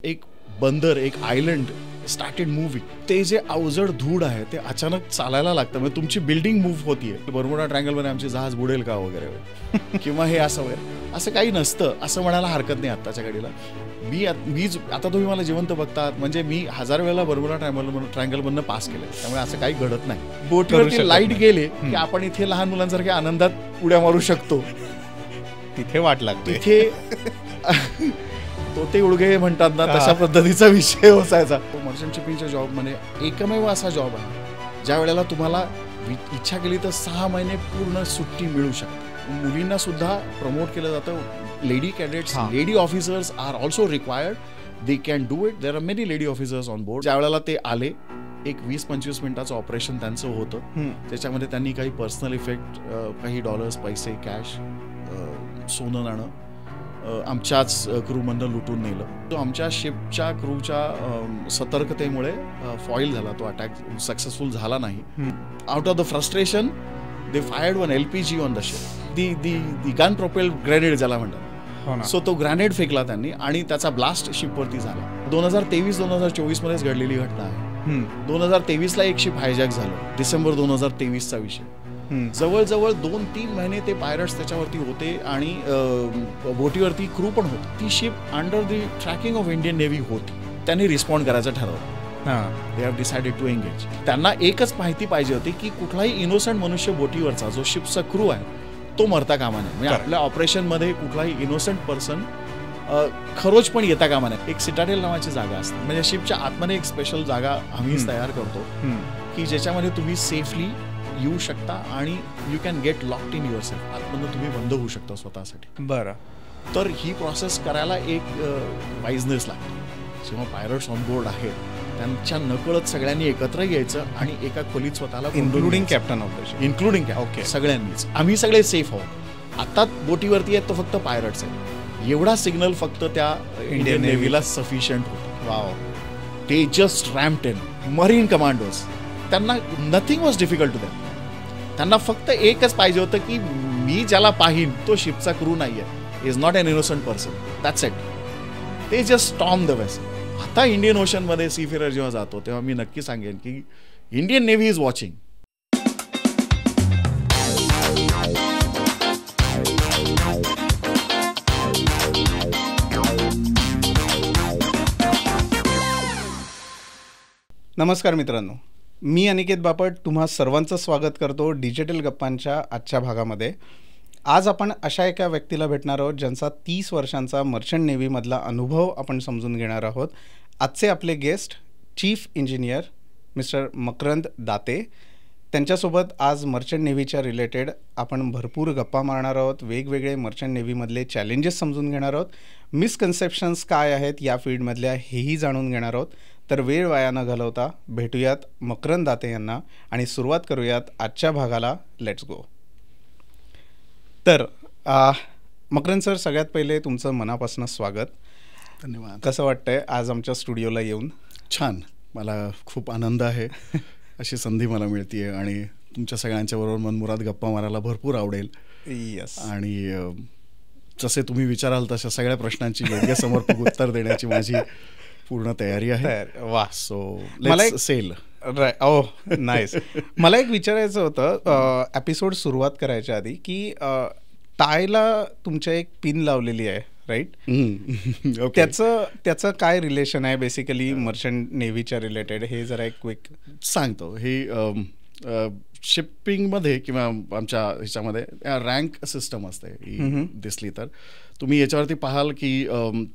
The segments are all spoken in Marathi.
एक बंदर, एक आयलंड स्टार्टेड मूव्हिंग. ते जे अवजड धूळ आहे ते अचानक चालायला लागतं, म्हणजे तुमची बिल्डिंग मूव्ह होतीये. बर्मुडा ट्रायंगलमध्ये आमची जहाज बुडेल का वगैरे किंवा हे असं वगैरे असं काही नसतं असं म्हणायला हरकत नाही आत्ताच्या घडीला. मी आता तुम्ही मला जिवंत बघतात, म्हणजे मी 1000 वेळेला बर्मुडा ट्रायंगलमधनं पास केलं, त्यामुळे असं काही घडत नाही. बोटीवरती लाईट गेले की आपण इथे लहान मुलांसारख्या आनंदात उड्या मारू शकतो. तिथे वाट लागते, तिथे ते उडगे म्हणतात ना, तशा पद्धतीचा विषय असायचा. मर्चंट शिपिंगच्या जॉबमध्ये एकमेव असा जॉब आहे ज्या वेळेला तुम्हाला इच्छा केली तर 6 महिने पूर्ण सुट्टी मिळू शकते. मुलींना सुद्धा प्रमोट केलं जातं. Lady cadets, lady officers are also required. They can do it. There are many lady officers on board. ज्या वेळेला ते आले, एक 20-25 मिनिटाचं ऑपरेशन त्यांचं होतं. त्याच्यामध्ये त्यांनी काही पर्सनल इफेक्ट, काही डॉलर्स, पैसे, कॅश, सोनं नाणं आमच्याच क्रूमधनं लुटून नेलं. तो आमच्या शिपच्या क्रूच्या सतर्कतेमुळे फॉईल झाला. तो अटॅक सक्सेसफुल झाला नाही. Out of the frustration they fired one LPG on the ship. The gun propelled grenade ज्याला म्हणतात. सो तो ग्रॅनेड फेकला त्यांनी आणि त्याचा ब्लास्ट शिपवरती झाला. 2023-2024 मध्येच घडलेली घटना आहे. 2023ला एक शिप हायजॅक झालं. डिसेंबर 2023चा विषय. जवळजवळ 2-3 महिने ते पायरट्स त्याच्यावरती होते आणि बोटीवरती क्रू पण होती. ती ship under the tracking of Indian navy होती. त्यांनी रिस्पॉन्ड करायचं ठरवलं. They have decided to engage. त्यांना एकच माहिती पाहिजे होती की कुठलाही इनोसंट मनुष्य बोटीवरचा जो शिपचा क्रू आहे तो मरता कामा नये. म्हणजे आपल्या ऑपरेशनमध्ये कुठलाही इनोसंट पर्सन खरोच पण येता कामा नये. एक सिटाडेल नावाची जागा असते, म्हणजे शिपच्या आतमध्ये एक स्पेशल जागा आम्हीच तयार करतो की ज्याच्यामध्ये तुम्ही सेफली येऊ शकता आणि you can get locked in your self. आतमधून तुम्ही बंद होऊ शकता स्वतःसाठी. बरं. तर ही प्रोसेस करायला एक वाईजनेस लागते. जेव्हा पायरट्स ऑन बोर्ड आहेत त्यांच्या नकळत सगळ्यांनी एकत्र यायचं आणि एका खोलीत स्वतःला, including captain of the ship, including okay सगळ्यांनीच. आम्ही सगळे सेफ आहोत. आता बोटीवरती आहेत तो फक्त पायरट्स आहेत. एवढा सिग्नल फक्त त्या इंडियन नेव्हीला सफिशियंट होतो. वाव. ते just ramped in. Marine commandos, त्यांना nothing was difficult to them. त्यांना फक्त एकच पाहिजे होतं की मी ज्याला पाहीन तो शिपचा क्रू नाही आहे, is not an innocent person, that's it. ते जस्ट स्टॉर्म द वेसल. आता इंडियन ओशनमध्ये सीफेरर जेव्हा जातो तेव्हा मी नक्की सांगेन की इंडियन नेव्ही इज वॉचिंग. नमस्कार मित्रांनो, मी अनिकेत बापट तुम्हा सर्वांचं स्वागत करतो डिजिटल गप्पांच्या आजच्या भागामध्ये. आज आपण अशा एका व्यक्तीला भेटणार आहोत ज्यांचा 30 वर्षांचा मर्चंट नेव्हीमधला अनुभव आपण समजून घेणार आहोत. आजचे आपले guest chief engineer mister Makarand Date. त्यांच्यासोबत आज मर्चंट नेव्हीच्या रिलेटेड आपण भरपूर गप्पा मारणार आहोत. वेगवेगळे मर्चंट नेव्हीमधले चॅलेंजेस समजून घेणार आहोत. मिसकन्सेप्शन्स काय आहेत या फील्डमधल्या हेही जाणून घेणार आहोत. तर वेळ वाया न घालवता भेटूयात मकरंद दाते यांना आणि सुरुवात करूयात आजच्या भागाला. Let's go. तर मकरंद सर, सगळ्यात पहिले तुमचं मनापासून स्वागत. धन्यवाद. कसं वाटतंय आज आमच्या स्टुडिओला येऊन? छान, मला खूप आनंद आहे. अशी संधी मला मिळते आणि तुमच्या सगळ्यांच्या बरोबर मनमुराद गप्पा मारायला भरपूर आवडेल. यस. आणि जसे तुम्ही विचाराल तशा सगळ्या प्रश्नांची योग्य समर्पक उत्तर देण्याची माझी पूर्ण तयारी आहे. वा. सो मला लेट्स सेल. O nice. मला एक विचारायचं होतं एपिसोड सुरुवात करायच्या आधी की टायला तुमच्या एक पिन लावलेली आहे, राईट? त्याचं काय रिलेशन आहे बेसिकली मर्चंट नेव्हीच्या रिलेटेड, हे जरा एक क्विक सांगतो. हे शिपिंगमध्ये किंवा आमच्या ह्याच्यामध्ये रँक सिस्टम असते. दिसली तर तुम्ही याच्यावरती पाहाल की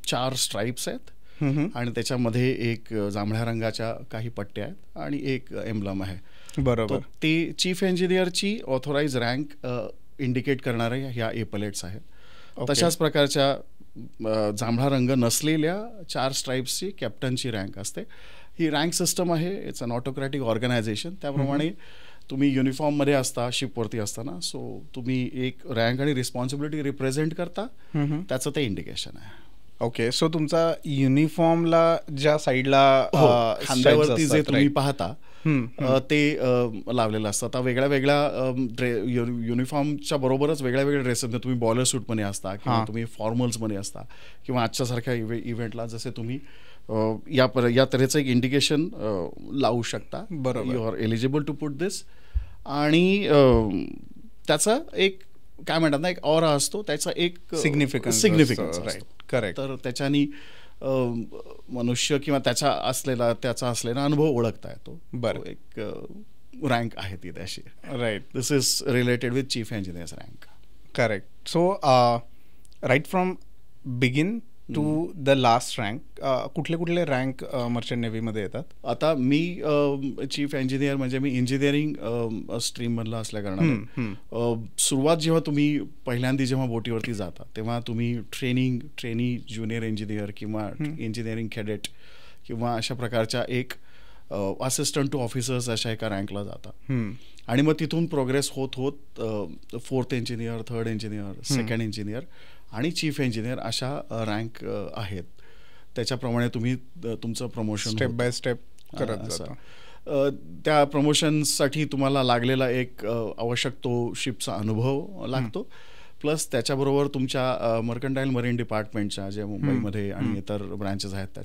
4 स्ट्राईप्स आहेत आणि त्याच्यामध्ये एक जांभळ्या रंगाच्या काही पट्ट्या आहेत आणि एक एम्ब्लम आहे. बरोबर. ती चीफ इंजिनियरची ऑथोराइज रँक इंडिकेट करणाऱ्या ह्या एपलेट्स आहेत. तशाच प्रकारच्या जांभळा रंग नसलेल्या 4 स्ट्राईप्सची कॅप्टनची रँक असते. ही रँक सिस्टम आहे. It's an autocratic organisation. त्याप्रमाणे तुम्ही युनिफॉर्ममध्ये असता शिपवरती असताना, सो तुम्ही एक रँक आणि रिस्पॉन्सिबिलिटी रिप्रेझेंट करता, त्याचं ते इंडिकेशन आहे. ओके. सो तुमचा युनिफॉर्मला ज्या साईडला खांद्यावरती जे तुम्ही पाहता ते लावलेलं असतं. आता वेगळ्या वेगळ्या युनिफॉर्मच्या बरोबरच वेगळ्या वेगळ्या ड्रेसेस, तुम्ही बॉलर सूटमध्ये असता किंवा तुम्ही फॉर्मल्समध्ये असता किंवा आजच्यासारख्या इव्हेंटला जसे तुम्ही या तऱ्हेचं एक इंडिकेशन लावू शकता. बरोबर. You are eligible to put this. आणि त्याचा एक काय म्हणतात ना, एक ऑरा असतो, त्याचा एक सिग्निफिकन्स असतो. करेक्ट. तर त्याच्यानी मनुष्य किंवा त्याचा असलेला अनुभव ओळखता येतो. बरं. एक रँक आहे ती त्याशी. Right. This is related with chief engineers rank. Correct. So right from begin to the last rank, कुठले रँक मर्चंट नेव्हीमध्ये येतात? आता मी चीफ इंजिनियर म्हणजे मी इंजिनिअरिंग स्ट्रीममधला असल्या कारणाने सुरुवात जेव्हा तुम्ही पहिल्यांदा जेव्हा बोटीवरती जाता तेव्हा तुम्ही ट्रेनी ज्युनियर इंजिनियर किंवा इंजिनिअरिंग कॅडेट किंवा अशा प्रकारच्या एक असिस्टंट टू ऑफिसर्स अशा एका रँकला जाता. आणि मग तिथून प्रोग्रेस होत होत 4th engineer, 3rd engineer, 2nd engineer आणि चीफ इंजिनियर अशा रँक आहेत. त्याच्याप्रमाणे तुम्ही तुमचं प्रमोशन स्टेप बाय स्टेप करत जाता. त्या प्रमोशनसाठी तुम्हाला लागलेला एक आवश्यक तो शिपचा अनुभव लागतो. प्लस त्याच्याबरोबर तुमच्या मर्कंटाईल मरीन डिपार्टमेंटच्या जे मुंबईमध्ये आणि इतर ब्रँचेस आहेत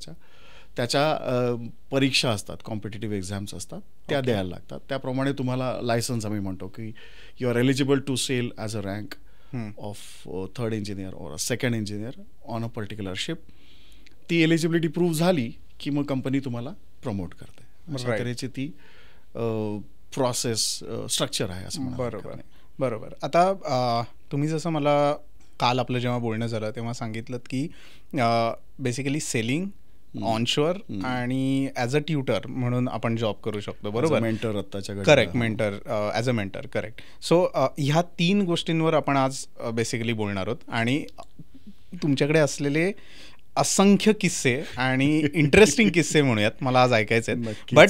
त्याच्या परीक्षा असतात, कॉम्पिटिटिव्ह एक्झाम्स असतात, त्या द्यायला लागतात. त्याप्रमाणे तुम्हाला लायसन्स आम्ही म्हणतो की you are eligible to sail as a rank of 3rd engineer और 2nd engineer on a particular ship. ती एलिजिबिलिटी प्रूव्ह झाली की मग कंपनी तुम्हाला प्रमोट करते. अशा तऱ्हेची ती प्रोसेस स्ट्रक्चर आहे असं. बरोबर. आता तुम्ही जसं मला काल आपलं जेव्हा बोलणं झालं तेव्हा सांगितलं की बेसिकली सेलिंग ऑनशोअर आणि ॲज अ ट्युटर म्हणून आपण जॉब करू शकतो. बरोबर. मेंटर आत्ताच्या. Correct. Mentor, as a mentor. Correct. So ह्या 3 गोष्टींवर आपण आज बेसिकली बोलणार आहोत आणि तुमच्याकडे असलेले असंख्य किस्से आणि इंटरेस्टिंग किस्से म्हणूयात मला आज ऐकायचे आहेत. बट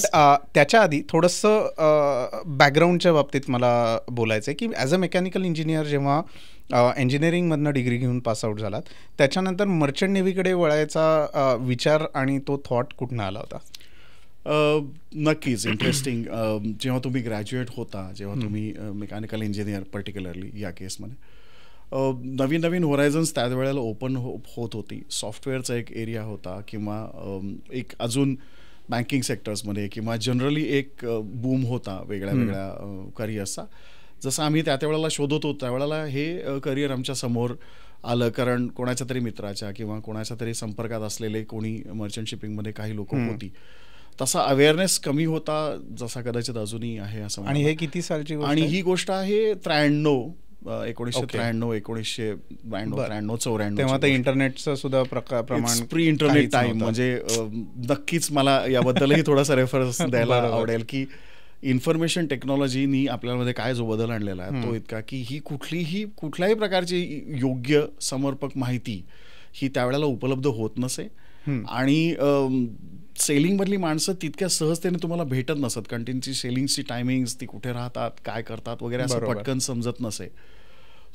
त्याच्या आधी थोडंसं बॅकग्राऊंडच्या बाबतीत मला बोलायचं आहे की ॲज अ मेकॅनिकल इंजिनियर जेव्हा इंजिनिअरिंगमधनं डिग्री घेऊन पासआउट झालात त्याच्यानंतर मर्चंट नेव्हीकडे वळायचा विचार आणि तो थॉट कुठून आला होता? नक्कीच इंटरेस्टिंग. जेव्हा तुम्ही ग्रॅज्युएट होता, जेव्हा तुम्ही मेकॅनिकल इंजिनियर पर्टिक्युलरली या केसमध्ये नवीन होरायझन्स त्यावेळेला ओपन होत होती. सॉफ्टवेअरचा एक एरिया होता किंवा एक अजून बँकिंग सेक्टर्समध्ये किंवा जनरली एक बूम होता वेगळ्या करिअर्सचा. जसं आम्ही त्यावेळेला शोधत होतो त्यावेळेला हे करिअर आमच्या समोर आलं, कारण कोणाच्या तरी मित्राच्या किंवा कोणाच्या तरी संपर्कात असलेले कोणी मर्चंट शिपिंगमध्ये काही लोक होती. तसा अवेअरनेस कमी होता जसा कदाचित अजूनही आहे असं. आणि हे किती सालची गोष्ट? आणि ही गोष्ट आहे 1993-1994. तेव्हा तर इंटरनेटचं सुद्धा प्रमाण प्री इंटरनेट टाइम. म्हणजे नक्कीच मला याबद्दलही थोडासा रेफरन्स द्यायला आवडेल की इन्फॉर्मेशन टेक्नॉलॉजीनी आपल्यामध्ये काय जो बदल आणलेला आहे तो इतका की ही कुठल्याही प्रकारची योग्य समर्पक माहिती ही त्यावेळेला उपलब्ध होत नसे. आणि सेलिंगमधली माणसं तितक्या सहजतेने तुम्हाला भेटत नसत, कारण त्यांची सेलिंगची टायमिंग्स, ती कुठे राहतात, काय करतात वगैरे असं पटकन समजत नसे.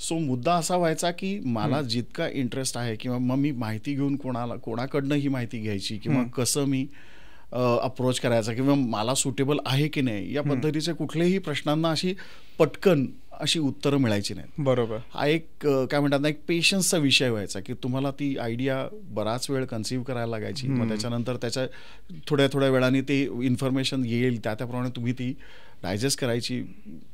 सो मुद्दा असा व्हायचा की मला जितका इंटरेस्ट आहे किंवा मग मी माहिती घेऊन कोणाकडनं ही माहिती घ्यायची किंवा कसं मी अप्रोच करायचा किंवा मला सुटेबल आहे की नाही या पद्धतीचे कुठलेही प्रश्नांना अशी पटकन अशी उत्तरं मिळायची नाहीत. बरोबर. हा एक काय म्हणतात ना, एक पेशन्सचा विषय व्हायचा की तुम्हाला ती आयडिया बराच वेळ कन्सिव्ह करायला लागायची. मग त्याच्यानंतर त्याच्या थोड्या वेळाने ते इन्फॉर्मेशन येईल त्याप्रमाणे तुम्ही ती डायजेस्ट करायची,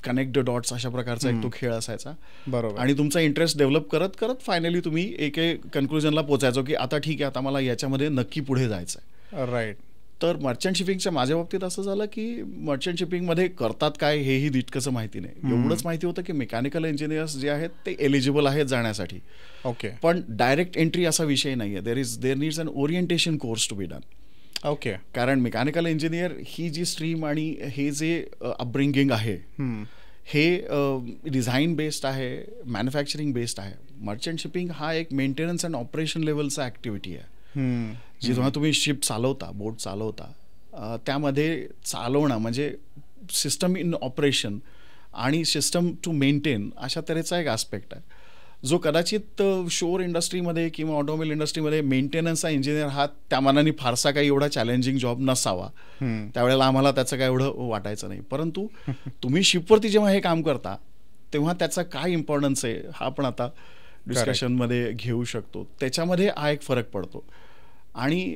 कनेक्ट द डॉट्स अशा प्रकारचा एक तो खेळ असायचा. बरोबर. आणि तुमचा इंटरेस्ट डेव्हलप करत करत फायनली तुम्ही एक कन्क्लुजनला पोचायचो की आता ठीक आहे, आता मला याच्यामध्ये नक्की पुढे जायचं आहे. राईट. तर मर्चंट शिपिंगच्या माझ्या बाबतीत असं झालं की मर्चंट शिपिंगमध्ये करतात काय हेही तितकंसं माहिती नाही. एवढंच माहिती होतं की मेकॅनिकल इंजिनियर्स जे आहेत ते एलिजिबल आहेत जाण्यासाठी. ओके. पण डायरेक्ट एंट्री असा विषय नाही आहे. There needs an orientation course to be done. Okay. कारण मेकॅनिकल इंजिनियर ही जी स्ट्रीम आणि हे जे अपब्रिंगिंग आहे हे डिझाईन बेस्ड आहे, मॅन्युफॅक्चरिंग बेस्ड आहे. मर्चंट शिपिंग हा एक मेंटेनन्स अँड ऑपरेशन लेवलचा ॲक्टिव्हिटी आहे. जेव्हा तुम्ही शिप चालवता, बोट चालवता, त्यामध्ये चालवणं म्हणजे सिस्टम इन ऑपरेशन आणि सिस्टम टू मेंटेन अशा तऱ्हेचा एक आस्पेक्ट आहे जो कदाचित शोर इंडस्ट्रीमध्ये किंवा ऑटोमोबाईल इंडस्ट्रीमध्ये मेंटेनन्सचा इंजिनियर हा त्या मानाने फारसा काही एवढा चॅलेंजिंग जॉब नसावा. त्यावेळेला आम्हाला त्याचं काय एवढं वाटायचं नाही. परंतु तुम्ही शिपवरती जेव्हा हे काम करता तेव्हा त्याचा काय इम्पॉर्टन्स आहे हा आपण आता डिस्कशनमध्ये घेऊ शकतो. त्याच्यामध्ये हा एक फरक पडतो. आणि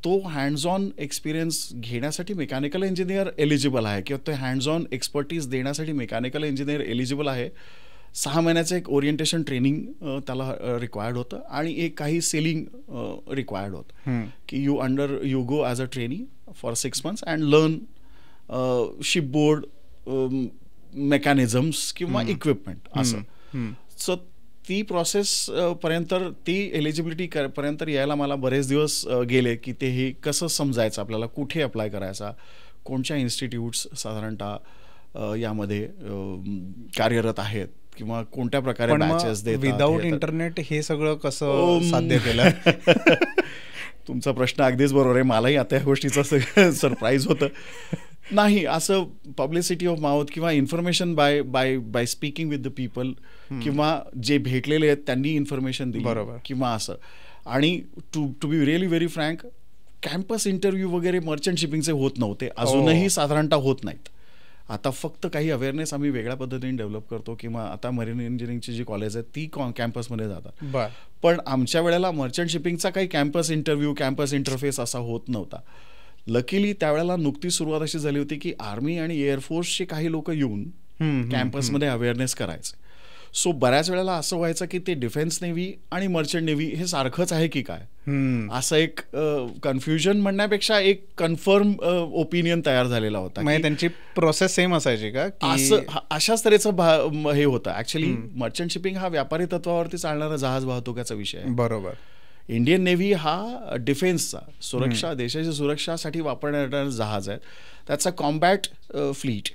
तो हँड्स ऑन एक्सपिरियन्स घेण्यासाठी मेकॅनिकल इंजिनियर एलिजिबल आहे किंवा ते हँड्स ऑन एक्सपर्टीज देण्यासाठी मेकॅनिकल इंजिनियर एलिजिबल आहे. 6 महिन्याचं एक ओरिएंटेशन ट्रेनिंग त्याला रिक्वायर्ड होतं आणि एक काही सेलिंग रिक्वायर्ड होतं की you go as a trainee for 6 months and learn shipboard mechanisms किंवा इक्विपमेंट असं. सो ती प्रोसेस पर्यंत ती एलिजिबिलिटी पर्यंत यायला मला बरेच दिवस गेले की ते हे कसं समजायचं आपल्याला, कुठे अप्लाय करायचा, कोणत्या इन्स्टिट्यूट्स साधारणतः यामध्ये कार्यरत आहेत किंवा कोणत्या प्रकारे बॅचेस देतात. विदाउट इंटरनेट हे सगळं कसं साध्य केलं? तुमचा प्रश्न अगदीच बरोबर आहे. मलाही आता या गोष्टीचं सरप्राईज होतं. नाही, असं पब्लिसिटी ऑफ माउथ किंवा information by speaking with the people किंवा जे भेटलेले आहेत त्यांनी इन्फॉर्मेशन दिली बरोबर किंवा असं. आणि to be really very frank, campus interview वगैरे मर्चंट शिपिंगचे होत नव्हते, अजूनही साधारणतः होत नाहीत. आता फक्त काही अवेअरनेस आम्ही वेगळ्या पद्धतीने डेव्हलप करतो किंवा आता मरीन इंजिनिअरिंगची जी कॉलेज आहेत ती कॅम्पसमध्ये जातात. पण आमच्या वेळेला मर्चंट शिपिंगचा काही कॅम्पस इंटरव्ह्यू, कॅम्पस इंटरफेस असा होत नव्हता. लकीली त्यावेळेला नुकतीच सुरुवात अशी झाली होती की आर्मी आणि एअरफोर्सचे काही लोक येऊन कॅम्पसमध्ये अवेअरनेस करायचे. सो बऱ्याच वेळेला असं व्हायचं की ते डिफेन्स नेव्ही आणि मर्चंट नेव्ही हे सारखंच आहे की काय, असं एक कन्फ्युजन म्हणण्यापेक्षा एक कन्फर्म ओपिनियन तयार झालेला होता. त्यांची प्रोसेस सेम असायची का? असं अशाच तऱ्हेचं हे होतं. ऍक्च्युली मर्चंट शिपिंग हा व्यापारी तत्वावरती चालणारा जहाज वाहतुकीचा विषय आहे. बरोबर. इंडियन नेव्ही हा डिफेन्सचा, सुरक्षा, देशाची सुरक्षासाठी वापरण्यात येणारा जहाज आहे. त्याचा combat fleet.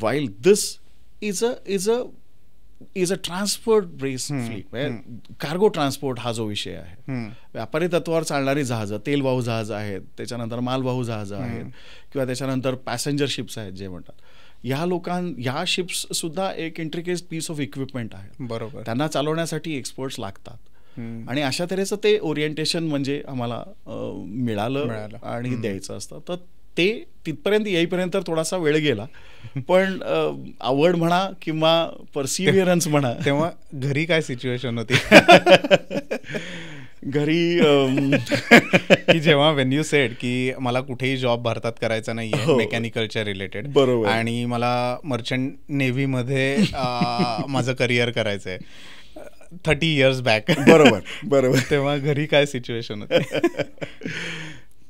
While this is a transport based fleet, cargo transport हा जो विषय आहे, व्यापारी तत्वावर चालणारी जहाजं, तेलवाहू जहाज आहेत, त्याच्यानंतर मालवाहू जहाजं आहेत किंवा त्याच्यानंतर पॅसेंजर शिप्स आहेत जे म्हणतात, ह्या शिप्स सुद्धा एक इंट्रिकेट पीस ऑफ इक्विपमेंट आहे. बरोबर. त्यांना चालवण्यासाठी एक्सपर्ट्स लागतात. आणि अशा तऱ्हेचं ते ओरिएंटेशन म्हणजे आम्हाला मिळालं आणि द्यायचं असतं. तर ते तिथपर्यंत येईपर्यंत थोडासा वेळ गेला, पण आवड म्हणा किंवा परसिव्हिअरन्स म्हणा. तेव्हा घरी काय सिच्युएशन होती? घरी की जेव्हा वेन यू सेड की मला कुठेही जॉब भारतात करायचा नाहीये मेकॅनिकलच्या रिलेटेड, बरोबर, आणि मला मर्चंट नेव्हीमध्ये माझं करिअर करायचंय 30 years बॅक, बरोबर, तेव्हा घरी काय सिच्युएशन होती?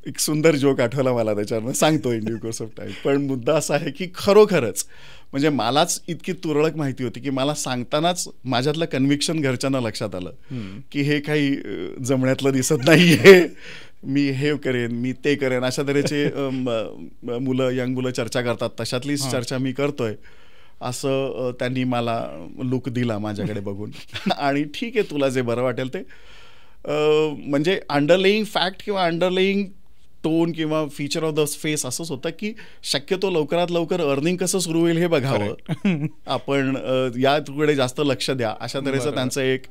एक सुंदर जोक आठवला मला, त्याच्यावर सांगतो in due course of time. पण मुद्दा असा आहे की खरोखरच म्हणजे मलाच इतकी तुरळक माहिती होती की मला सांगतानाच माझ्यातलं कन्व्हिक्शन घरच्यांना लक्षात आलं की हे काही जमण्यातलं दिसत नाहीये, मी हे करेन, मी ते करेन, अशा तऱ्हेचे यंग मुलं चर्चा करतात, तशातलीच चर्चा मी करतोय, असं त्यांनी मला लुक दिला माझ्याकडे बघून. आणि ठीक आहे, तुला जे बरं वाटेल ते. म्हणजे अंडरलेईंग फॅक्ट किंवा अंडरलेईंग टोन किंवा फीचर ऑफ द फेस असंच होतं की शक्यतो लवकरात लवकर अर्निंग कसं सुरू होईल हे बघावं, आपण याकडे जास्त लक्ष द्या, अशा तऱ्हेचं त्यांचं एक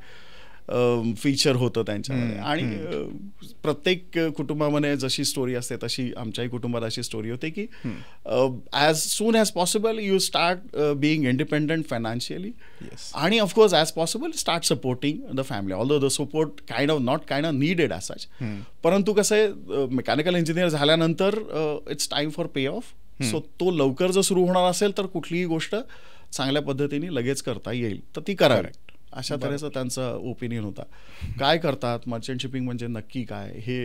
फीचर होतं त्यांच्यामध्ये. आणि प्रत्येक कुटुंबामध्ये जशी स्टोरी असते तशी आमच्याही कुटुंबात अशी स्टोरी होती की as soon as possible you start being independent financially, आणि of course as possible start supporting the family, although the support kind of needed as such. परंतु कसं आहे, मेकॅनिकल इंजिनियर झाल्यानंतर it's time for pay off. So तो लवकर जर सुरू होणार असेल तर कुठलीही गोष्ट चांगल्या पद्धतीने लगेच करता येईल तर ती करावी, अशा तऱ्हेचा त्यांचा ओपिनियन होता. काय करतात मर्चंट शिपिंग म्हणजे नक्की काय हे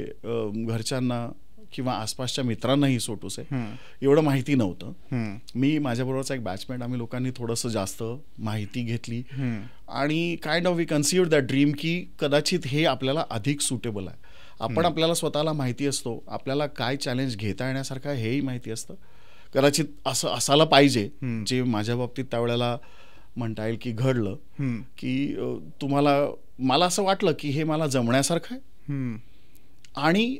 घरच्यांना किंवा आसपासच्या मित्रांनाही सोटूस आहे एवढं माहिती नव्हतं. मी माझ्याबरोबरचा एक बॅचमेट, आम्ही लोकांनी थोडंसं जास्त माहिती घेतली आणि kind of we conceive that dream की कदाचित हे आपल्याला अधिक सुटेबल आहे. आपण आपल्याला स्वतःला माहिती असतो, आपल्याला काय चॅलेंज घेता येण्यासारखं हेही माहिती असतं. कदाचित असं असायला पाहिजे, जे माझ्या बाबतीत त्यावेळेला म्हणता येईल की घडलं, की मला असं वाटलं की हे मला जमण्यासारखं आहे आणि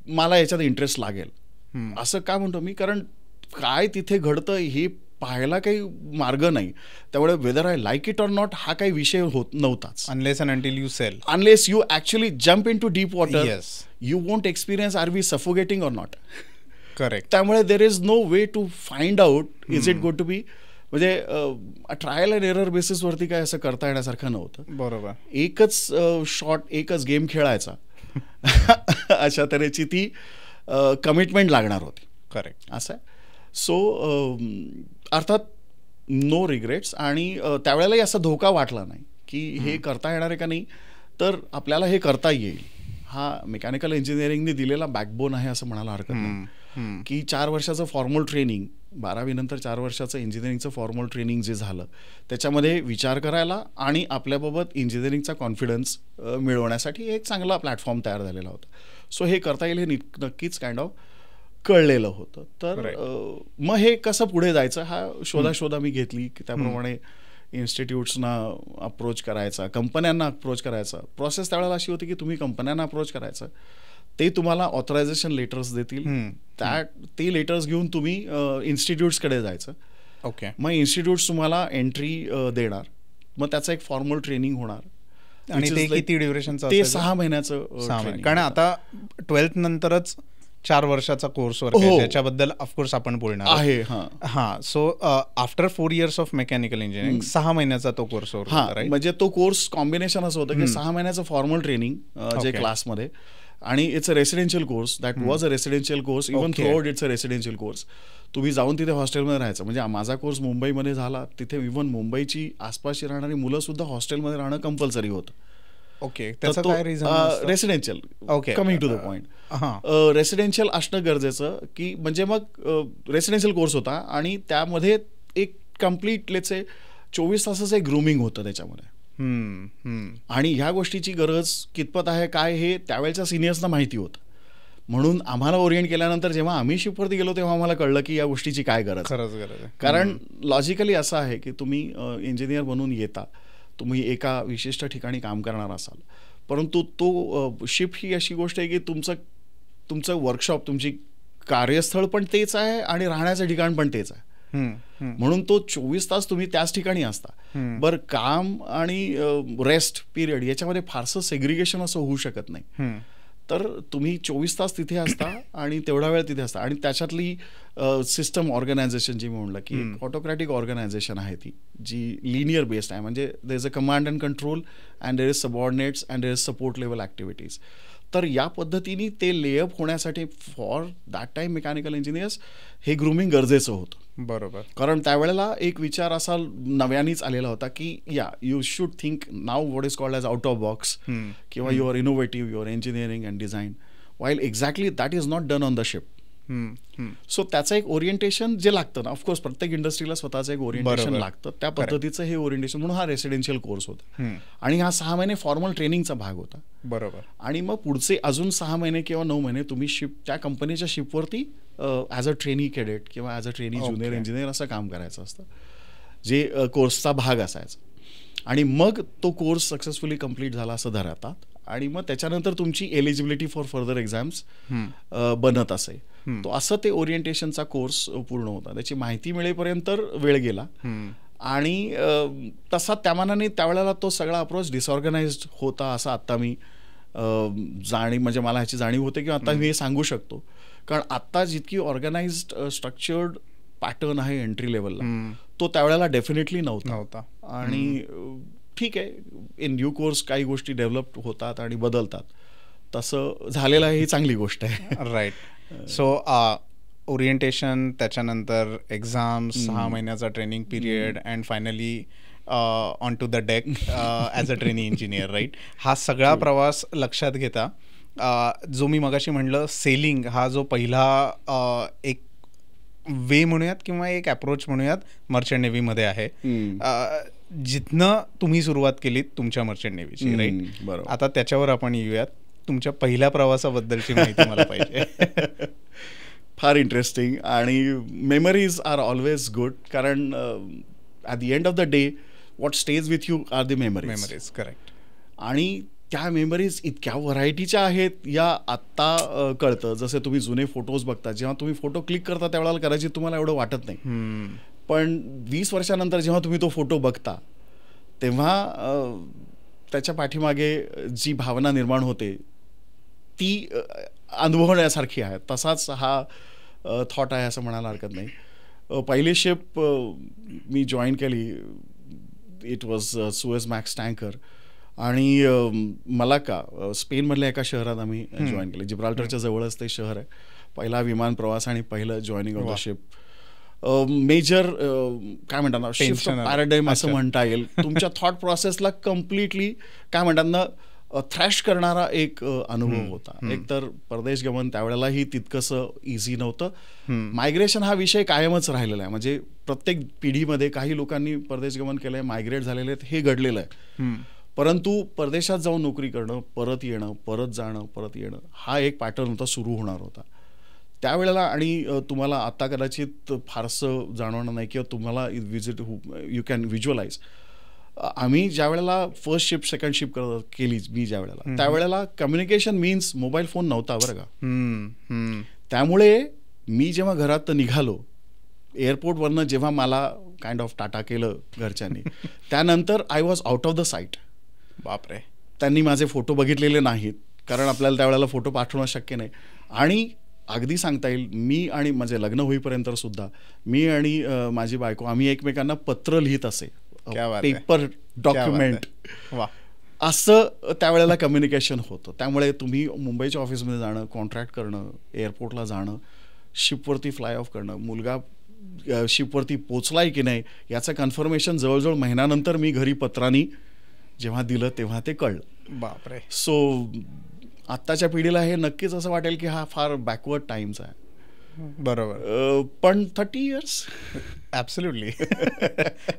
मला याच्यात इंटरेस्ट लागेल. असं का म्हणतो मी, कारण काय तिथे घडतं हे पाहायला काही मार्ग नाही, त्यामुळे whether I like it or not हा काही विषय होत नव्हताच. Unless and until you sail, unless you actually jump in to deep water, you won't experience are we suffocating or not. Correct. त्यामुळे there is no way to find out is it going to be, म्हणजे ट्रायल अँड एरर बेसिसवरती काय असं करता येण्यासारखं नव्हतं. बरोबर. एकच शॉट, एकच गेम खेळायचा अशा तऱ्हेची ती कमिटमेंट लागणार होती. करेक्ट. असं आहे. सो अर्थात नो रिग्रेट्स. आणि त्यावेळेलाही असा धोका वाटला नाही की हे करता येणार आहे का नाही, तर आपल्याला हे करता येईल. हा मेकॅनिकल इंजिनिअरिंगने दिलेला बॅकबोन आहे असं म्हणायला हरकत नाही. की 4 वर्षाचं फॉर्मल ट्रेनिंग, 12वी नंतर 4 वर्षाचं इंजिनिअरिंगचं फॉर्मल ट्रेनिंग जे झालं त्याच्यामध्ये विचार करायला आणि आपल्याबाबत इंजिनिअरिंगचा कॉन्फिडन्स मिळवण्यासाठी एक चांगला प्लॅटफॉर्म तयार झालेला होता. सो हे करता येईल हे नक्कीच काइंड ऑफ कळलेलं होतं. तर मग हे कसं पुढे जायचं हा शोधा मी घेतली की त्याप्रमाणे इन्स्टिट्यूट्सना अप्रोच करायचा, कंपन्यांना अप्रोच करायचा. प्रोसेस त्यावेळेला अशी होती की तुम्ही कंपन्यांना अप्रोच करायचं, ते तुम्हाला ऑथरायझेशन लेटर्स देतील, ते लेटर्स घेऊन तुम्ही इन्स्टिट्यूट्सकडे जायचं. ओके. मग इन्स्टिट्यूट्स तुम्हाला एंट्री देणार, मग त्याचं एक फॉर्मल ट्रेनिंग होणार. आणि ते किती ड्युरेशनचं? ते 6 महिन्याचं. कारण आता 12th नंतरच 4 वर्षाचा कोर्स आहे, त्याच्याबद्दल ऑफकोर्स आपण बोलणार आहे. हां. So after 4 years of mechanical engineering 6 महिन्याचा तो कोर्स होता. म्हणजे तो कोर्स कॉम्बिनेशन असं होतं की 6 महिन्याचं फॉर्मल ट्रेनिंग जे क्लासमध्ये, आणि it's a residential course. That was a residential course. Even through out it's a residential course. तुम्ही जाऊन तिथे हॉस्टेलमध्ये राहायचं. म्हणजे माझा कोर्स मुंबईमध्ये झाला, तिथे इव्हन मुंबईची आसपासची राहणारी मुलं सुद्धा हॉस्टेलमध्ये राहणं कंपल्सरी होतं. ओके. त्याचं काय reason? Residential. Okay. Coming to the point, residential असणं गरजेचं की म्हणजे मग रेसिडेन्शियल कोर्स होता आणि त्यामध्ये एक कम्प्लीट लेट्स से 24 तासाचं एक ग्रूमिंग होतं त्याच्यामध्ये. आणि ह्या गोष्टीची गरज कितपत आहे काय हे त्यावेळेच्या सिनियर्सना माहिती होतं. म्हणून आम्हाला ओरिएंट केल्यानंतर जेव्हा आम्ही शिपवरती गेलो तेव्हा आम्हाला कळलं की या गोष्टीची काय गरज आहे. कारण लॉजिकली असं आहे की तुम्ही इंजिनियर बनून येता, तुम्ही एका विशिष्ट ठिकाणी काम करणार असाल, परंतु तो शिफ्ट ही अशी गोष्ट आहे की तुमचं वर्कशॉप, तुमची कार्यस्थळ पण तेच आहे आणि राहण्याचं ठिकाण पण तेच आहे. म्हणून तो 24 तास तुम्ही त्याच ठिकाणी असता. बरं, काम आणि रेस्ट पिरियड याच्यामध्ये फारसं सेग्रिगेशन असं होऊ शकत नाही. तर तुम्ही 24 तास तिथे असता आणि तेवढा वेळ तिथे असता. आणि त्याच्यातली सिस्टम ऑर्गनायझेशन जी म्हणलं की ऑटोक्रॅटिक ऑर्गनायझेशन आहे ती, जी लिनियर बेस्ड आहे. म्हणजे there is a command and control and there is subordinates and there is support level activities. तर या पद्धतीने ते लेअप होण्यासाठी for that time mechanical engineers हे ग्रूमिंग गरजेचं होतं. बरोबर. कारण त्यावेळेला एक विचार असा नव्यानेच आलेला होता की you should think now what is called as out of box, किंवा you are innovative, you are engineering and design, while exactly that is not done on the ship. So त्याचं एक ओरिएंटेशन जे लागतं ना, ऑफकोर्स प्रत्येक इंडस्ट्रीला स्वतःचं एक ओरिएंटेशन लागतं, त्या पद्धतीचं हे ओरिएंटेशन. म्हणून हा रेसिडेन्शियल कोर्स होता आणि हा 6 महिने फॉर्मल ट्रेनिंगचा भाग होता. बरोबर. आणि मग पुढचे अजून 6 महिने किंवा 9 महिने तुम्ही त्या कंपनीच्या शिपवरती ॲज अ ट्रेनी कॅडेट किंवा as a trainee junior engineer असं काम करायचं असतं, जे कोर्सचा भाग असायचा. आणि मग तो कोर्स सक्सेसफुली कंप्लीट झाला असं धरतात आणि मग त्याच्यानंतर तुमची एलिजिबिलिटी फॉर फर्दर एक्झाम्स बनत असे. तो असं ते ओरिएंटेशनचा कोर्स पूर्ण होता. त्याची माहिती मिळेपर्यंत वेळ गेला आणि तसा त्यामानाने त्यावेळेला तो सगळा अप्रोच डिसऑर्गनाइज्ड होता असं आत्ता मी म्हणजे मला ह्याची जाणीव होते किंवा आता मी हे सांगू शकतो. कारण आत्ता जितकी ऑर्गनाइज्ड स्ट्रक्चर्ड पॅटर्न आहे एंट्री लेवलला, तो त्यावेळेला डेफिनेटली नव्हता. आणि ठीक आहे, इन ड्यू कोर्स काही गोष्टी डेव्हलप होतात आणि बदलतात, तसं झालेलं आहे, ही चांगली गोष्ट आहे. राईट. सो ओरिएंटेशन, त्याच्यानंतर एक्झाम, 6 महिन्याचा training period and finally on to the deck as a trainee engineer. Right. हा सगळा प्रवास लक्षात घेता जो मी मगाशी म्हणलं, सेलिंग हा जो पहिला एक वे म्हणूयात किंवा एक अप्रोच म्हणूयात मर्चंट नेव्हीमध्ये आहे, जिथनं तुम्ही सुरुवात केलीत तुमच्या मर्चंट नेव्हीची. राईट. बरोबर. आता त्याच्यावर आपण येऊयात. तुमच्या पहिल्या प्रवासाबद्दलची माहिती मला पाहिजे. फार इंटरेस्टिंग आणि मेमरीज आर ऑलवेज गुड. कारण at the end of the day what stays with you are the memories. Correct. आणि त्या मेमरीज इतक्या व्हरायटीच्या आहेत या आत्ता कळतं. जसे तुम्ही जुने फोटोज बघता, जेव्हा तुम्ही फोटो क्लिक करता त्यावेळेला कदाचित तुम्हाला एवढं वाटत नाही, पण 20 वर्षानंतर जेव्हा तुम्ही तो फोटो बघता तेव्हा त्याच्या पाठीमागे जी भावना निर्माण होते ती अनुभवण्यासारखी आहे. तसाच हा थॉट आहे असं म्हणायला हरकत नाही. पहिली शिप मी जॉईन केली, it was Suez max tanker आणि मलाका स्पेनमधल्या एका शहरात आम्ही जॉईन केलं. जिब्राल्टरच्या जवळच ते शहर आहे. पहिला विमान प्रवास आणि पहिलं joining of the ship. Major काय म्हणतात ना, शिफ्ट ऑफ पॅराडाईम असं म्हणता येईल. तुमच्या थॉट प्रोसेसला कम्प्लिटली काय म्हणतात ना थ्रॅश करणारा एक अनुभव होता. एकतर परदेश गमन त्यावेळेलाही तितकंसं इझी नव्हतं. मायग्रेशन हा विषय कायमच राहिलेला आहे. म्हणजे प्रत्येक पिढीमध्ये काही लोकांनी परदेश गमन केलंय, मायग्रेट झालेले आहेत, हे घडलेलं आहे. परंतु परदेशात जाऊन नोकरी करणं, परत येणं, परत जाणं, परत येणं, हा एक पॅटर्न होता, सुरू होणार होता त्यावेळेला. आणि तुम्हाला आता कदाचित फारसं जाणवणार नाही किंवा तुम्हाला यू कॅन व्हिज्युअलाइज. आम्ही ज्या वेळेला फर्स्ट शिफ्ट सेकंड शिफ्ट केली मी ज्या वेळेला, त्यावेळेला कम्युनिकेशन मीन्स मोबाईल फोन नव्हता बरं का. त्यामुळे मी जेव्हा घरात निघालो एअरपोर्टवरनं, जेव्हा मला काइंड ऑफ टाटा केलं घरच्यांनी, त्यानंतर I was out of the site. बापरे. त्यांनी माझे फोटो बघितलेले नाहीत, कारण आपल्याला त्यावेळेला फोटो पाठवणं शक्य नाही. आणि अगदी सांगता येईल, मी आणि माझे लग्न होईपर्यंत सुद्धा मी आणि माझी बायको आम्ही एकमेकांना पत्र लिहित असे, पेपर डॉक्युमेंट, असं त्यावेळेला कम्युनिकेशन होतं. त्यामुळे तुम्ही मुंबईच्या ऑफिसमध्ये जाणं, कॉन्ट्रॅक्ट करणं, एअरपोर्टला जाणं, शिपवरती फ्लाय ऑफ करणं, मुलगा शिपवरती पोचलाय की नाही याचं कन्फर्मेशन जवळजवळ महिन्यानंतर मी घरी पत्रांनी जेव्हा दिलं तेव्हा ते कळलं. बापरे. सो आत्ताच्या पिढीला हे नक्कीच असं वाटेल की हा फार बॅकवर्ड टाइम्स आहे. बरोबर. पण 30 years absolutely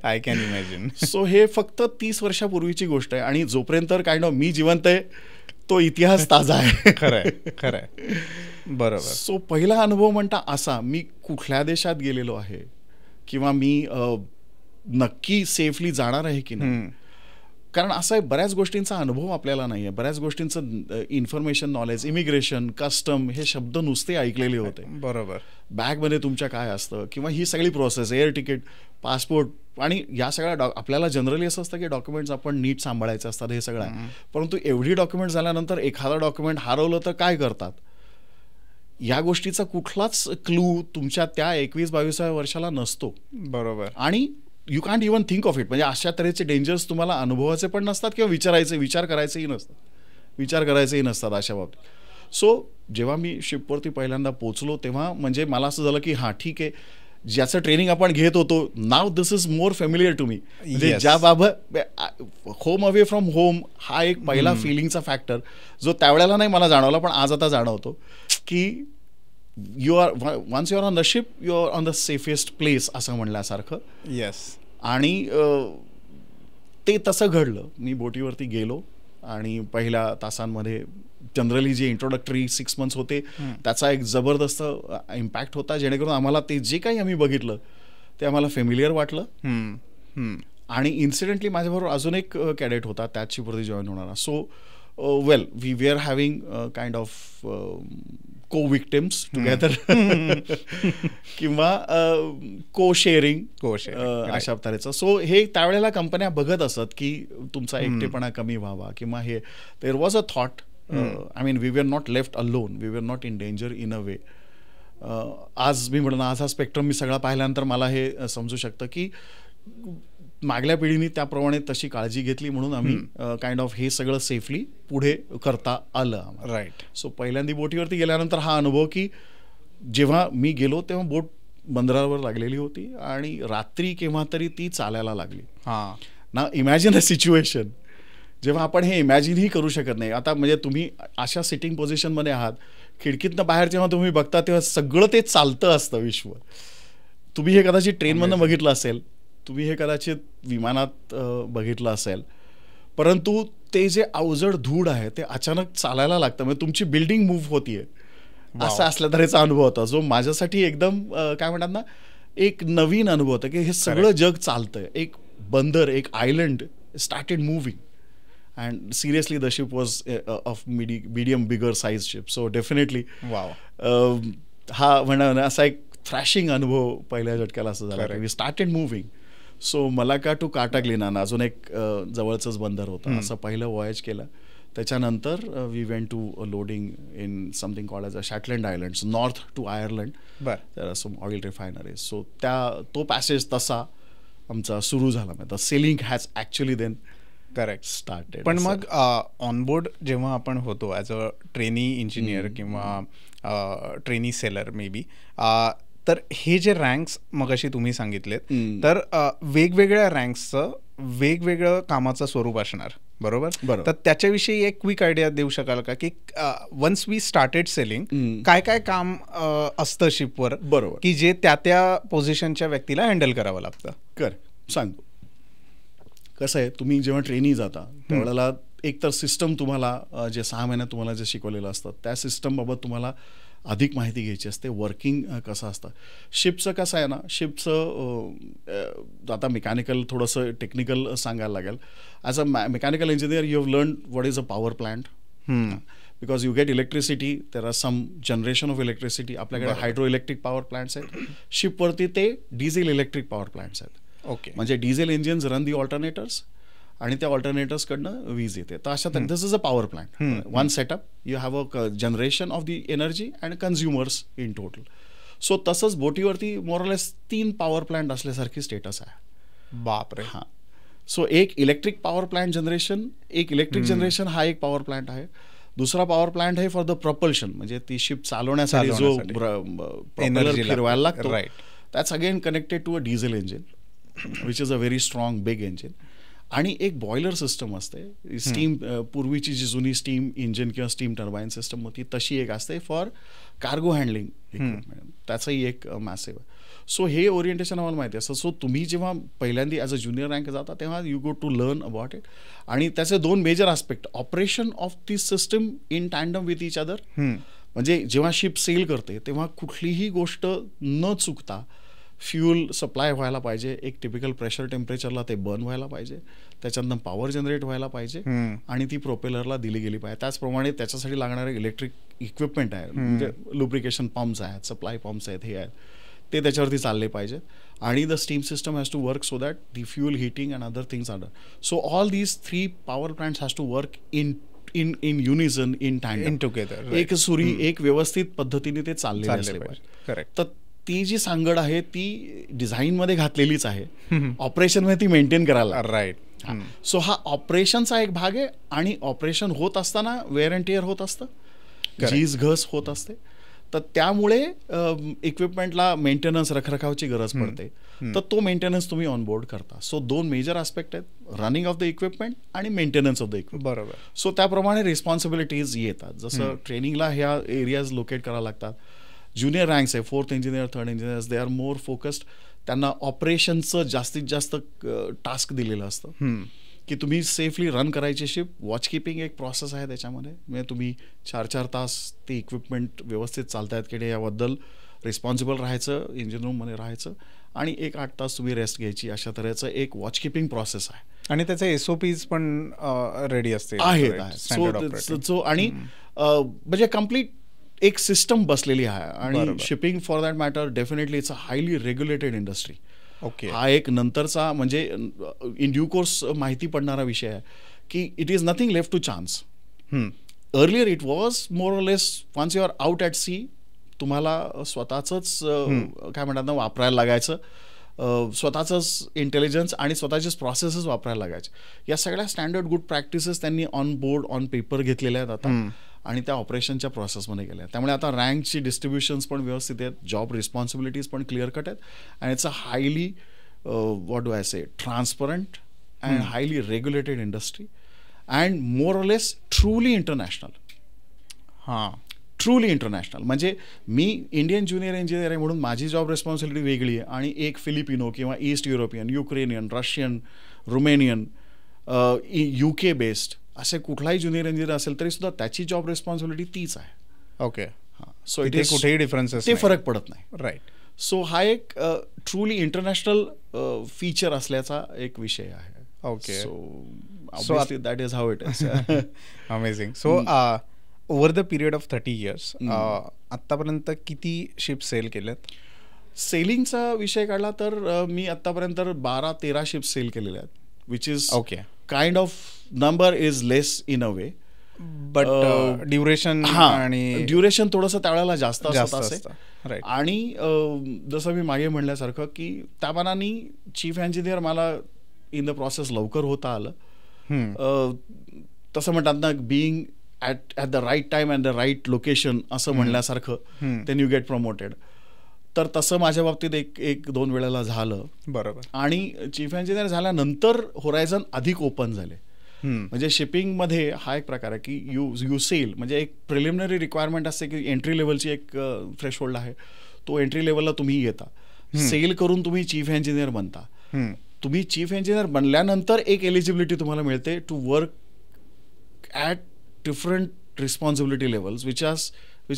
I can imagine. So हे फक्त 30 वर्षापूर्वीची गोष्ट आहे. आणि जोपर्यंत काइंड ऑफ मी जिवंत आहे तो इतिहास ताजा आहे. खरंय खरंय. बरोबर. सो पहिला अनुभव म्हणता असा, मी कुठल्या देशात गेलेलो आहे किंवा मी नक्की सेफली जाणार आहे की नाही. कारण असं आहे, बऱ्याच गोष्टींचा अनुभव आपल्याला नाही आहे, बऱ्याच गोष्टींचं इन्फॉर्मेशन, नॉलेज, इमिग्रेशन, कस्टम हे शब्द नुसते ऐकलेले होते. बरोबर. बॅगमध्ये तुमच्या काय असतं किंवा ही सगळी प्रोसेस, एअर तिकीट, पासपोर्ट, आणि या सगळ्या आपल्याला जनरली असं असतं की डॉक्युमेंट्स आपण नीट सांभाळायचे असतात, हे सगळं आहे. परंतु एवढी डॉक्युमेंट झाल्यानंतर एखादा डॉक्युमेंट हरवलं तर काय करतात, या गोष्टीचा कुठलाच क्लू तुमच्या त्या 21-22व्या वर्षाला नसतो. बरोबर. आणि you can't even think of it. म्हणजे अशा तऱ्हेचे डेंजर्स तुम्हाला अनुभवाचे पण नसतात किंवा विचार करायचेही नसतात अशा बाबतीत. सो जेव्हा मी शिपवरती पहिल्यांदा पोचलो तेव्हा म्हणजे मला असं झालं की हां ठीक आहे, ज्याचं ट्रेनिंग आपण घेत होतो now this is more familiar to me. म्हणजे ज्याबाबत होम अवे फ्रॉम होम हा एक पहिला फिलिंगचा फॅक्टर जो त्यावेळेला नाही मला जाणवला, पण आज आता जाणवतो की once you are on the ship you are on the safest place असं म्हणल्यासारखं. येस. आणि ते तसं घडलं. मी बोटीवरती गेलो आणि पहिल्या तासांमध्ये जनरली जे इंट्रोडक्टरी 6 months होते त्याचा एक जबरदस्त इम्पॅक्ट होता, जेणेकरून आम्हाला ते जे काही आम्ही बघितलं ते आम्हाला फेमिलियर वाटलं. आणि इन्सिडेंटली माझ्याबरोबर अजून एक कॅडेट होता त्याच शिपवरती जॉईन होणारा. So well we are having kind of co-victims together किंवा को-शेअरिंग अशा तऱ्हेचं. सो हे त्यावेळेला कंपन्या बघत असत की तुमचा एकटेपणा कमी व्हावा किंवा हे. There was a thought. I mean we were not left alone, we were not in danger in a way. आज मी म्हणून आज हा स्पेक्ट्रम मी सगळा पाहिल्यानंतर मला हे समजू शकतं की मागल्या पिढीने त्याप्रमाणे तशी काळजी घेतली म्हणून आम्ही काइंड ऑफ हे सगळं सेफली पुढे करता आलं. राईट. सो पहिल्यांदा बोटीवरती गेल्यानंतर हा अनुभव की जेव्हा मी गेलो तेव्हा बोट बंदरावर लागलेली होती आणि रात्री केव्हा तरी ती चालायला लागली. ना इमॅजिन अ सिच्युएशन जेव्हा आपण हे इमॅजिनही करू शकत नाही. आता म्हणजे तुम्ही अशा सिटिंग पोझिशनमध्ये आहात, खिडकीतनं बाहेर जेव्हा तुम्ही बघता तेव्हा सगळं ते चालतं असतं विश्व. तुम्ही हे कदाचित ट्रेनमधनं बघितलं असेल, तुम्ही हे कदाचित विमानात बघितलं असेल, परंतु ते जे अवजड धूळ आहे ते अचानक चालायला लागतं. म्हणजे तुमची बिल्डिंग मूव्ह होतीये असं असल्या तऱ्हेचा अनुभव होता, जो माझ्यासाठी एकदम काय म्हणतात ना एक नवीन अनुभव होता की हे सगळं जग चालतंय. एक बंदर, एक island started moving and seriously the ship was of medium bigger size ship. So definitely हा म्हणा असा एक थ्रॅशिंग अनुभव पहिल्या झटक्याला असं झाला. We started moving. So Malacca to Catalina अजून एक जवळचंच बंदर होतं, असं पहिलं वॉयज केलं. त्याच्यानंतर we went to loading in something called as a Shetland islands north to Ireland. There are some oil refineries. So तो पॅसेज तसा आमचा सुरू झाला. The sailing has actually then correct started. पण मग ऑनबोर्ड जेव्हा आपण होतो ॲज अ ट्रेनी इंजिनियर किंवा ट्रेनी सेलर मे बी, तर हे जे रँक्स मगाशी तुम्ही सांगितलेत, तर वेगवेगळ्या रँक्सचं वेगवेगळं कामाचं स्वरूप असणार, बरोबर? तर त्याच्याविषयी एक क्विक आयडिया देऊ शकाल का की वन्स वी स्टार्टेड सेलिंग काय काय काम असतं शिपवर, बरोबर, की जे त्या पोझिशनच्या व्यक्तीला हँडल करावं लागतं? सांगतो. कसं आहे, तुम्ही जेव्हा ट्रेनी जाता त्यावेळेला एक तर सिस्टम तुम्हाला जे 6 महिन्यात तुम्हाला जे शिकवलेलं असतं त्या सिस्टमबाबत तुम्हाला अधिक माहिती घ्यायची असते. वर्किंग कसं असतं शिपचं, कसं आहे ना, शिपचं आता मेकॅनिकल थोडंसं टेक्निकल सांगायला लागेल. As a mechanical engineer you have learn what is a power plant, because you get electricity, there are some generation of electricity. आपल्याकडे हायड्रो इलेक्ट्रिक पॉवर प्लांट्स आहेत, शिपवरती ते डिझेल इलेक्ट्रिक पॉवर प्लांट्स आहेत. ओके, म्हणजे diesel engines run the alternators आणि त्या ऑल्टरनेटर्सकडनं वीज येते. तर अशा this is a power plant, one setup, you have a generation of the energy and consumers in total. So तसंच बोटीवरती मोरलेस 3 पॉवर प्लांट असल्यासारखी स्टेटस आहे. बापरे. हां, सो एक इलेक्ट्रिक पॉवर प्लांट जनरेशन, एक इलेक्ट्रिक जनरेशन हा एक पॉवर प्लांट आहे. दुसरा पॉवर प्लांट आहे फॉर द प्रपल्शन, म्हणजे ती शिप चालवण्यासाठी जो प्रोपेलर फिरवायला लागतो, that's again connected to a diesel engine which is a very strong big engine. आणि एक बॉयलर सिस्टम असते, स्टीम, पूर्वीची जी जुनी स्टीम इंजिन किंवा स्टीम टर्बाईन सिस्टम होती तशी एक असते फॉर कार्गो हँडलिंग इक्विपमेंट, त्याचंही एक मॅसिव्ह. सो हे ओरिएंटेशन आम्हाला माहिती असतं. सो तुम्ही जेव्हा पहिल्यांदा ॲज अ ज्युनियर रँक जाता तेव्हा you go to learn about it. आणि त्याचे 2 major aspect, operation of this system in tandem with each other. म्हणजे जेव्हा शिप सेल करते तेव्हा कुठलीही गोष्ट न चुकता फ्यूल सप्लाय व्हायला पाहिजे, एक टिपिकल प्रेशर टेम्परेचरला ते बर्न व्हायला पाहिजे, त्याच्यातनं पॉवर जनरेट व्हायला पाहिजे आणि ती प्रोपेलरला दिली गेली पाहिजे. त्याचप्रमाणे त्याच्यासाठी लागणारे इलेक्ट्रिक इक्विपमेंट आहे, म्हणजे लुब्रिकेशन पंप्स आहेत, सप्लाय पंप्स आहेत, हे आहेत, ते त्याच्यावरती चालले पाहिजेत. आणि the steam system has to work so that the fuel heating and other things are done. So all these 3 power plants has to work in unison, in tandem, together, एक सुरी, एक व्यवस्थित पद्धतीने ते चालले असले पाहिजे. करेक्ट. तर ती जी सांगड आहे ती डिझाईनमध्ये घातलेलीच आहे, ऑपरेशनमध्ये ती मेंटेन करायला. राईट. सो हा ऑपरेशनचा एक भाग आहे. आणि ऑपरेशन होत असताना वेअर अँड टिअर होत असतं, झीज घस होत असते. तर त्यामुळे इक्विपमेंटला मेंटेनन्स, रखरखावची गरज पडते. तर तो मेंटेनन्स तुम्ही ऑनबोर्ड करता. सो 2 मेजर आस्पेक्ट आहेत, रनिंग ऑफ द इक्विपमेंट आणि मेंटेनन्स ऑफ द इक्विपमेंट. बरोबर. सो त्याप्रमाणे रिस्पॉन्सिबिलिटीज येतात. जसं ट्रेनिंगला ह्या एरियाज लोकेट करावं लागतात. ज्युनियर रँक्स आहे, 4th engineer, 3rd engineers, they are more focused. त्यांना ऑपरेशनचं जास्तीत जास्त टास्क दिलेलं असतं की तुम्ही सेफली रन करायची शिप. वॉच कीपिंग एक प्रोसेस आहे त्याच्यामध्ये, म्हणजे तुम्ही 4-4 तास ते इक्विपमेंट व्यवस्थित चालतायत की नाही याबद्दल रिस्पॉन्सिबल राहायचं, इंजिन रूममध्ये राहायचं, आणि 1-8 तास तुम्ही रेस्ट घ्यायची. अशा तऱ्हेचं एक वॉच कीपिंग प्रोसेस आहे. आणि त्याचे SOPs पण रेडी असते आहेत. सो आणि म्हणजे कम्प्लीट एक सिस्टम बसलेली आहे. आणि shipping for that matter definitely it's a highly regulated industry. Okay. हा एक नंतरचा, म्हणजे इन ड्यू कोर्स माहिती पडणारा विषय आहे की it is nothing left to chance. Earlier it was more or less, once you are out at sea, तुम्हाला स्वतःच काय म्हणतात ना वापरायला लागायचं, स्वतःचंच इंटेलिजन्स आणि स्वतःचेच प्रोसेसेस वापरायला लागायचे. या सगळ्या स्टँडर्ड गुड प्रॅक्टिसेस त्यांनी ऑन बोर्ड, ऑन पेपर घेतलेल्या आहेत आता, आणि त्या ऑपरेशनच्या प्रोसेसमध्ये गेल्या. त्यामुळे आता रँकची डिस्ट्रीब्युशन्स पण व्यवस्थित आहेत, जॉब रिस्पॉन्सिबिलिटीज पण क्लिअर कट आहेत. And it's a highly what do I say transparent and highly regulated industry and more or less truly international. Truly international. म्हणजे मी इंडियन ज्युनियर इंजिनियर आहे म्हणून माझी जॉब रिस्पॉन्सिबिलिटी वेगळी आहे, आणि एक फिलिपिनो किंवा East European, Ukrainian, Russian, Romanian, UK based असे कुठलाही ज्युनियर इंजिनियर असेल तरी सुद्धा त्याची जॉब रिस्पॉन्सिबिलिटी तीच आहे. ओके. सो इथे कुठेही डिफरन्सेस, ते फरक पडत नाही. राईट. सो हा एक ट्रूली इंटरनॅशनल फीचर असल्याचा एक विषय आहे. Okay. So that is how it is. Amazing. So over the period of 30 years आत्तापर्यंत किती शिप सेल केल्यात? सेलिंगचा विषय काढला तर मी आत्तापर्यंत 12-13 शिप सेल केलेल्या आहेत, which is okay. Kind of number is less in a way, but duration आणि ड्युरेशन थोडंसं त्यावेळेला जास्त असे. राईट. आणि जसं मी मागे म्हणल्यासारखं की त्या मानाने चीफ इंजिनियर मला इन द प्रोसेस लवकर होता आलं, तसं म्हणतात ना, being at the right time and the right location असं म्हणल्यासारखं, देन यू गेट प्रमोटेड. तर तसं माझ्या बाबतीत एक दोन वेळेला झालं. बरोबर. आणि चीफ इंजिनियर झाल्यानंतर होरायझन अधिक ओपन झाले. म्हणजे शिपिंगमध्ये हा एक प्रकार आहे की यू सेल, म्हणजे एक प्रिलिमिनरी रिक्वायरमेंट असते की एंट्री लेवलची एक थ्रेशहोल्ड आहे, तो एंट्री लेवलला तुम्ही येता, सेल करून तुम्ही चीफ इंजिनियर बनता. तुम्ही चीफ इंजिनियर बनल्यानंतर एक एलिजिबिलिटी तुम्हाला मिळते to work at different responsibility levels which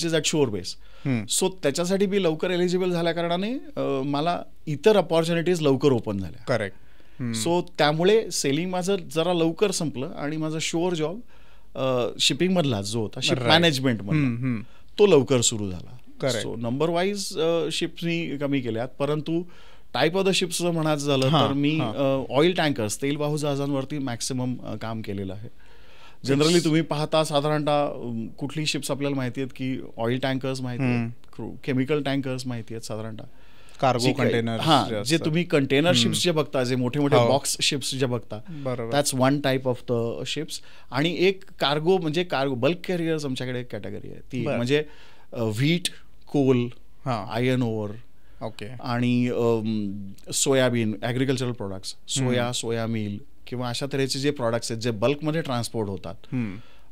is at shore base. So त्याच्यासाठी मी लवकर एलिजिबल झाल्या कारणाने मला इतर अपॉर्च्युनिटीज लवकर ओपन झाल्या. करेक्ट. सो त्यामुळे सेलिंग माझं जरा लवकर संपलं आणि माझा शुअर जॉब शिपिंगमधला जो होता, शिप मॅनेजमेंटमधला, तो लवकर सुरू झाला. सो नंबर वाईज शिप्स मी कमी केल्यात, परंतु टाईप ऑफ द शिप्स जर म्हणायचं झालं तर मी ऑइल टँकर्स, तेलवाहू जहाजांवरती मॅक्सिमम काम केलेलं आहे. जनरली तुम्ही पाहता साधारणतः कुठली शिप्स आपल्याला माहिती आहेत की ऑइल टँकर्स माहिती आहेत, केमिकल टँकर्स माहिती आहेत, साधारणतः कार्गो कंटेनर, जे तुम्ही कंटेनर शिप्स जे बघता, जे मोठे मोठे बॉक्स शिप्स जे बघता, that's one type of the ships. आणि एक कार्गो म्हणजे कार्गो बल्क कॅरियर्स आमच्याकडे एक कॅटेगरी आहे, ती म्हणजे wheat, coal, iron ore, okay, आणि soybean, agricultural products, soya meal किंवा अशा तऱ्हेचे जे प्रॉडक्ट्स आहेत जे बल्कमध्ये ट्रान्सपोर्ट होतात.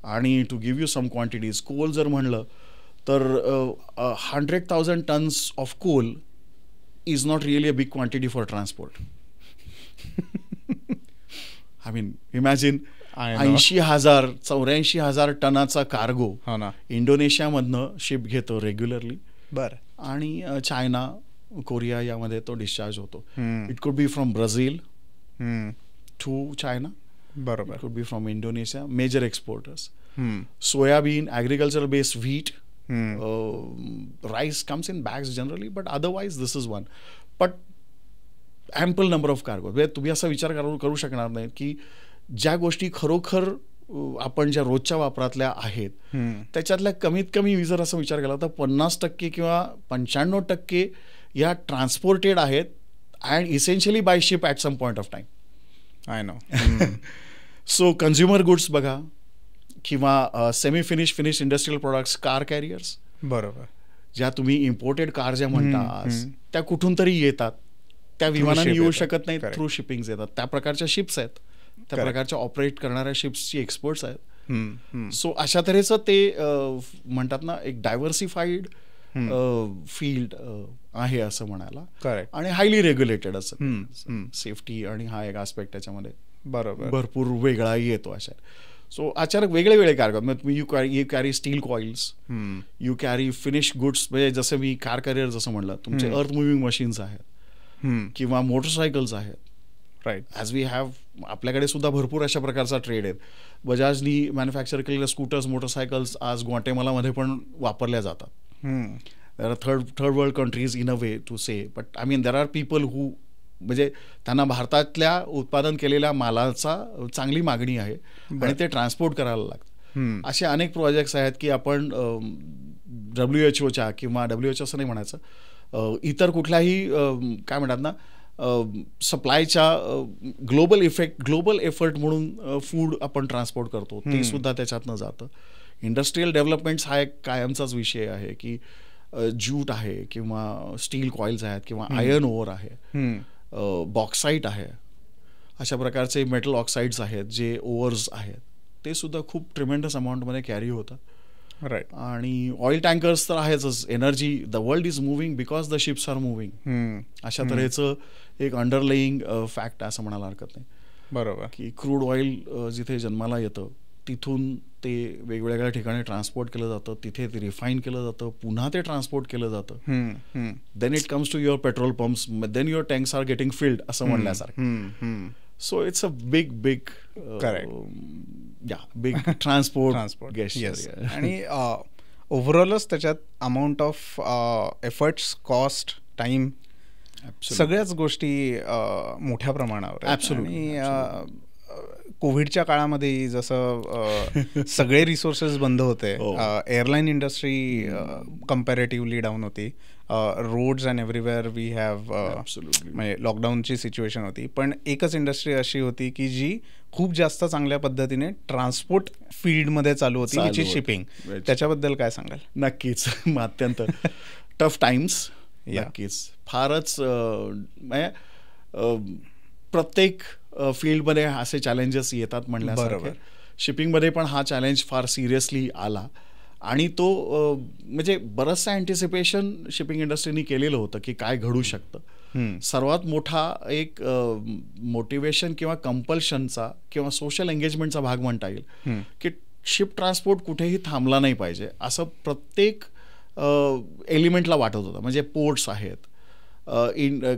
आणि to give you some quantities, coal जर म्हणलं तर 100,000 tonnes of coal is not really a big quantity for transport. I mean, imagine 84,000 टनाचा कार्गो इंडोनेशियामधनं शिप घेतो रेग्युलरली. आणि चायना, कोरिया यामध्ये तो डिस्चार्ज होतो. It could be from Brazil to China, बरोबर, it could be from Indonesia, major exporters. Soybean, agriculture based wheat, rice comes in bags generally, but otherwise this is one. But ample number of cargo. तुम्ही असा विचार करू शकणार नाही की ज्या गोष्टी खरोखर आपण ज्या रोजच्या वापरातल्या आहेत त्याच्यातल्या कमीत कमी जर असा विचार केला तर 50% किंवा 95% या ट्रान्सपोर्टेड आहेत and essentially by ship at some point of time. I know. So consumer goods बघा, किंवा semi finish industrial products, car carriers, बरोबर, ज्या तुम्ही इम्पोर्टेड कार ज्या म्हणता त्या कुठून तरी येतात, त्या विमानाने येऊ शकत नाहीत, थ्रू शिपिंग येतात. त्या प्रकारच्या शिप्स आहेत, त्या प्रकारच्या ऑपरेट करणाऱ्या शिप्सची एक्सपर्ट्स आहेत. सो अशा तऱ्हेचं ते म्हणतात ना, एक डायव्हर्सिफाईड फील्ड आहे असं म्हणायला, आणि हायली रेग्युलेटेड असं. सेफ्टी आणि हा एक आस्पेक्ट त्याच्यामध्ये बरोबर भरपूर वेगळाही येतो अशा. सो अचानक वेगळे cargo, you carry steel coils, you carry finish goods, म्हणजे जसं मी कार कॅरियर जसं म्हणलं, तुमचे अर्थ मुव्हिंग मशीन्स आहेत किंवा मोटरसायकल्स आहेत. राईट. ॲज वी हॅव, आपल्याकडे सुद्धा भरपूर अशा प्रकारचा ट्रेड आहेत. बजाजनी मॅन्युफॅक्चर केलेल्या स्कूटर्स, मोटरसायकल्स आज ग्वाटेमालामध्ये पण वापरल्या जातात. There are third world countries in a way to say, but I mean there are people who, म्हणजे त्यांना भारतातल्या उत्पादन केलेल्या मालाचा चांगली मागणी आहे आणि ते ट्रान्सपोर्ट करायला लागतं. असे अनेक प्रोजेक्ट्स आहेत की आपण WHO किंवा WHO असं नाही म्हणायचं, इतर कुठल्याही काय म्हणतात ना, सप्लायच्या ग्लोबल एफर्ट म्हणून फूड आपण ट्रान्सपोर्ट करतो, ते सुद्धा त्याच्यातनं जातं. इंडस्ट्रियल डेव्हलपमेंट्स हा एक कायमचाच विषय आहे की ज्यूट आहे किंवा स्टील कॉइल्स आहेत किंवा आयर्न ओव्हर आहे, बॉक्साईट आहे, अशा प्रकारचे मेटल ऑक्साईड्स आहेत जे ओव्हर्स आहेत, ते सुद्धा खूप ट्रिमेंडस अमाऊंटमध्ये कॅरी होतात. राईट. आणि ऑइल टँकर्स तर आहेच. Energy, the world is moving because the ships are moving, अशा तऱ्हेचं एक अंडरलाईंग फॅक्ट असं म्हणायला हरकत नाही. बरोबर, की क्रूड ऑइल जिथे जन्माला येतं तिथून ते वेगवेगळ्या ठिकाणी ट्रान्सपोर्ट केलं जातं, तिथे ते रिफाईन केलं जातं, पुन्हा ते ट्रान्सपोर्ट केलं जातं, then it comes to your petrol pumps, then your tanks are getting filled असं म्हणण्यासारखं. So it's a big big transport guest. आणि ओव्हरऑलच त्याच्यात amount of efforts, cost, time, सगळ्याच गोष्टी मोठ्या प्रमाणावर. ॲब्सोल्युटली. कोविडच्या काळामध्ये जसं सगळे रिसोर्सेस बंद होते, एअरलाईन इंडस्ट्री कम्पॅरेटिव्हली डाऊन होती, roads and everywhere we have, म्हणजे लॉकडाऊनची सिच्युएशन होती, पण एकच इंडस्ट्री अशी होती की जी खूप जास्त चांगल्या पद्धतीने ट्रान्सपोर्ट फील्डमध्ये चालू होती, विच इज शिपिंग. त्याच्याबद्दल काय सांगाल? नक्कीच. अत्यंत टफ टाइम्स. नक्कीच फारच म्हणजे प्रत्येक फील्डमध्ये असे चॅलेंजेस येतात म्हणल्यासारखे. शिपिंगमध्ये पण हा चॅलेंज फार सिरियसली आला आणि तो म्हणजे बरंचसं अँटिसिपेशन शिपिंग इंडस्ट्रीनी केलेलं होतं की काय घडू शकतं. सर्वात मोठा एक मोटिवेशन किंवा कंपल्शनचा किंवा सोशल एंगेजमेंटचा भाग म्हणता येईल की शिप ट्रान्सपोर्ट कुठेही थांबला नाही पाहिजे असं प्रत्येक एलिमेंटला वाटत होतं. म्हणजे पोर्ट्स आहेत,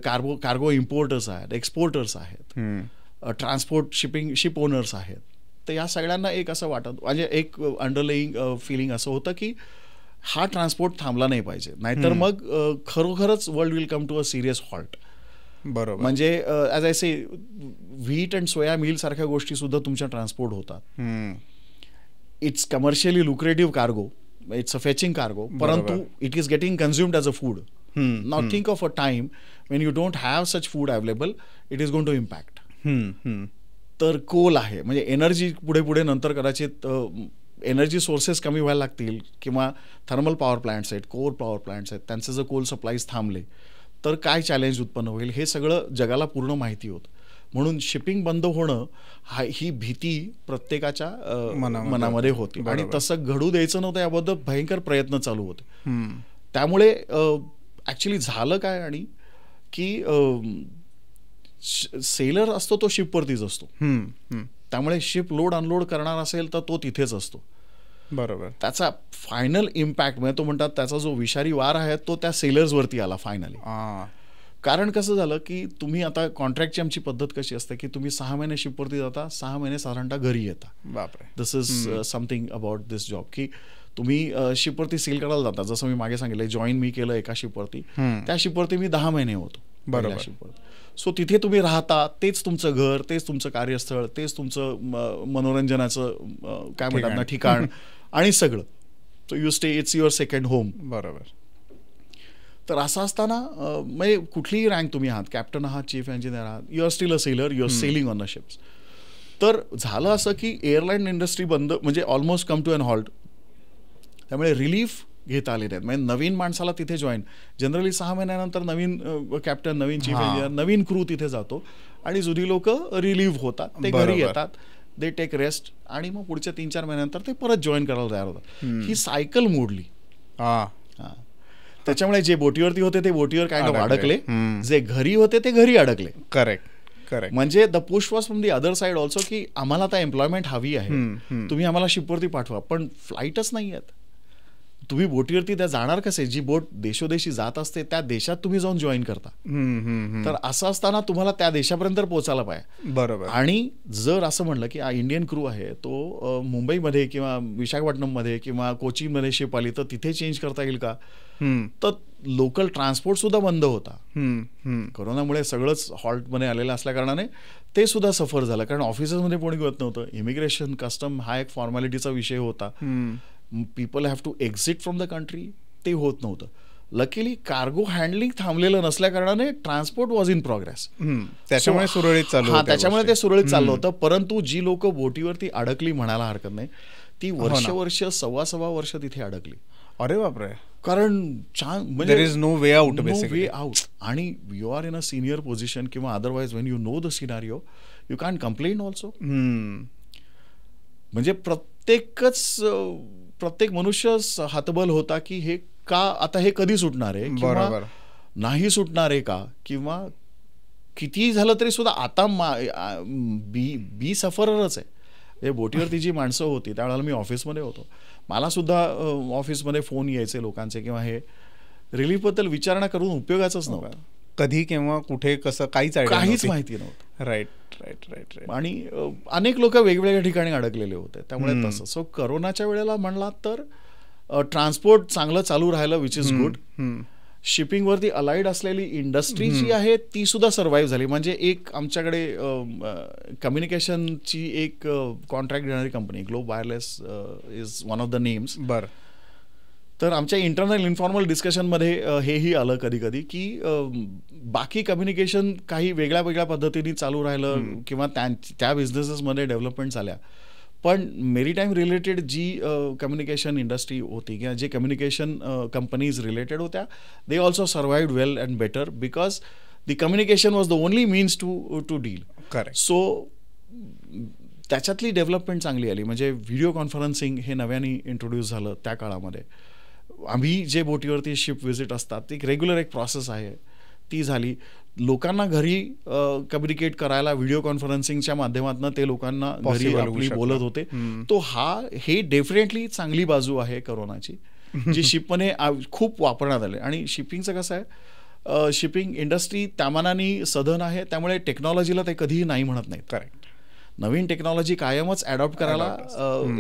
कार्गो इम्पोर्टर्स आहेत, एक्सपोर्टर्स आहेत, ट्रान्सपोर्ट शिप ओनर्स आहेत. तर या सगळ्यांना एक असं वाटत म्हणजे एक अंडरलाईंग फिलिंग असं होतं की हा ट्रान्सपोर्ट थांबला नाही पाहिजे, नाहीतर मग खरोखरच world will come to a serious halt. बरोबर. म्हणजे as I say wheat and soya meal सारख्या गोष्टी सुद्धा तुमच्या ट्रान्सपोर्ट होतात. It's commercially lucrative cargo, it's a fetching cargo, परंतु it is getting consumed as a food. Now think of a time when you don't have such food available, it is going to impact. तर कोल आहे म्हणजे एनर्जी पुढे पुढे नंतर कदाचित एनर्जी सोर्सेस कमी व्हायला लागतील किंवा थर्मल पॉवर प्लांट्स आहेत, कोर पॉवर प्लांट्स आहेत, त्यांचे जर कोल सप्लाईज थांबले तर काय चॅलेंज उत्पन्न होईल हे सगळं जगाला पूर्ण माहिती होतं. म्हणून शिपिंग बंद होणं ही भीती प्रत्येकाच्या मनामध्ये होती आणि तसं घडू द्यायचं नव्हतं याबद्दल भयंकर प्रयत्न चालू होते. त्यामुळे ॲक्च्युली झालं काय आणि की सेलर असतो तो शिपवरतीच असतो. त्यामुळे शिप लोड अनलोड करणार असेल तर तो तिथेच असतो. बरोबर. त्याचा फायनल इम्पॅक्ट म्हणजे तो म्हणतात त्याचा जो विषारी वार आहे तो त्या सेलर्सवरती आला फायनली. कारण कसं झालं की तुम्ही आता कॉन्ट्रॅक्टची आमची पद्धत कशी असते की तुम्ही 6 महिने शिपवरती जाता, 6 महिने साधारणतः घरी येता. बापरे. This is something about this job की तुम्ही शिपवरती सेल करायला जाता. जसं मी मागे सांगितलं जॉईन मी केलं एका शिपवरती, त्या शिपवरती मी 10 महिने होतो. बरोबर. शिपवरती. सो तिथे तुम्ही राहता, तेच तुमचं घर, तेच तुमचं कार्यस्थळ, तेच तुमचं मनोरंजनाचं काय म्हणतात ना ठिकाण आणि सगळं. So you stay, it's your second home. बरोबर. तर असं असताना म्हणजे कुठलीही रँक तुम्ही आहात, कॅप्टन आहात, चीफ इंजिनियर आहात, you are still a sailor, you are sailing on a ships. तर झालं असं की एअरलाईन इंडस्ट्री बंद म्हणजे almost come to an halt. त्यामुळे रिलीफ घेता आले नाहीत. म्हणजे नवीन माणसाला तिथे जॉईन जनरली 6 महिन्यानंतर नवीन कॅप्टन, नवीन चीफ इंजिनियर, नवीन क्रू तिथे जातो आणि जुनी लोक रिलीव्ह होतात, ते घरी येतात, दे टेक रेस्ट आणि मग पुढच्या 3-4 महिन्यानंतर ते परत जॉईन करायला तयार होतात. ही सायकल मोडली. त्याच्यामुळे जे बोटीवरती होते ते बोटीवर काय अडकले, जे घरी होते ते घरी अडकले. करेक्ट. म्हणजे the push was from the other side also की आम्हाला आता एम्प्लॉयमेंट हवी आहे, तुम्ही आम्हाला शिपवरती पाठवा, पण फ्लाईटच नाही आहेत. तुम्ही बोटीवरती त्या जाणार कसे? जी बोट देशोदेशी जात असते त्या देशात तुम्ही जाऊन जॉईन करता. तर असं असताना तुम्हाला त्या देशापर्यंत पोहोचायला पाहिजे. बरोबर. आणि जर असं म्हणलं की इंडियन क्रू आहे तो मुंबईमध्ये किंवा विशाखापट्टणममध्ये किंवा कोचीमध्ये शिप आली तर तिथे चेंज करता येईल का? तर लोकल ट्रान्सपोर्ट सुद्धा बंद होता. कोरोनामुळे सगळंच हॉल्टमध्ये आलेलं असल्या कारणाने ते सुद्धा सफर झालं. कारण ऑफिसमध्ये कोणी होत नव्हतं. इमिग्रेशन, कस्टम हा एक फॉर्मॅलिटीचा विषय होता. People have to exit from the country, ते होत नव्हतं. लकीली कार्गो हँडलिंग थांबलेलं नसल्या कारणाने ट्रान्सपोर्ट वॉज इन प्रोग्रेस. त्याच्यामुळे सुरळीत चालू. त्याच्यामुळे ते सुरळीत चाललं होतं. परंतु जी लोक बोटीवरती अडकली म्हणायला हरकत नाही, ती वर्ष 1.25 वर्ष तिथे अडकली. अरे बापरे. कारण म्हणजे there is no way out. Way out. आणि you are in a senior position किंवा otherwise when you know the scenario you can complain also. म्हणजे प्रत्येक मनुष्य हातबल होता की हे का आता हे कधी सुटणार आहे किंवा नाही सुटणार आहे का, किंवा किती झालं तरी सुद्धा आता बी सफररच आहे. बोटीवरती जी माणसं होती त्यावेळेला मी ऑफिसमध्ये होतो, मला सुद्धा ऑफिसमध्ये फोन यायचे लोकांचे किंवा हे रिलीफबद्दल विचारणा करून उपयोगाचंच नव्हतं. कधी केव्हा कुठे कसं काहीच माहिती नव्हतं. राईट. आणि अनेक लोक वेगवेगळ्या ठिकाणी अडकलेले होते. त्यामुळे तसं सो करोनाच्या वेळेला म्हणला तर ट्रान्सपोर्ट चांगलं चालू राहिलं, विच इज गुड. शिपिंगवरती अलाइड असलेली इंडस्ट्री जी आहे ती सुद्धा सर्व्हाइव्ह झाली. म्हणजे एक आमच्याकडे कम्युनिकेशनची एक कॉन्ट्रॅक्ट देणारी company globe wireless is one of the names. तर आमच्या इंटरनल इन्फॉर्मल डिस्कशनमध्ये हेही आलं कधी कधी की बाकी कम्युनिकेशन काही वेगळ्या वेगळ्या पद्धतीने चालू राहिलं किंवा त्या बिझनेसेसमध्ये डेव्हलपमेंट झाल्या, पण मेरीटाईम रिलेटेड जी कम्युनिकेशन इंडस्ट्री होती किंवा जे कम्युनिकेशन कंपनीज रिलेटेड होत्या, they also survived well and better because the communication was the only means to deal. Correct. So त्याच्यातली डेव्हलपमेंट चांगली आली. म्हणजे व्हिडिओ कॉन्फरन्सिंग हे नव्याने इंट्रोड्यूस झालं त्या काळामध्ये. आम्ही जे बोटीवरती शिप व्हिजिट असतात ती रेग्युलर एक प्रोसेस आहे, ती झाली. लोकांना घरी कम्युनिकेट करायला व्हिडिओ कॉन्फरन्सिंगच्या माध्यमातून ते लोकांना घरी आपली बोलत होते. तो हे डेफिनेटली चांगली बाजू आहे करोनाची, जी शिपमध्ये खूप वापरण्यात आले. आणि शिपिंगचं कसं आहे, शिपिंग इंडस्ट्री त्यामानाने सधन आहे, त्यामुळे टेक्नॉलॉजीला ते कधीही नाही म्हणत नाहीत. करेक्ट. नवीन टेक्नॉलॉजी कायमच ॲडॉप्ट करायला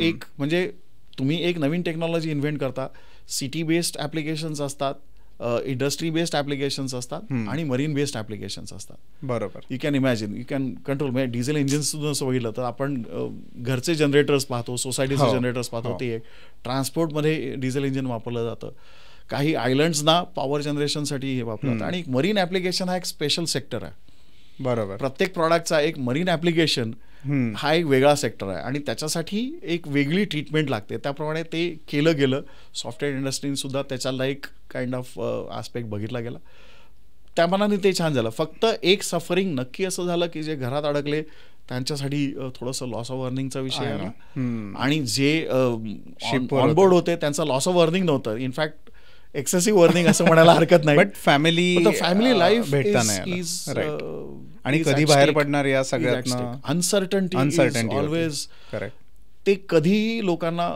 एक म्हणजे तुम्ही एक नवीन टेक्नॉलॉजी इन्व्हेंट करता, सिटी बेस्ड ॲप्लिकेशन्स असतात, इंडस्ट्री बेस्ड ॲप्लिकेशन्स असतात आणि मरीन बेस्ड ॲप्लिकेशन्स असतात. बरोबर. You can imagine, you can control. म्हणजे डिझेल इंजिन्स सुद्धा असं बघितलं तर आपण घरचे जनरेटर्स पाहतो, सोसायटीचे जनरेटर्स पाहतो, ते एक ट्रान्सपोर्टमध्ये डिझेल इंजिन वापरलं जातं. काही आयलंड्सना पॉवर जनरेशनसाठी हे वापरतात. आणि मरीन ॲप्लिकेशन हा एक स्पेशल सेक्टर आहे. बरोबर. प्रत्येक प्रॉडक्टचा एक मरीन ॲप्लिकेशन हा एक वेगळा सेक्टर आहे आणि त्याच्यासाठी एक वेगळी ट्रीटमेंट लागते. त्याप्रमाणे ते केलं गेलं. सॉफ्टवेअर इंडस्ट्रीने सुद्धा त्याच्याला एक काइंड ऑफ आस्पेक्ट बघितला गेला. त्या मनाने ते छान झालं. फक्त एक सफरिंग नक्की असं झालं की जे घरात अडकले त्यांच्यासाठी थोडंसं लॉस ऑफ अर्निंगचा विषय आला. आणि जे ऑनबोर्ड होते त्यांचा लॉस ऑफ अर्निंग नव्हतं, इनफॅक्ट एक्सेसिव्ह अर्निंग असं म्हणायला हरकत नाही. बट फॅमिली लाईफ भेटता नाही आणि कधी बाहेर पडणार या सगळ्यात अनसर्टन्टी ऑलवेज. करेक्ट. ते कधीही लोकांना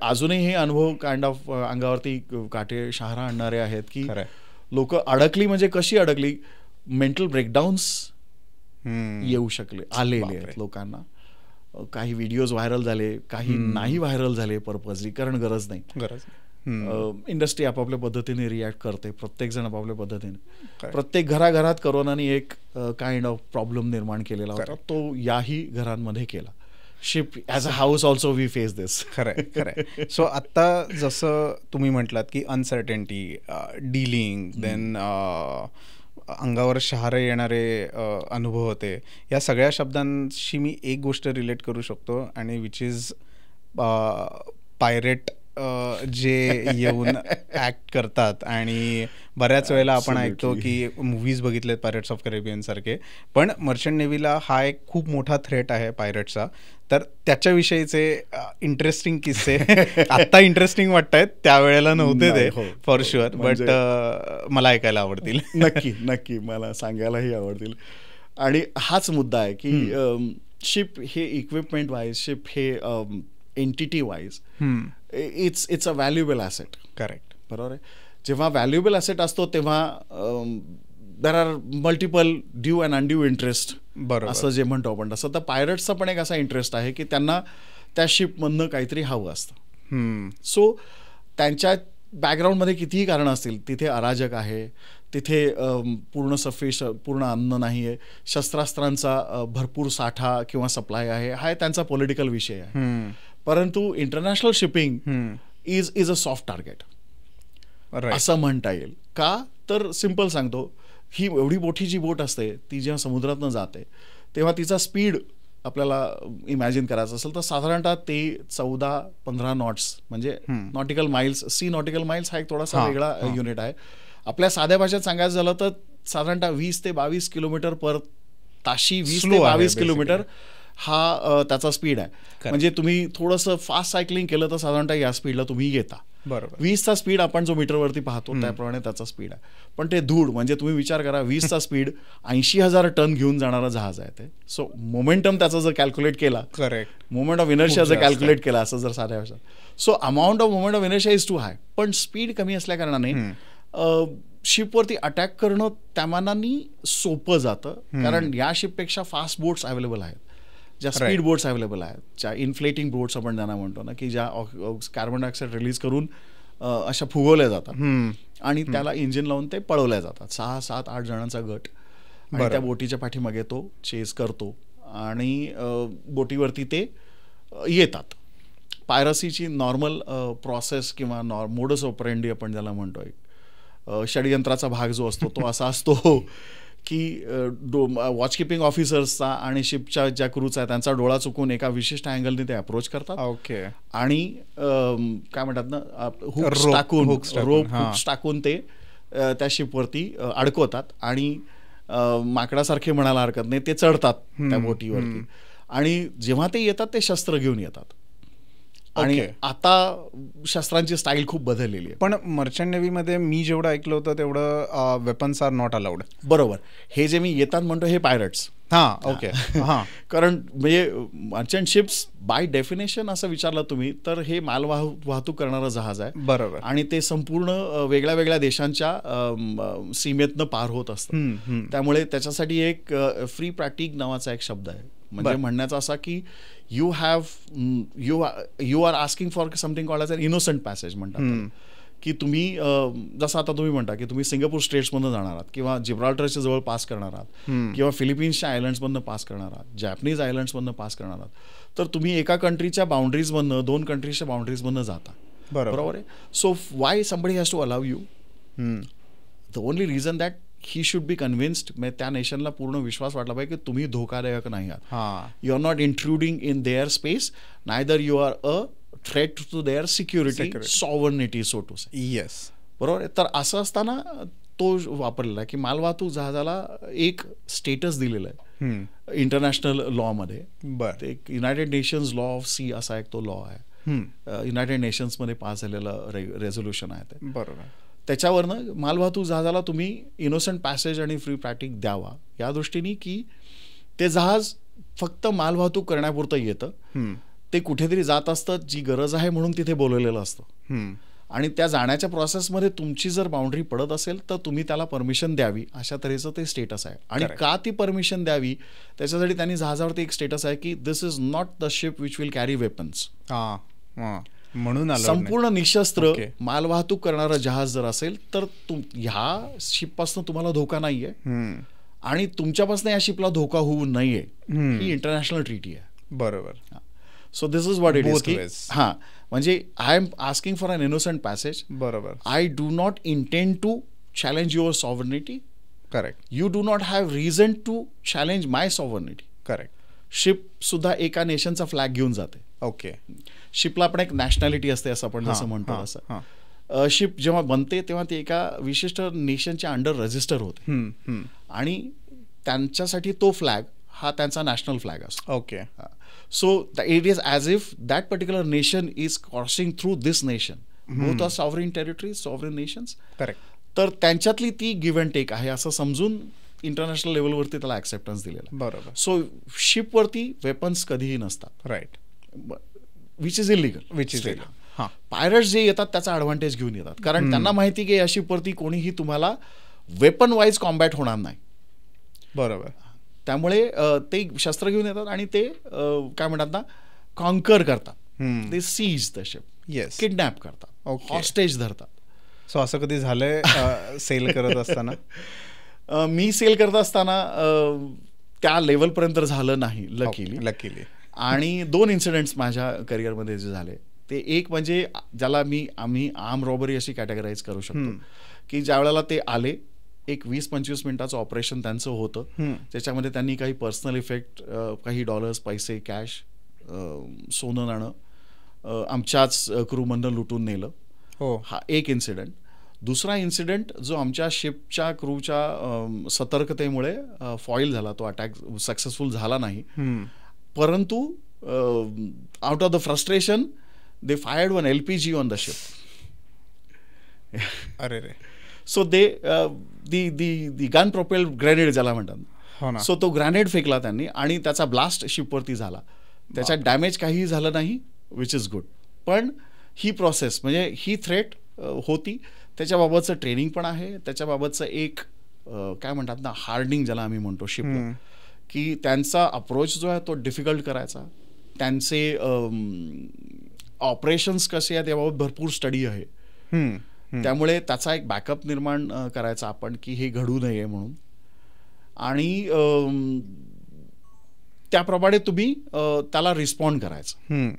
अजूनही हे अनुभव काइंड ऑफ अंगावरती काटे शहारा आणणारे आहेत की लोक अडकली म्हणजे कशी अडकली, मेंटल ब्रेकडाऊन्स येऊ शकले, आलेले आहेत लोकांना. काही व्हिडिओज व्हायरल झाले, काही नाही व्हायरल झाले पर्पजली, कारण गरज नाही. इंडस्ट्री आपापल्या पद्धतीने रिॲक्ट करते, प्रत्येक जण आपापल्या पद्धतीने. प्रत्येक घराघरात करोनाने एक काइंड ऑफ प्रॉब्लेम निर्माण केलेला होता, तो याही घरांमध्ये केला. Ship as a house also we face this. खरंय. सो आत्ता जसं तुम्ही म्हटलात की अनसर्टन्टी, डीलिंग, देन अंगावर शहारे येणारे अनुभव होते, या सगळ्या शब्दांशी मी एक गोष्ट रिलेट करू शकतो आणि विच इज पायरेट जे येऊन ऍक्ट करतात. आणि बऱ्याच वेळेला आपण ऐकतो की मूव्हीज बघितलेत पायरेट्स ऑफ करेबियन सारखे, पण मर्चंट नेव्हीला हा एक खूप मोठा थ्रेट आहे पायरेट्सचा. तर त्याच्याविषयीचे इंटरेस्टिंग किस्से आत्ता इंटरेस्टिंग वाटतायत, त्यावेळेला नव्हते ते फॉर शुअर, बट मला ऐकायला आवडतील. नक्की मला सांगायलाही आवडतील. आणि हाच मुद्दा आहे की शिप हे इक्विपमेंट वाईज, शिप हे entity wise it's a valuable asset. Correct. बरोबर आहे. जेव्हा व्हॅल्युएबल ॲसेट असतो तेव्हा there are multiple due and undue interest, असं जे म्हणतो आपण तसं. तर पायरट्सचा पण एक असा इंटरेस्ट आहे की त्यांना त्या शिपमधनं काहीतरी हवं असतं. सो त्यांच्या बॅकग्राऊंडमध्ये कितीही कारणं असतील, तिथे अराजक आहे, तिथे पूर्ण अन्न नाही आहे, शस्त्रास्त्रांचा भरपूर साठा किंवा सप्लाय आहे, हा त्यांचा पॉलिटिकल विषय आहे. परंतु international shipping is a soft target असं म्हणता येईल. का तर सिम्पल सांगतो, ही एवढी मोठी जी बोट असते ती जेव्हा समुद्रातनं जाते तेव्हा तिचा स्पीड आपल्याला इमॅजिन करायचं असेल तर साधारणतः ते 14-15 नॉट्स म्हणजे nautical miles. Sea nautical miles हा एक थोडासा वेगळा युनिट आहे. आपल्या साध्या भाषेत सांगायचं झालं तर साधारणतः 20 ते 22 किलोमीटर पर ताशी, 20 ते 22 किलोमीटर हा त्याचा स्पीड आहे. म्हणजे तुम्ही थोडंसं फास्ट सायकलिंग केलं तर साधारणतः या स्पीडला तुम्ही येता. बरोबर. 20चा स्पीड आपण जो मीटरवरती पाहतो त्याप्रमाणे त्याचा स्पीड आहे. पण ते धूळ म्हणजे तुम्ही विचार करा, 20चा स्पीड 80,000 टन घेऊन जाणारा जहाज आहे ते. सो मोमेंटम त्याचा जर कॅल्क्युलेट केला, करेक्ट, मोमेंट ऑफ इनर्शिया जर कॅल्क्युलेट केला असं जर साध्या भाषेत, so amount of moment of inertia is too high. पण स्पीड कमी असल्या कारणाने शिपवरती अटॅक करणं त्यामानाने सोपं जातं. कारण या शिपपेक्षा फास्ट बोट्स अवेलेबल आहेत, ज्या स्पीड बोट्स अवेलेबल आहेत, ज्या इन्फ्लेटिंग बोट्स आपण त्यांना म्हणतो ना, की ज्या कार्बन डायऑक्साईड रिलीज करून अशा फुगवल्या जातात आणि त्याला इंजिन लावून ते पळवल्या जातात. 6-7-8 जणांचा गट आणि त्या बोटीच्या पाठीमागे तो चेस करतो आणि बोटीवरती ते येतात. पायरसीची नॉर्मल प्रोसेस किंवा मोडस ऑपरेंडी आपण ज्याला म्हणतोय, षडयंत्राचा भाग जो असतो तो असा असतो की वॉचकीपिंग ऑफिसर्सचा आणि शिपच्या ज्या क्रूचा आहे त्यांचा डोळा चुकून एका विशिष्ट अँगलने ते अप्रोच करतात. ओके. आणि काय म्हणतात ना, हुक्स टाकून ते त्या शिपवरती अडकवतात आणि माकडासारखे म्हणायला हरकत नाही, ते चढतात त्या बोटीवरती. आणि जेव्हा ते येतात ते शस्त्र घेऊन येतात. आणि आता शस्त्रांची स्टाईल खूप बदललेली आहे. पण मर्चंट नेव्हीमध्ये मी जेवढं ऐकलं होतं तेवढं वेपन्स आर नॉट अलाउड. बरोबर. हे जे मी येतात म्हणतो हे पायरट्स. हां, ओके. हां, कारण म्हणजे मर्चंट शिप्स बाय डेफिनेशन असं विचारलं तुम्ही तर हे वाहतूक करणारं जहाज आहे. बरोबर. आणि ते संपूर्ण वेगळ्या वेगळ्या देशांच्या सीमेतनं पार होत असतं. त्यामुळे त्याच्यासाठी एक फ्री प्रॅक्टिक नावाचा एक शब्द आहे. म्हणजे म्हणण्याचा असा की you are asking for something called as an innocent passage म्हणतात. की तुम्ही जसं आता तुम्ही म्हणता की तुम्ही सिंगापूर स्टेट्समधनं जाणार आहात किंवा जिब्राल्टरच्या जवळ पास करणार आहात किंवा फिलिपिन्सच्या आयलंड्समधनं पास करणार आहात, जॅपनीज आयलंड्समधनं पास करणार आहात, तर तुम्ही एका कंट्रीच्या बाउंड्रीजमधनं 2 कंट्रीजच्या बाउंड्रीजमधनं जाता. बरोबर आहे. So why somebody has to allow you? The only reason that he should be convinced, म्हणजे त्या नेशनला पूर्ण विश्वास वाटला पाहिजे की तुम्ही धोकादायक नाही आहात. You are not intruding in their space, neither you are a threat to their security, sovereignty, so to say. Yes, बरोबर आहे. तर असं असताना तो वापरलेला आहे की मालवाहतूक जहाजाला एक स्टेटस दिलेलं आहे इंटरनॅशनल लॉमध्ये. ते United Nations law of sea असा एक तो लॉ आहे, युनायटेड नेशन्समध्ये पास झालेलं रेझोल्युशन आहे ते. बरोबर. त्याच्यावरनं मालवाहतूक जहाजाला तुम्ही इनोसंट पॅसेज आणि फ्री प्रॅक्टिक द्यावा या दृष्टीने की ते जहाज फक्त मालवाहतूक करण्यापुरतं येतं. ते कुठेतरी जात असतं, जी गरज आहे म्हणून तिथे बोलवलेलं असतं. आणि त्या जाण्याच्या प्रोसेसमध्ये तुमची जर बाउंड्री पडत असेल तर तुम्ही त्याला परमिशन द्यावी, अशा तऱ्हेचं ते स्टेटस आहे. आणि का ती परमिशन द्यावी त्याच्यासाठी त्यांनी जहाजावरती एक स्टेटस आहे की this is not the ship which will carry weapons. म्हणून संपूर्ण निशस्त्र मालवाहतूक करणारं जहाज जर असेल तर ह्या शिपपासून तुम्हाला धोका नाहीये आणि तुमच्यापासून या शिपला धोका होऊ नये, ही इंटरनॅशनल ट्रीटी आहे. बरोबर. So this is what it is. हां, म्हणजे I am asking for an innocent passage. बरोबर. I do not intend to challenge your sovereignty. Correct. You do not have reason to challenge my sovereignty. Correct. Ship सुद्धा एका नेशनचा फ्लॅग घेऊन जाते. ओके. शिपला पण एक नॅशनॅलिटी असते असं आपण जसं म्हणतो तसं. शिप जेव्हा बनते तेव्हा ती एका विशिष्ट नेशनच्या अंडर रजिस्टर होते आणि त्यांच्यासाठी तो फ्लॅग हा त्यांचा नॅशनल फ्लॅग असतो. Okay. So it is as if that particular nation is crossing through this nation. Both are sovereign territories, sovereign nations. Correct. तर त्यांच्यातली ती गिव्ह अँड टेक आहे असं समजून इंटरनॅशनल लेवलवरती त्याला ॲक्सेप्टन्स दिलेला. बरोबर. सो शिपवरती वेपन्स कधीही नसतात. Right. Which is illegal. Pirates जे येतात त्याचा ॲडव्हान्टेज घेऊन येतात कारण त्यांना माहिती की या शिपवरती कोणीही तुम्हाला वेपन वाईज कॉम्बॅट होणार नाही. बरोबर. त्यामुळे ते शस्त्र घेऊन येतात आणि ते काय म्हणतात ना, कॉन्कर करतात. ते seize the ship. Yes. Kidnap करतात, हॉस्टेज धरतात. सो असं कधी झालंय सेल करत असताना? मी सेल करत असताना त्या लेवलपर्यंत झालं नाही लकीली. आणि 2 इन्सिडेंट्स माझ्या करिअरमध्ये जे झाले ते, एक म्हणजे ज्याला आम्ही आर्म रॉबरी अशी कॅटेगराईज करू शकतो की ज्या वेळेला ते आले, एक 20-25 मिनिटाचं ऑपरेशन त्यांचं होतं. त्याच्यामध्ये त्यांनी काही पर्सनल इफेक्ट, काही डॉलर्स, पैसे, कॅश, सोनं नाणं आमच्याच क्रूमधनं लुटून नेलं. हा एक इन्सिडेंट. दुसरा इन्सिडेंट जो आमच्या शिपच्या क्रूच्या सतर्कतेमुळे फॉईल झाला, तो अटॅक सक्सेसफुल झाला नाही, परंतु out of the frustration they fired one LPG on the ship. अरे रे. सो दे दी गन प्रोपेल्ड ग्रेनेड ज्याला म्हणतात. सो तो ग्रेनेड फेकला त्यांनी आणि त्याचा ब्लास्ट शिपवरती झाला. त्याच्यात डॅमेज काहीही झालं नाही, विच इज गुड. पण ही प्रोसेस म्हणजे ही थ्रेट होती, त्याच्याबाबतचं ट्रेनिंग पण आहे, त्याच्याबाबतचं एक काय म्हणतात ना, हार्डनिंग ज्याला आम्ही म्हणतो शिपला, की त्यांचा अप्रोच जो आहे तो डिफिकल्ट करायचा. त्यांचे ऑपरेशन्स कसे आहेत याबाबत भरपूर स्टडी आहे. त्यामुळे त्याचा एक बॅकअप निर्माण करायचा आपण की हे घडू नये म्हणून. आणि त्याप्रमाणे तुम्ही त्याला रिस्पॉन्ड करायचं.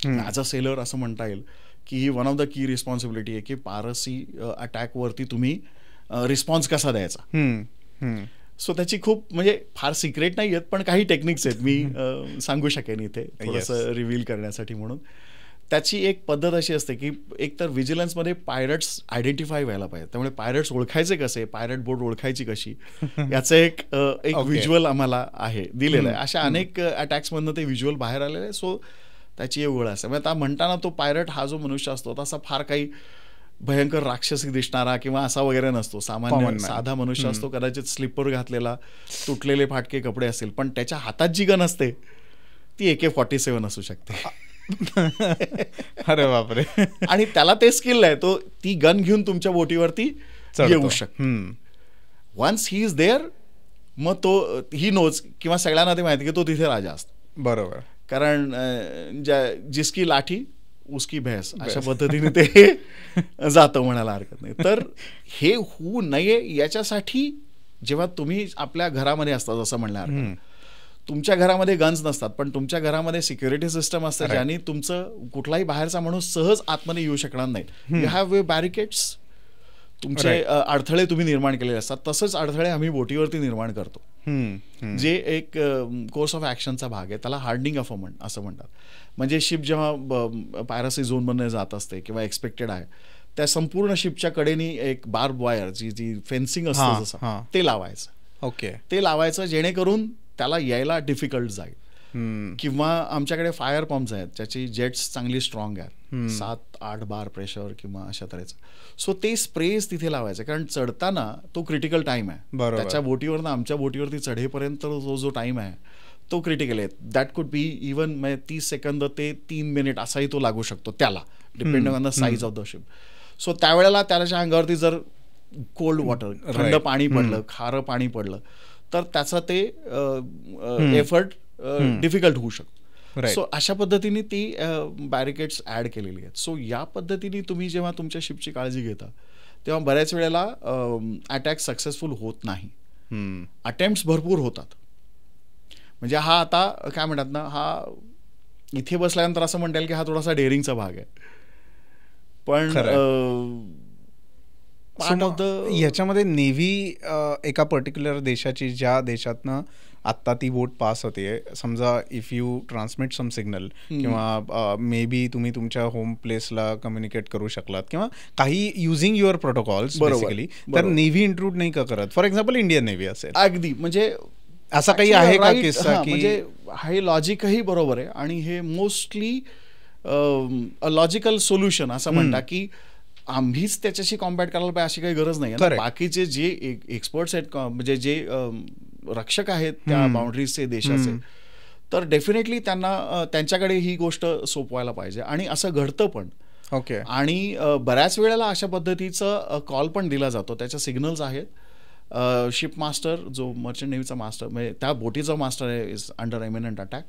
ॲज अ सेलर असं म्हणता येईल की ही one of the key responsibility आहे की पायरसी अटॅकवरती तुम्ही रिस्पॉन्स कसा द्यायचा. सो त्याची खूप म्हणजे फार सिक्रेट नाही आहेत, पण काही टेक्निक्स आहेत मी सांगू शकेन इथे थोडंसं रिव्हील करण्यासाठी. म्हणून त्याची एक पद्धत अशी असते की एक तर व्हिजिलन्समध्ये पायरट्स आयडेंटिफाय व्हायला पाहिजे. त्यामुळे पायरट्स ओळखायचे कसे, पायरट बोट ओळखायची कशी, याचं एक व्हिज्युअल आम्हाला आहे दिलेलं आहे. अशा अनेक अटॅक्समधनं ते व्हिज्युअल बाहेर आलेलं आहे. सो त्याची एक ओळख असते. म्हणजे आता म्हणताना तो पायरट हा जो मनुष्य असतो तसा फार काही भयंकर राक्षसी दिसणारा किंवा असा वगैरे नसतो. सामान्य साधा मनुष्य असतो, कदाचित स्लिपर घातलेला, तुटलेले फाटके कपडे असतील, पण त्याच्या हातात जी गन असते ती AK-47 असू शकते. अरे बापरे. आणि त्याला ते स्किल आहे, तो ती गन घेऊन तुमच्या बोटीवरती येऊ शकतो. वन्स ही इज देअर, मग तो ही नोज किंवा सगळ्यांना ते माहिती की तो तिथे राजा असतो. बरोबर. कारण जिसकी लाठी उसकी भैंस अशा पद्धतीने ते जातं म्हणायला हरकत नाही. तर हे होऊ नये याच्यासाठी जेव्हा तुम्ही आपल्या घरामध्ये असता, जसं म्हणलं हरकत, तुमच्या घरामध्ये गन्स नसतात, पण तुमच्या घरामध्ये सिक्युरिटी सिस्टम असतं ज्याने तुमचं कुठलाही बाहेरचा माणूस सहज आतमध्ये येऊ शकणार नाही. यू हॅव वे बॅरिकेड्स, तुमचे अडथळे तुम्ही निर्माण केलेले असतात. तसंच अडथळे आम्ही बोटीवरती निर्माण करतो, जे एक कोर्स ऑफ ॲक्शनचा भाग आहे. त्याला हार्डनिंग असं म्हणतात. म्हणजे शिप जेव्हा पायरसी झोनमधून जात असते किंवा एक्सपेक्टेड आहे, त्या संपूर्ण शिपच्या कडेनी एक बार्ब वायर जी फेन्सिंग असतं जसं, ते लावायचं. ओके. ते लावायचं जेणेकरून त्याला यायला डिफिकल्ट जाईल. किंवा आमच्याकडे फायर पंप्स आहेत ज्याची जेट्स चांगली स्ट्रॉंग आहेत, 7-8 बार प्रेशर किंवा अशा तऱ्हेचं. सो ते स्प्रेज तिथे लावायचे, कारण चढताना तो क्रिटिकल टाइम आहे. त्याच्या बोटीवरनं आमच्या बोटीवरती चढेपर्यंत जो टाइम आहे तो क्रिटिकल आहे. That could be even 30 second ते 3 मिनिट असाही तो लागू शकतो त्याला, depending on the size of the ship. So त्यावेळेला त्याच्या अंगावरती जर कोल्ड वॉटर, थंड पाणी पडलं, खारं पाणी पडलं, तर त्याचा ते एफर्ट डिफिकल्ट होऊ शकतो. सो अशा पद्धतीने ती बॅरिकेड्स ॲड केलेली आहेत. सो या पद्धतीने तुम्ही जेव्हा तुमच्या शिपची काळजी घेता तेव्हा बऱ्याच वेळेला अटॅक सक्सेसफुल होत नाही. अटेम्प्ट्स भरपूर होतात. म्हणजे हा आता काय म्हणतात ना, हा इथे बसल्यानंतर असं म्हणता येईल की हा थोडासा डेअरिंगचा भाग आहे, पण याच्यामध्ये नेव्ही एका पर्टिक्युलर देशाची, ज्या देशातनं आत्ता ती बोट पास होते, समजा if you transmit some signal किंवा मे बी तुम्ही तुमच्या होम प्लेसला कम्युनिकेट करू शकलात किंवा काही युझिंग युअर प्रोटोकॉल्स बेसिकली, तर नेव्ही इंट्रूड नाही का करत? फॉर एक्झाम्पल इंडियन नेव्ही असेल. अगदी, म्हणजे असा काही आहे का किस्सा? म्हणजे हे लॉजिकही बरोबर आहे आणि हे मोस्टली लॉजिकल सोल्युशन असं म्हणतात की आम्हीच त्याच्याशी कॉम्बॅट करायला पाहिजे अशी काही गरज नाही. बाकीचे जे एक्सपर्ट्स आहेत, म्हणजे जे रक्षक आहेत त्या बाउंड्रीजचे देशाचे, तर डेफिनेटली त्यांना त्यांच्याकडे ही गोष्ट सोपवायला पाहिजे आणि असं घडतं पण. ओके. आणि बऱ्याच वेळेला अशा पद्धतीचं कॉल पण दिला जातो, त्याच्या सिग्नल्स आहेत. शिप मास्टर, जो मर्चंट नेव्हीचा मास्टर, म्हणजे त्या बोटीचा मास्टर आहे, इज अंडर इमिनंट अटॅक,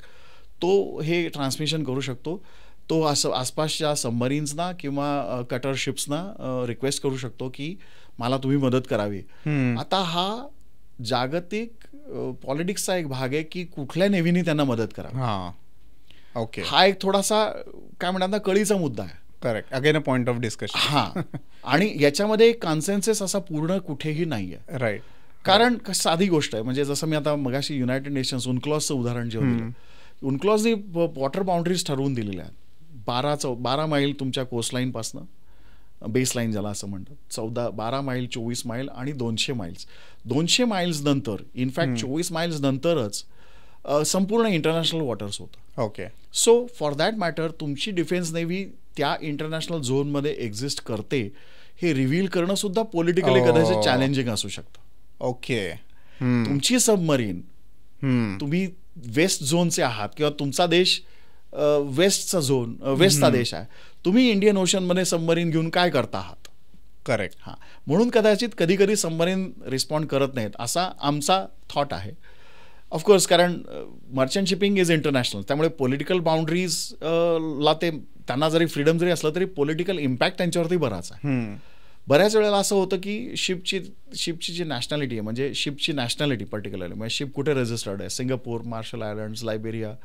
तो हे ट्रान्समिशन करू शकतो. तो असं आसपासच्या सबमरीन्सना किंवा कटर शिप्सना रिक्वेस्ट करू शकतो की मला तुम्ही मदत करावी. आता हा जागतिक पॉलिटिक्सचा एक भाग आहे की कुठल्या नेव्हीने त्यांना मदत करावी. ओके. हा एक थोडासा काय म्हणतात ना, कळीचा मुद्दा आहे. Correct. Again a point of discussion. हां. आणि याच्यामध्ये कॉन्सेन्सस असा पूर्ण कुठेही नाही आहे. राईट. कारण साधी गोष्ट आहे, म्हणजे जसं मी आता मगाशी युनायटेड नेशन्स UNCLOSचं उदाहरण जे होतं, UNCLOSने वॉटर बाउंड्रीज ठरवून दिलेल्या आहेत. 12 मैल तुमच्या कोस्टलाईनपासनं, बेसलाईन ज्याला असं म्हणतात, 12 मैल, 24 मैल आणि 200 माइल्स. 200 माइल्स नंतर, इनफॅक्ट 24 माइल्स नंतरच संपूर्ण इंटरनॅशनल वॉटर्स होतं. Okay. So for that matter तुमची डिफेन्स नेव्ही त्या इंटरनॅशनल झोनमध्ये एक्झिस्ट करते हे रिव्हील करणं सुद्धा पॉलिटिकली कदाचित चॅलेंजिंग असू शकतं. ओके. तुमची सबमरीन, तुम्ही वेस्ट झोनचे आहात किंवा तुमचा देश वेस्टचा झोन, वेस्टचा देश आहे, तुम्ही इंडियन ओशनमध्ये सबमरीन घेऊन काय करता आहात? करेक्ट. हां, म्हणून कदाचित कधी कधी सबमरीन रिस्पॉन्ड करत नाहीत असा आमचा थॉट आहे. ऑफकोर्स, कारण मर्चंट शिपिंग इज इंटरनॅशनल, त्यामुळे पॉलिटिकल बाउंड्रीजला त्यांना जरी फ्रीडम जरी असलं तरी पॉलिटिकल इम्पॅक्ट त्यांच्यावरती बराच आहे. बऱ्याच वेळेला असं होतं की शिपची जी नॅशनॅलिटी आहे, म्हणजे शिपची नॅशनॅलिटी पर्टिक्युलरली, म्हणजे शिप कुठे रजिस्टर्ड आहे, Singapore, Marshall Islands, Liberia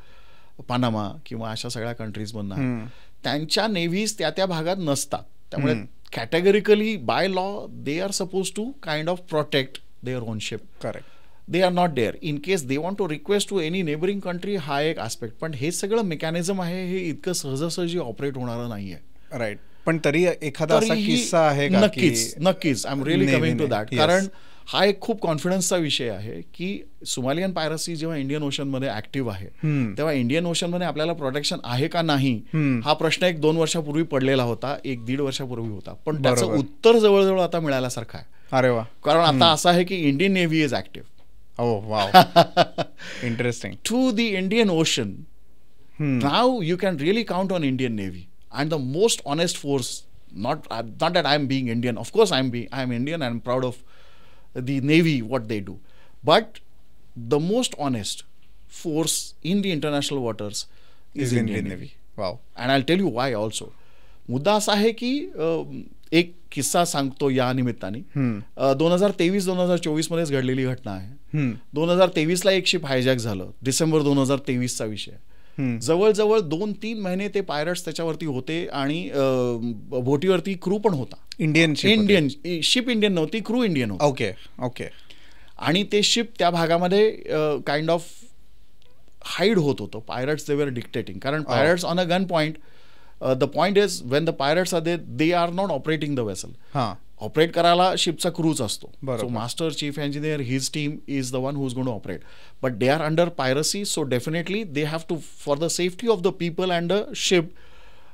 Panama किंवा अशा सगळ्या कंट्रीजमधनं त्यांच्या नेव्हीज त्या भागात नसतात. त्यामुळे categorically by law they are suppose to kind of protect their own ship. Correct. They are not there in case they want to request to any neighbouring country. हा एक आस्पेक्ट. पण हे सगळं मेकॅनिझम आहे हे इतकं सहजासहजी ऑपरेट होणारं नाहीये. राईट. पण तरी एखादा असा किस्सा आहे का? नक्कीच I am really coming to that. कारण हा एक खूप कॉन्फिडन्सचा विषय आहे की सोमालियन पायरसी जेव्हा इंडियन ओशनमध्ये ऍक्टिव्ह आहे तेव्हा इंडियन ओशनमध्ये आपल्याला प्रोटेक्शन आहे का नाही हा प्रश्न 1-2 वर्षापूर्वी पडलेला होता, 1-1.5 वर्षापूर्वी होता. पण त्याचं उत्तर जवळजवळ आता मिळाल्यासारखं आहे. अरे वा. कारण आता असं आहे की Indian navy is active. Oh wow. Interesting. To the Indian Ocean, now you can really count on Indian Navy and the most honest force. Not that I am being Indian. Of course I am Indian and I'm proud of the Navy, what they do. But the most honest force in the international waters is Indian Navy. Wow. And I'll tell you why also. मुद्दा असा आहे की एक किस्सा सांगतो या निमित्ताने. 2023-2024 मध्येच घडलेली घटना आहे. 2023ला एक शिप हायजॅक झालं. डिसेंबर 2023चा विषय. जवळजवळ 2-3 महिने ते पायरट्स त्याच्यावरती होते आणि बोटीवरती क्रू पण होता. इंडियन शिप इंडियन नव्हती, क्रू इंडियन होता. Okay okay. आणि ते शिप त्या भागामध्ये काइंड ऑफ हाईड होत होतं. पायरट्स दे वर डिक्टेटिंग. कारण pirates on a gun point. The point is when the pirates are there, they are not operating the vessel. Operate करायला शिपचा क्रूच असतो. So master, chief engineer, his team is the one who is going to operate. But they are under piracy, so definitely they have to, for the safety of the people and the ship,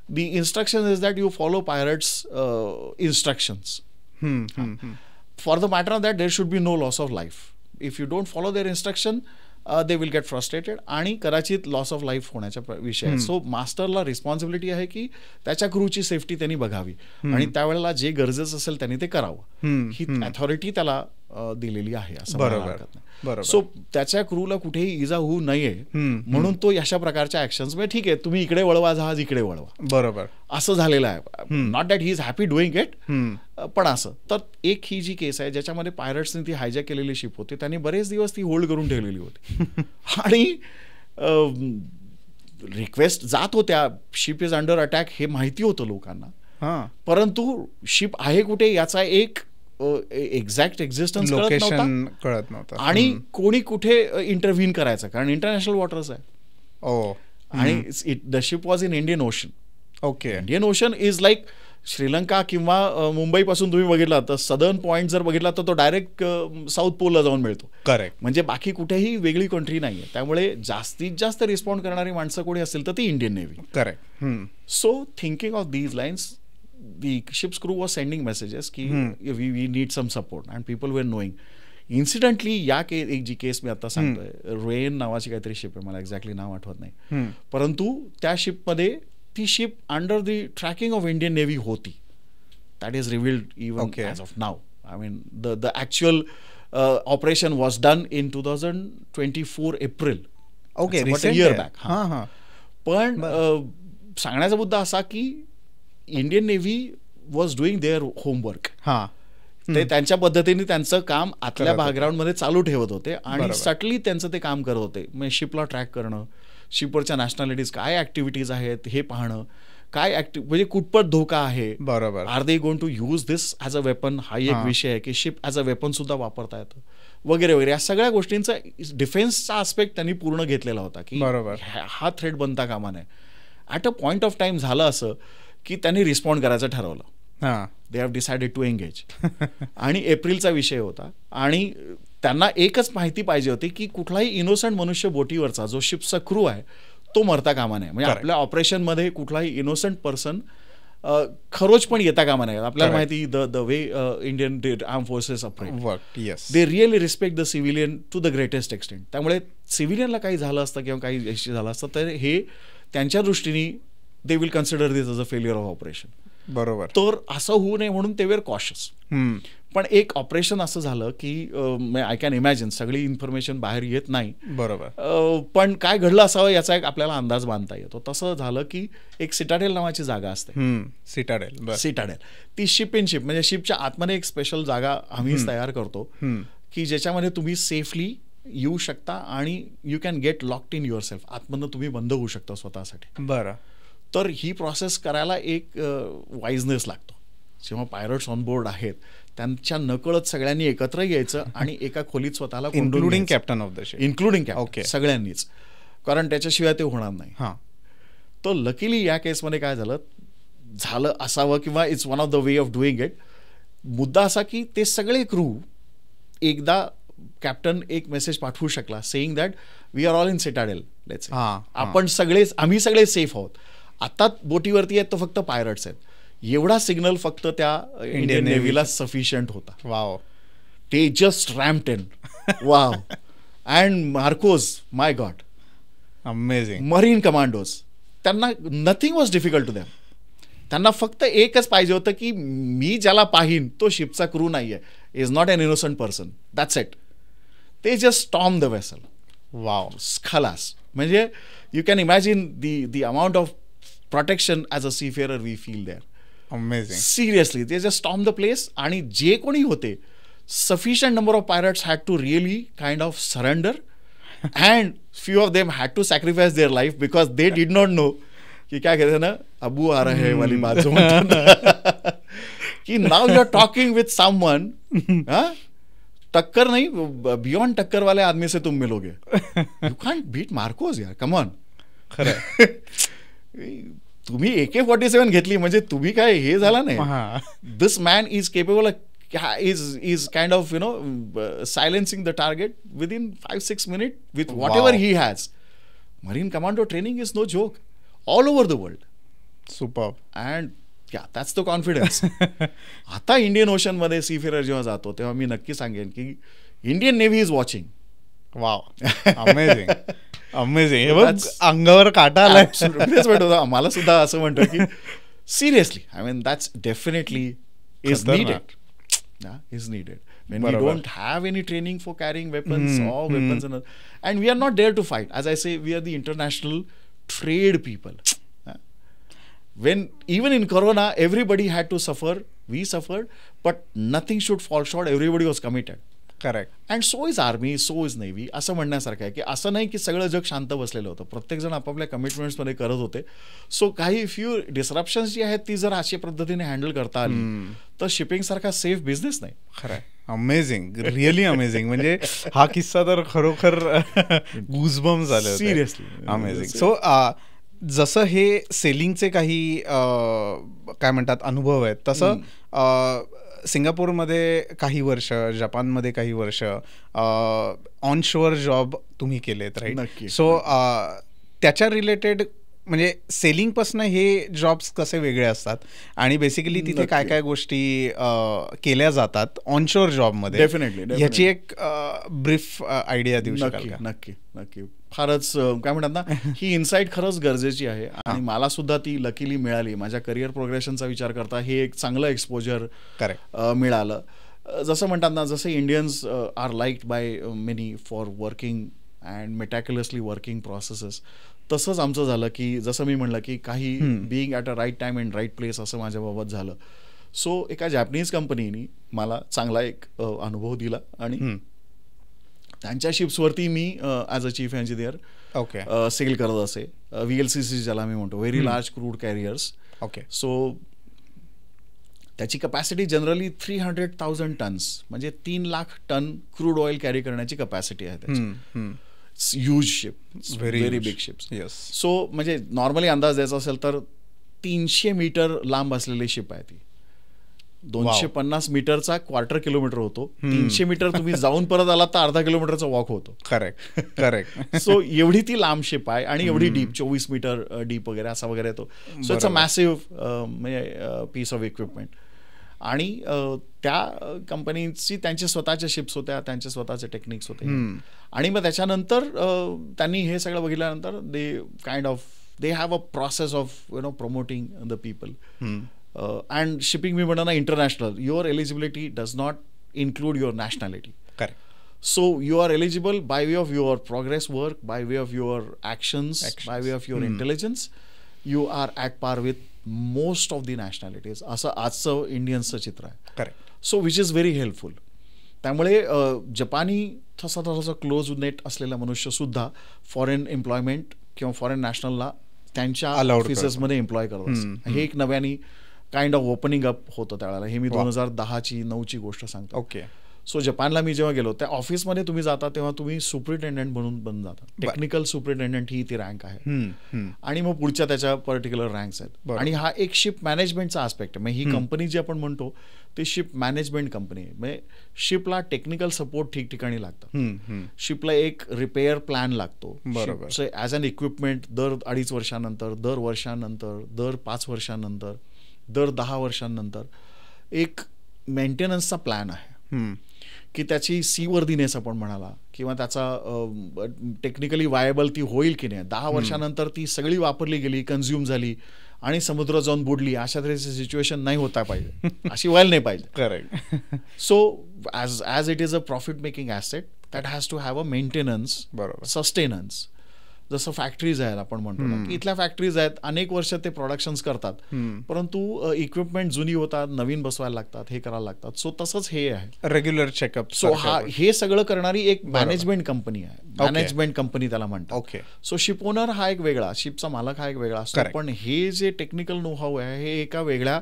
the instruction is that you follow pirates instructions. For the matter of that there should be no loss of life. If you don't follow their instruction they will get frustrated आणि कदाचित लॉस ऑफ लाईफ होण्याचा विषय. सो मास्टरला रिस्पॉन्सिबिलिटी आहे की त्याच्या क्रूची सेफ्टी त्यांनी बघावी आणि त्यावेळेला जे गरजेचं असेल त्यांनी ते करावं. ही अथॉरिटी त्याला दिलेली आहे असं बरोबर. सो त्याच्या क्रूला कुठेही इजा होऊ नये म्हणून तो अशा प्रकारच्या ऍक्शन्स म्हणजे ठीक आहे तुम्ही इकडे वळवा, जहाज इकडे वळवा, बरोबर असं झालेलं आहे. Not that he is happy doing it, पण असं. तर एक ही जी केस आहे ज्याच्यामध्ये पायरट्सनी ती हायजॅक केलेली शिप होती, त्यांनी बरेच दिवस ती होल्ड करून ठेवलेली होती आणि रिक्वेस्ट जात होत्या, शिप इज अंडर अटॅक हे माहिती होतं लोकांना, परंतु शिप आहे कुठे याचा एक एक्झॅक्ट एक्झिस्टन्स लोकेशन कळत नव्हतं आणि कोणी कुठे इंटरव्हीन करायचं, कारण इंटरनॅशनल वॉटर्स आहे. आणि the ship was in Indian ocean. Okay. Indian ocean is like Sri Lanka किंवा मुंबईपासून तुम्ही बघितला तर सदर्न पॉईंट जर बघितला तर तो डायरेक्ट साऊथ पोलला जाऊन मिळतो. करेक्ट. म्हणजे बाकी कुठेही वेगळी कंट्री नाही आहे. त्यामुळे जास्तीत जास्त रिस्पॉन्ड करणारी माणसं कोणी असेल तर ती Indian navy. Correct. So thinking of these lines, the ship's crew was sending messages की we need some support and people were knowing. Incidentally एक जी केस मी आता सांगतोय, रेन नावाची काहीतरी शिप आहे, मला एक्झॅक्टली नाव आठवत नाही, परंतु त्या शिपमध्ये ती ship under the tracking of Indian navy होती. That is revealed even as of now. I mean the actual operation was done in 2024 April. Okay. Year back. पण सांगण्याचा मुद्दा असा की Indian navy was doing their homework. ते त्यांच्या पद्धतीने त्यांचं काम आतल्या बॅकग्राऊंडमध्ये चालू ठेवत होते आणि सटली त्यांचं ते काम करत होते. म्हणजे शिपला ट्रॅक करणं, शिपवरच्या नॅशनॅलिटीज काय ऍक्टिव्हिटीज आहेत हे पाहणं, काय म्हणजे कुठपट धोका आहे, बरोबर, are they going to use this as a weapon, हा एक विषय आहे की शिप ॲज अ वेपन सुद्धा वापरता येतं वगैरे वगैरे. या सगळ्या गोष्टींचा डिफेन्सचा आस्पेक्ट त्यांनी पूर्ण घेतलेला होता की हा थ्रेट बनता कामा नये. At a point of time झालं असं की त्यांनी रिस्पॉन्ड करायचं ठरवलं. They have decided to engage. आणि एप्रिलचा विषय होता आणि त्यांना एकच माहिती पाहिजे होती की कुठलाही इनोसंट मनुष्य बोटीवरचा जो शिपचा क्रू आहे तो मरता कामा नये. म्हणजे आपल्या ऑपरेशनमध्ये कुठलाही इनोसंट पर्सन खरोच पण येता कामा नये. आपल्याला माहिती the way Indian arm forces operate, they really respect the civilian to the greatest extent. त्यामुळे सिव्हिलियनला काही झालं असतं किंवा काही यश झालं असतं तर हे त्यांच्या दृष्टीने they will consider this as a failure of operation. बरोबर. तर असं होऊ नये म्हणून ते वेर कॉशियस. पण एक ऑपरेशन असं झालं की आय कॅन इमॅजिन सगळी इन्फॉर्मेशन बाहेर येत नाही, बरोबर, पण काय घडलं असावं याचा एक आपल्याला अंदाज बांधता येतो. तसं झालं की एक सिटाडेल नावाची जागा असते. सिटाडेल ती शिप इन शिप म्हणजे शिपच्या आतमध्ये एक स्पेशल जागा आम्हीच तयार करतो की ज्याच्यामध्ये तुम्ही सेफली येऊ शकता आणि you can get locked in yourself. आतमधनं तुम्ही बंद होऊ शकता स्वतःसाठी. बरं. तर ही प्रोसेस करायला एक वाईजनेस लागतो. जेव्हा पायरट्स ऑन बोर्ड आहेत त्यांच्या नकळत सगळ्यांनी एकत्र यायचं आणि एका खोलीत स्वतःला including captain of the ship. Including captain, सगळ्यांनीच, कारण त्याच्याशिवाय ते होणार नाही. हां. तर लकीली या केसमध्ये काय झालं असावं किंवा it's one of the way of doing it. मुद्दा असा की ते सगळे क्रू एकदा कॅप्टन एक मेसेज पाठवू शकला saying that we are all in citadel, let's say आम्ही सगळे सेफ आहोत. आता बोटीवरती आहेत तर फक्त पायरट्स आहेत. एवढा सिग्नल फक्त त्या इंडियन नेव्हीला सफिशियंट होता. वाव. ते just ramped in. Wow. And MARCOS, my god, amazing. Marine commandos, त्यांना nothing was difficult to them. त्यांना फक्त एकच पाहिजे होतं की मी ज्याला पाहीन तो शिपचा क्रू नाही आहे, is not an innocent person, that's it. ते just storm the vessel. Wow. खलास. म्हणजे you can imagine the amount of protection as a seafarer we feel there. Amazing. Seriously ते जस्ट स्टॉर्म द प्लेस. आणि जे कोणी होते, sufficient number of pirates had to really kind of surrender and few of them had to sacrifice their life because they did not know कि क्या कहते हैं ना, अबू आ रहे वाली बात जो कि now you are talking with someone, टक्कर नहीं, बियॉन्ड टक्कर वाले आदमी से तुम मिलोगे. You can't beat Marcos यार, come on. खरं. तुम्ही AK-47 घेतली म्हणजे तुम्ही काय हे झाला नाही. This man is capable is kind of silencing the target within 5-6 minutes with whatever he has. Marine Commando training is no joke all over the world. Superb. And yeah, that's the confidence. आता इंडियन ओशन मध्ये सीफेअरर जेव्हा जातो तेव्हा मी नक्की सांगेन की Indian navy is watching. Wow. Amazing. Amazing. हे बघ अंगावर काटा आलाय. मला सुद्धा असं म्हणतो की seriously, I mean that's definitely is needed. Is needed when we don't have any training for carrying weapons or weapons and we are not there to fight. As I say, we are the international trade people. When even in Corona everybody had to suffer, we suffered, but nothing should fall short. Everybody was committed. Correct. And so is army, so is navy. असं म्हणण्यासारखं आहे की असं नाही की सगळं जग शांत बसलेलं होतं. प्रत्येक जण आपापल्या कमिटमेंट्समध्ये करत होते. सो काही फ्यू डिस्रप्शन्स जी आहेत ती जर अशा पद्धतीने हँडल करता आली तर शिपिंग सारखा सेफ बिझनेस नाही. खरं. अमेझिंग. Really amazing. म्हणजे हा किस्सा तर खरोखर गुजबम झाले. Seriously amazing. सो जसं हे सेलिंगचे काही काय म्हणतात अनुभव आहेत तसं सिंगापूरमध्ये काही वर्ष, जपानमध्ये काही वर्ष ऑन शोअर जॉब तुम्ही केलेत, राईट? सो त्याच्या रिलेटेड म्हणजे सेलिंगपासून हे जॉब्स कसे वेगळे असतात आणि बेसिकली तिथे काय काय गोष्टी केल्या जातात ऑनशोअर जॉबमध्ये, डेफिनेटली ह्याची एक ब्रीफ आयडिया देऊ शकाल का? नक्की नक्की. फारच काय म्हणतात ना, ही इन्साईट खरंच गरजेची आहे आणि मला सुद्धा ती लकीली मिळाली. माझ्या करिअर प्रोग्रेशनचा विचार करता हे एक चांगलं एक्सपोजर मिळालं. जसं म्हणतात ना, जसे Indians are liked by many for working and meticulously working processes, तसंच आमचं झालं की जसं मी म्हणलं की काही being at a right time in right place असं माझ्याबाबत झालं. सो एका जॅपनीज कंपनीनी मला चांगला एक अनुभव दिला आणि त्यांच्या शिप्सवरती मी as a chief engineer sail करत असे. VLCC ज्याला मी म्हणतो, very large crude carriers. So त्याची कपॅसिटी जनरली 300,000 टन्स म्हणजे 3 lakh ton crude oil carry करण्याची कपॅसिटी आहे त्याची. Huge ship, very big ships. So म्हणजे नॉर्मली अंदाज द्यायचा असेल तर 300 मीटर लांब असलेली शिप आहे ती. 250 मीटरचा 1/4 किलोमीटर होतो. 300 मीटर तुम्ही जाऊन परत आला तर अर्धा किलोमीटरचा वॉक होतो. Correct correct. सो एवढी ती लांब शिप आहे आणि एवढी डीप, 24 मीटर डीप वगैरे असा वगैरे येतो. सो इट्स अ मॅसिव्ह म्हणजे पीस ऑफ इक्विपमेंट. आणि त्या कंपनीची त्यांचे स्वतःच्या शिप्स होत्या, त्यांचे स्वतःचे टेक्निक्स होते. आणि मग त्याच्यानंतर त्यांनी हे सगळं बघितल्यानंतर they have a process of promoting the people. And shipping मी म्हणा ना international, your eligibility does not include your nationality. Correct. So you are eligible by way of your progress work, by way of your actions. By way of your intelligence. You are at par with most of the nationalities. असं आजचं इंडियन्सचं चित्र आहे. Correct. So which is very helpful. त्यामुळे जपानी थोडासा क्लोज नेट असलेला मनुष्यसुद्धा फॉरेन एम्प्लॉयमेंट किंवा फॉरेन नॅशनलला त्यांच्या ऑफिसेसमध्ये एम्प्लॉय करत असतात. हे एक नव्याने काइंड ऑफ ओपनिंग अप होतं त्यावेळेला. हे मी 2010-9ची गोष्ट सांगतो. ओके. सो जपानला मी जेव्हा गेलो त्या ऑफिसमध्ये तुम्ही जाता तेव्हा तुम्ही सुपरिटेंडंट म्हणून बनून जाता. टेक्निकल सुपरिटेंडंट ही ती रँक आहे आणि मग पुढच्या त्याच्या पर्टिक्युलर रँक्स आहेत. आणि हा एक शिप मॅनेजमेंटचा आस्पेक्ट आहे. म्हणजे ही कंपनी जी आपण म्हणतो ती शिप मॅनेजमेंट कंपनी आहे. म्हणजे शिपला टेक्निकल सपोर्ट ठिकठिकाणी लागतं. शिपला एक रिपेअर प्लॅन लागतो. बरोबर. ॲज अन इक्विपमेंट दर 2.5 वर्षानंतर, दर वर्षानंतर, दर 5 वर्षानंतर, दर 10 वर्षांनंतर एक मेंटेनन्सचा प्लॅन आहे की त्याची सीवर्दीनेस आपण म्हणाला किंवा त्याचा टेक्निकली वायबल ती होईल की नाही. 10 वर्षानंतर ती सगळी वापरली गेली, कन्झ्युम झाली आणि समुद्र जाऊन बुडली, अशा तऱ्हेची सिच्युएशन नाही होता पाहिजे, अशी व्हायला नाही पाहिजे. Correct. So as it is a profit making asset that has to have a maintenance, sustenance. जसं फॅक्टरीज आहेत आपण म्हणतो ना की इथल्या फॅक्टरीज आहेत, अनेक वर्ष ते प्रोडक्शन्स करतात, परंतु इक्विपमेंट जुनी होतात, नवीन बसवायला लागतात, हे करायला लागतात. सो तसंच हे आहे रेग्युलर चेकअप. सो हे सगळं करणारी एक मॅनेजमेंट कंपनी आहे. मॅनेजमेंट कंपनी त्याला म्हणतात. ओके. सो शिप ओनर हा एक वेगळा, शिपचा मालक हा एक वेगळा असतो, पण हे जे टेक्निकल नो हाऊ आहे हे एका वेगळ्या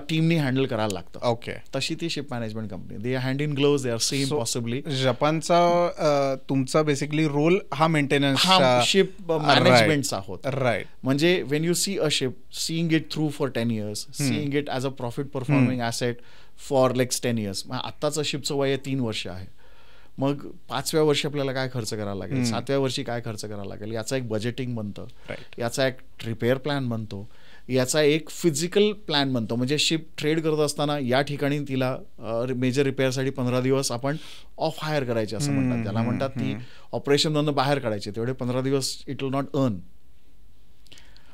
टीमनी हँडल करायला लागतं. ओके. तशी ती ship management company. They are hand in gloves, they are same possibly. जपानचा तुमचा बेसिकली रोल हा मेंटेनन्स, शिप मॅनेजमेंटचा होता. राईट. म्हणजे when you see a ship, seeing it through for 10 years, seeing it as a profit performing asset for next 10 years. आत्ताचं शिपचं वय 3 वर्ष आहे. मग 5व्या वर्षी आपल्याला काय खर्च करायला लागेल, 7व्या वर्षी काय खर्च करायला लागेल, याचा एक बजेटिंग बनतं, याचा एक रिपेअर प्लॅन बनतो, याचा एक फिजिकल प्लॅन बनतो. म्हणजे शिप ट्रेड करत असताना या ठिकाणी तिला मेजर रिपेअरसाठी 15 दिवस आपण ऑफ हायर करायचे असं म्हणतात. त्याला म्हणतात ती ऑपरेशनमधून बाहेर काढायची. तेवढे 15 दिवस इट विल नॉट अर्न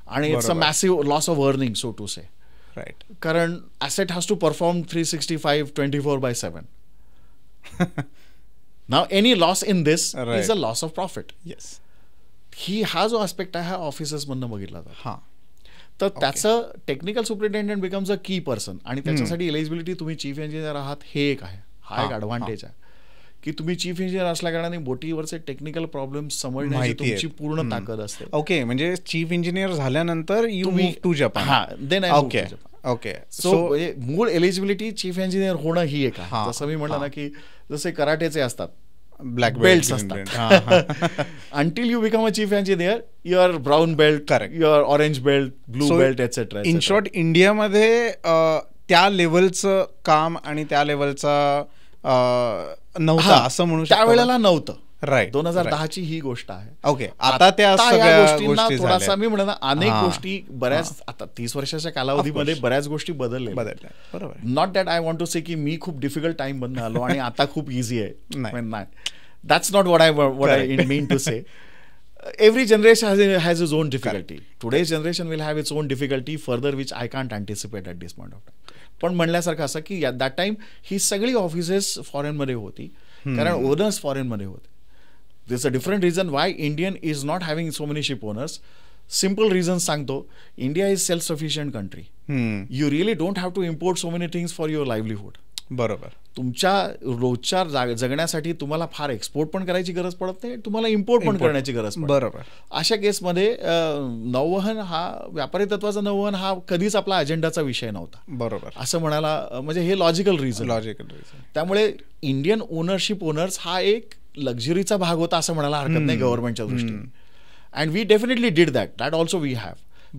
आणि it's a massive loss of earning, so to say. Right. कारण asset has to perform 365 24/7. Now any loss in this is a loss of profit. Yes. हा जो आस्पेक्ट आहे हा ऑफिसर्समधनं बघितला जातो. हां. तर त्याचं टेक्निकल सुपरिटेंडंट बिकम्स अ की पर्सन आणि त्याच्यासाठी एलिजिबिलिटी तुम्ही चीफ इंजिनियर आहात हे एक आहे. हा एक ॲडव्हान्टेज आहे की तुम्ही चीफ इंजिनियर असल्या कारणाने बोटीवरचे टेक्निकल प्रॉब्लेम समजण्याची तुमची पूर्ण ताकद असते. ओके. म्हणजे चीफ इंजिनियर झाल्यानंतर यू मूव्ह टू जपान. हां, then I move to Japan. Okay. So मूळ एलिजिबिलिटी चीफ इंजिनियर होणं ही एक आहे. जसं मी म्हणलं ना की जसे कराटेचे असतात, ब्लॅक बेल्ट असतात. Until you become a chief engineer you are brown belt, correct, you are orange belt, blue belt, etcetera. In short इंडियामध्ये त्या लेवलचं काम आणि त्या लेवलचा नव्हता असं म्हणू शकतो. त्यावेळेला नव्हतं. राईट. 2010ची ही गोष्ट आहे. ओके. आता त्या सगळ्या गोष्टींना थोडासा मी म्हणलं ना अनेक गोष्टी बऱ्याच आता 30 वर्षाच्या कालावधीमध्ये बऱ्याच गोष्टी बदलल्या. बरोबर. Not that I want to say की मी खूप डिफिकल्ट टाइम मधनं आलो आणि आता खूप इझी आहे. नाही, that's not what I mean to say. Every generation has its own difficulty. Today's generation will have its own difficulty further which I can't anticipate at this point of time. पण म्हणल्यासारखं असं की दॅट टाइम ही सगळी ऑफिसेस फॉरेनमध्ये होती कारण ओनर्स फॉरेनमध्ये होते. This a different reason why Indian is not having so many ship owners. Simple reason सांगतो. India is self sufficient country. You really don't have to import so many things for your livelihood. बरोबर. तुमच्या रोजच्या जगण्यासाठी तुम्हाला फार एक्सपोर्ट पण करायची गरज पडत नाही, तुम्हाला इम्पोर्ट पण करण्याची गरज पडते. बरोबर. अशा केसमध्ये नौवहन हा व्यापारी तत्वाचा नौवहन हा कधीच आपला अजेंडाचा विषय नव्हता. बरोबर. असं म्हणायला म्हणजे हे लॉजिकल रिझन. त्यामुळे इंडियन ओनरशिप ओनर्स हा एक लक्झरीचा भाग होता असं म्हणायला हरकत नाही गव्हर्नमेंटच्या दृष्टीने. And we definitely did that also we have.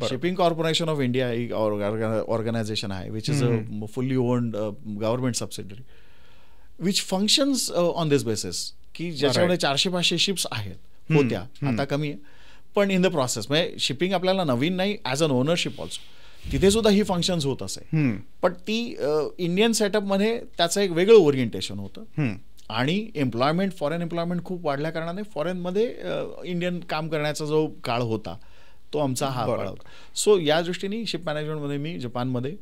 Shipping corporation of India एक ऑर्गनायझेशन आहे which is a fully owned government subsidiary which functions on this basis की ज्याच्यामध्ये 400-500 शिप्स आहेत होत्या, आता कमी आहे. पण इन द प्रोसेस म्हणजे शिपिंग आपल्याला नवीन नाही, ॲज अन ओनरशिप ऑल्सो तिथे सुद्धा ही फंक्शन्स होत असे. पण ती इंडियन सेटअपमध्ये त्याचं एक वेगळं ओरिएंटेशन होतं आणि एम्प्लॉयमेंट, फॉरेन एम्प्लॉयमेंट खूप वाढल्या कारणाने फॉरेनमध्ये इंडियन काम करण्याचा जो काळ होता तो आमचा हा काळ होता. सो या दृष्टीने शिप मॅनेजमेंटमध्ये मी जपानमध्ये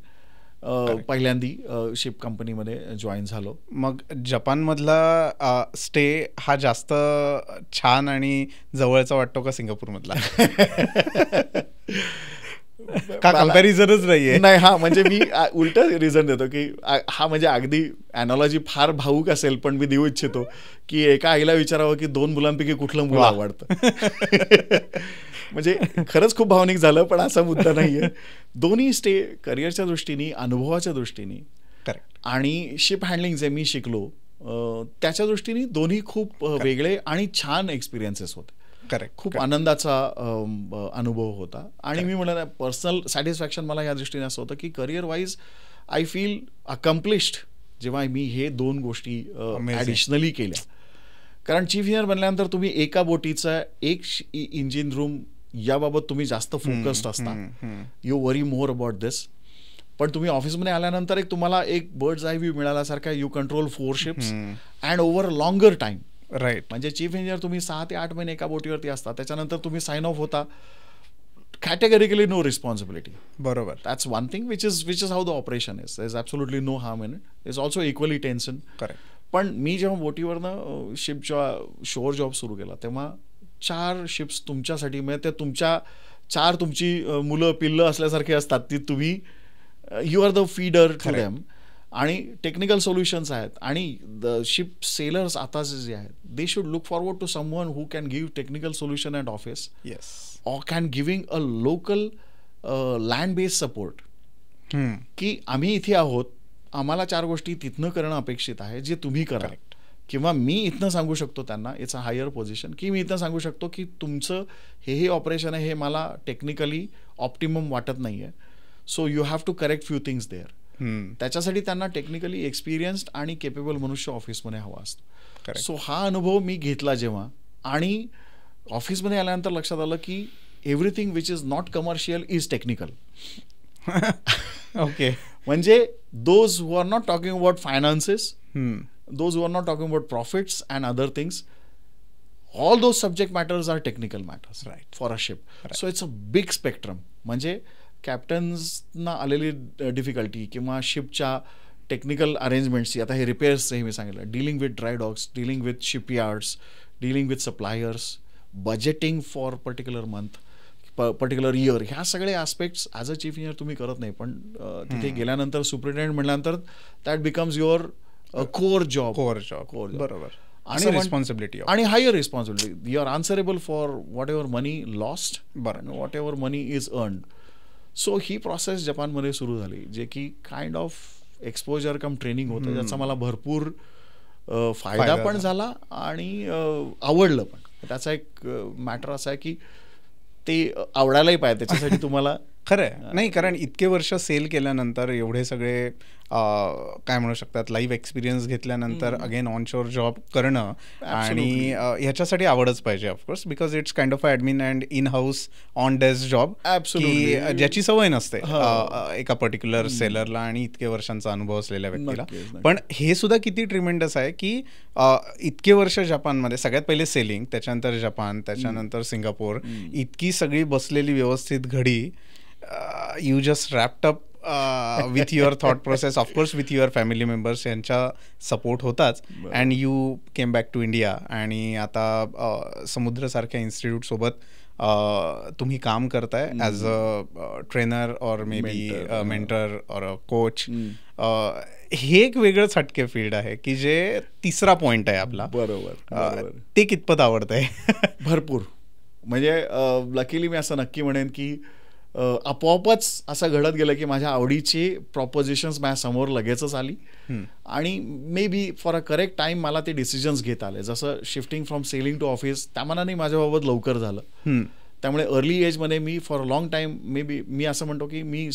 पहिल्यांदा शिप कंपनीमध्ये जॉईन झालो. मग जपानमधला स्टे हा जास्त छान आणि जवळचा वाटतो का सिंगापूरमधला? का कम्पॅरिझनच नाहीये? नाही, हा म्हणजे मी उलट रिझन देतो की हा म्हणजे अगदी अॅनॉलॉजी फार भावूक असेल पण मी देऊ इच्छितो की एका आईला विचारावं की 2 मुलांपैकी कुठलं मुलं आवडतं. म्हणजे खरंच खूप भावनिक झालं, पण असा मुद्दा नाहीये. दोन्ही करिअरच्या दृष्टीने, अनुभवाच्या दृष्टीने आणि शिप हँडलिंग जे मी शिकलो त्याच्या दृष्टीने दोन्ही खूप वेगळे आणि छान एक्सपिरियन्सेस होते. करेक्ट. खूप आनंदाचा अनुभव होता. आणि मी म्हणलं पर्सनल सॅटिस्फॅक्शन मला या दृष्टीने असं होतं की career wise I feel accomplished जेव्हा मी हे 2 गोष्टी ॲडिशनली केल्या. कारण चीफ इंजिनियर बनल्यानंतर तुम्ही एका बोटीचा एक इंजिन रूम याबाबत तुम्ही जास्त फोकस्ड असता. You worry more about this. पण तुम्ही ऑफिसमध्ये आल्यानंतर तुम्हाला एक बर्ड्स आय व्ह्यू मिळाल्यासारखा you control 4 ships and over a longer time. Right. म्हणजे चीफ इंजिनियर तुम्ही 6 ते 8 महिने एका बोटीवरती असता, त्याच्यानंतर तुम्ही साइन ऑफ होता, कॅटेगरिकली नो रिस्पॉन्सिबिलिटी. बरोबर. That's one thing which is how the operation is. There is absolutely no harm in it. Is also equally tension. Correct. पण मी जेव्हा बोटीवरनं शिपच्या शोअर जॉब सुरू केला तेव्हा 4 शिप्स तुमच्यासाठी, म्हणजे ते तुमच्या 4 तुमची मुलं पिल्लं असल्यासारखे असतात. ती तुम्ही you are the feeder to them. आणि टेक्निकल सोल्युशन्स आहेत. आणि द शिप सेलर्स आता जे आहेत they should look forward to someone who can give technical solution at office. Yes. Or can giving a local land based support. की आम्ही इथे आहोत, आम्हाला 4 गोष्टी तिथनं करणं अपेक्षित आहे जे तुम्ही करा. किंवा मी इथनं सांगू शकतो त्यांना, इट्स अ हायर पोझिशन, की मी इथनं सांगू शकतो की तुमचं हे ऑपरेशन आहे, हे मला टेक्निकली ऑप्टिमम वाटत नाही आहे. So you have to correct few things there. त्याच्यासाठी त्यांना टेक्निकली एक्सपिरियन्स्ड आणि केपेबल मनुष्य ऑफिसमध्ये हवा असतो. सो हा अनुभव मी घेतला जेव्हा, आणि ऑफिसमध्ये आल्यानंतर लक्षात आलं की everything which is not commercial is technical. Okay. म्हणजे those who are not talking about finances, those who are not talking about profits and other things, all those subject matters are technical matters, right, for a ship. Right. So it's a big spectrum. म्हणजे कॅप्टन्सना आलेली डिफिकल्टी किंवा शिपच्या टेक्निकल अरेंजमेंट्सची, आता हे रिपेअर्सचं हे मी सांगितलं, dealing with dry docks, dealing with shipyards, dealing with suppliers, budgeting for particular month, particular year, ह्या सगळे aspects as a chief engineer तुम्ही करत नाही. पण तिथे गेल्यानंतर सुपरिटेंडेंट म्हटल्यानंतर that becomes your core job. बरोबर. आणि रिस्पॉन्सिबिलिटी आणि higher responsibility. You are answerable for whatever money lost and whatever money is earned. So ही प्रोसेस जपानमध्ये सुरू झाली, जे की kind of exposure come training होतं, ज्याचा मला भरपूर फायदा पण झाला आणि आवडलं पण. त्याचा एक मॅटर असा आहे की ते आवडायलाही पाहिजे, त्याच्यासाठी तुम्हाला खरं नाही. कारण इतके वर्ष सेल केल्यानंतर, एवढे सगळे काय म्हणू शकतात लाईव्ह एक्सपिरियन्स घेतल्यानंतर अगेन ऑनशोअर जॉब करणं, आणि ह्याच्यासाठी आवडच पाहिजे of course, because it's kind of admin and in house on desk job, की ज्याची सवय नसते एका पर्टिक्युलर सेलरला आणि इतके वर्षांचा अनुभव असलेल्या व्यक्तीला. पण हे सुद्धा किती ट्रिमेंडस आहे की इतके वर्ष जपानमध्ये, सगळ्यात पहिले सेलिंग, त्याच्यानंतर जपान, त्याच्यानंतर सिंगापूर, इतकी सगळी बसलेली व्यवस्थित घडी. You just wrapped up with your thought process, of course with your family members, यांचा सपोर्ट होताच, and you came back to India. आणि आता समुद्रसारख्या इन्स्टिट्यूटसोबत तुम्ही काम करताय ॲज अ ट्रेनर और मे बी मेंटर और अ कोच. हे एक वेगळंच हटके फील्ड आहे की जे तिसरा पॉईंट आहे आपला. बरोबर. ते कितपत आवडतंय? भरपूर. म्हणजे लकीली मी असं नक्की म्हणेन की आपोआपच असं घडत गेलं की माझ्या आवडीची प्रॉपोजिशन्स माझ्यासमोर लगेचच आली, आणि maybe for a correct time मला ते डिसिजन्स घेता आले. जसं shifting from sailing to office त्या मनाने माझ्याबाबत लवकर झालं. त्यामुळे अर्ली एजमध्ये मी for a long time, maybe मी असं म्हणतो की मी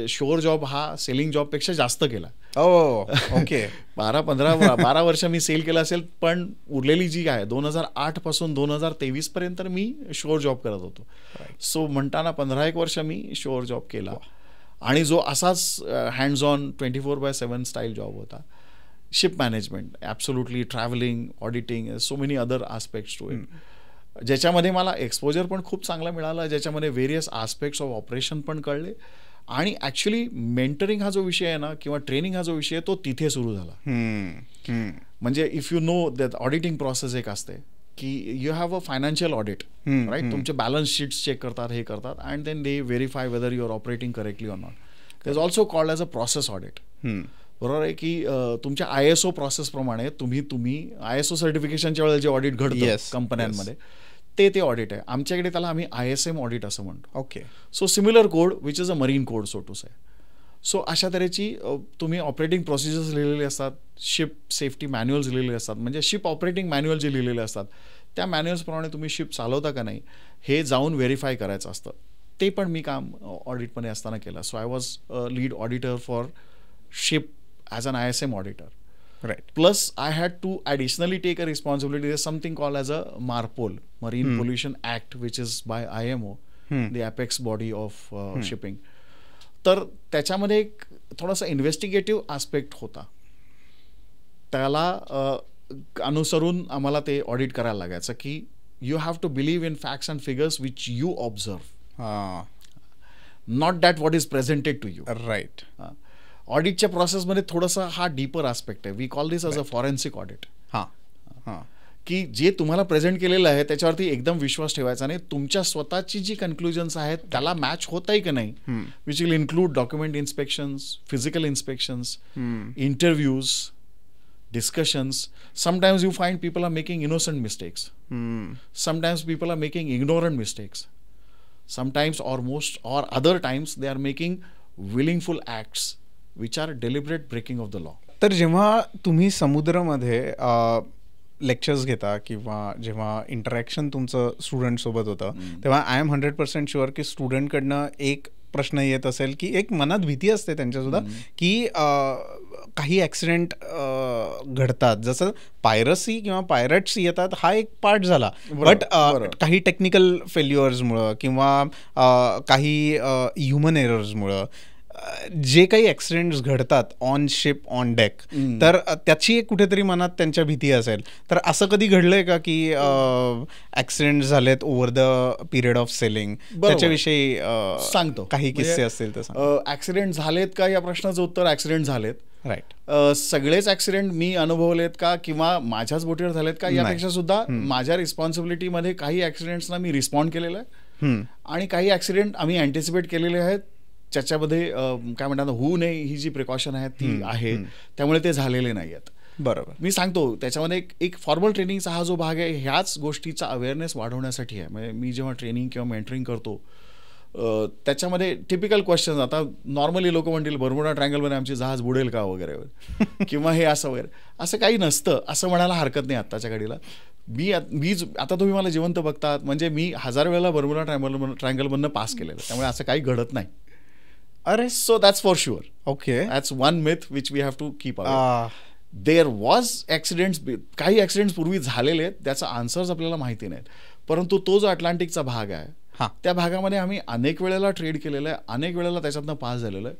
शोअर जॉब हा सेलिंग जॉबपेक्षा जास्त केला. ओके. 12 वर्ष मी सेल केलं असेल, पण उरलेली जी आहे 2008 पासून 2023 पर्यंत मी शोअर जॉब करत होतो. सो म्हणताना 15 वर्ष मी शोअर जॉब केला, आणि जो असाच हँड्स ऑन 24/7 स्टाईल जॉब होता. Ship management, absolutely, travelling, auditing, so many other aspects to it, ज्याच्यामध्ये मला एक्सपोजर पण खूप चांगला मिळाला, ज्याच्यामध्ये व्हेरियस आस्पेक्ट्स ऑफ ऑपरेशन पण कळले. आणि ॲक्च्युली मेंटरिंग हा जो विषय आहे ना, किंवा ट्रेनिंग हा जो विषय आहे, तो तिथे सुरू झाला. म्हणजे if you know that auditing process एक असते, की you have a financial audit, right. तुमचे बॅलन्स शीट्स चेक करतात, हे करतात, and then they verify whether you are operating correctly or not. They is also called as a process audit. बरोबर आहे की तुमच्या ISO प्रोसेसप्रमाणे तुम्ही ISO सर्टिफिकेशनच्या वेळेला जे ऑडिट घडतं कंपन्यांमध्ये ते ऑडिट आहे. आमच्याकडे त्याला आम्ही ISM ऑडिट असं म्हणतो. Okay. So similar code which is a marine code so to say. So अशा तऱ्हेची तुम्ही ऑपरेटिंग प्रोसिजर्स लिहिलेले असतात, शिप सेफ्टी मॅन्युअल्स लिहिलेले असतात, म्हणजे शिप ऑपरेटिंग मॅन्युअल जे लिहिलेले असतात त्या मॅन्युअल्सप्रमाणे तुम्ही शिप चालवता का नाही हे जाऊन व्हेरीफाय करायचं असतं. ते पण मी काम ऑडिटमध्ये असताना केलं. So I was lead auditor for ship as an ISM auditor. Right. Plus, I had to additionally take a responsibility. There's something called as a MARPOL, Marine Pollution Act, which is by IMO, the apex body of shipping. तर त्याच्यामध्ये एक थोडासा इन्व्हेस्टिगेटिव्ह आस्पेक्ट होता. त्याला अनुसरून आम्हाला ते ऑडिट करायला लागायचं की you have to believe in facts and figures which you observe, not that what is presented to you. Right. ऑडिटच्या प्रोसेसमध्ये थोडासा हा डीपर आस्पेक्ट आहे. We call this as a forensic audit. की जे तुम्हाला प्रेझेंट केलेलं आहे त्याच्यावरती एकदम विश्वास ठेवायचा नाही. तुमच्या स्वतःची जी कन्क्लुजन्स आहेत त्याला मॅच होत आहे की नाही, which will include document inspections, physical inspections, interviews, discussions. Sometimes you find people are making innocent mistakes. Sometimes people are making ignorant mistakes. Sometimes or other times they are making willful acts which are deliberate breaking of the law. तर जेव्हा तुम्ही समुद्रामध्ये लेक्चर्स घेता किंवा जेव्हा इंटरॅक्शन तुमचं स्टुडंटसोबत होतं तेव्हा आय एम 100% शुअर की स्टुडंटकडनं एक प्रश्न येत असेल की एक मनात भीती असते त्यांच्यासुद्धा की काही ॲक्सिडेंट घडतात, जसं पायरसी किंवा पायरेट्स येतात हा एक पार्ट झाला, बट काही टेक्निकल फेल्युअर्समुळं किंवा काही ह्युमन एरर्समुळं जे काही ॲक्सिडेंट्स घडतात ऑन शिप ऑन डेक, तर त्याची एक कुठेतरी मनात त्यांच्या भीती असेल. तर असं कधी घडलंय का की ॲक्सिडेंट झालेत over the period of selling, त्याच्याविषयी सांगतो काही किस्से असतील तर. ॲक्सिडेंट झालेत का या प्रश्नाचं उत्तर ॲक्सिडेंट झालेत. राईट. सगळेच ॲक्सिडेंट मी अनुभवलेत का किंवा माझ्याच बोटीवर झालेत का यापेक्षा सुद्धा माझ्या रिस्पॉन्सिबिलिटीमध्ये काही ॲक्सिडेंट्सना मी रिस्पॉन्ड केलेलं आहे आणि काही ॲक्सिडेंट आम्ही अँटिसिपेट केलेले आहेत ज्याच्यामध्ये काय म्हणतात होऊ नये ही जी प्रिकॉशन आहे ती आहे, त्यामुळे ते झालेले नाही आहेत. बरोबर. मी सांगतो त्याच्यामध्ये एक फॉर्मल ट्रेनिंगचा हा जो भाग आहे ह्याच गोष्टीचा अवेअरनेस वाढवण्यासाठी आहे. म्हणजे मी जेव्हा ट्रेनिंग किंवा मेंटरिंग करतो त्याच्यामध्ये टिपिकल क्वेश्चन, आता नॉर्मली लोक म्हणतील बर्मुडा ट्रायंगलमध्ये आमची जहाज बुडेल का वगैरे किंवा हे असं वगैरे, असं काही नसतं असं म्हणायला हरकत नाही आत्ताच्या घडीला. मी आता तुम्ही मला जिवंत बघतात म्हणजे मी 1000 वेळेला बर्मुडा ट्रायंगलमधनं पास केलेलं, त्यामुळे असं काही घडत नाही. अरे so that's for sure. Okay. That's one myth which we have to keep away. There was accidents, काही ॲक्सिडेंट्स पूर्वी झालेले आहेत त्याचा आन्सर्स आपल्याला माहिती नाहीत, परंतु तो जो अटलांटिकचा भाग आहे त्या भागामध्ये आम्ही अनेक वेळेला ट्रेड केलेलं आहे, अनेक वेळेला त्याच्यातनं पास झालेलं आहे.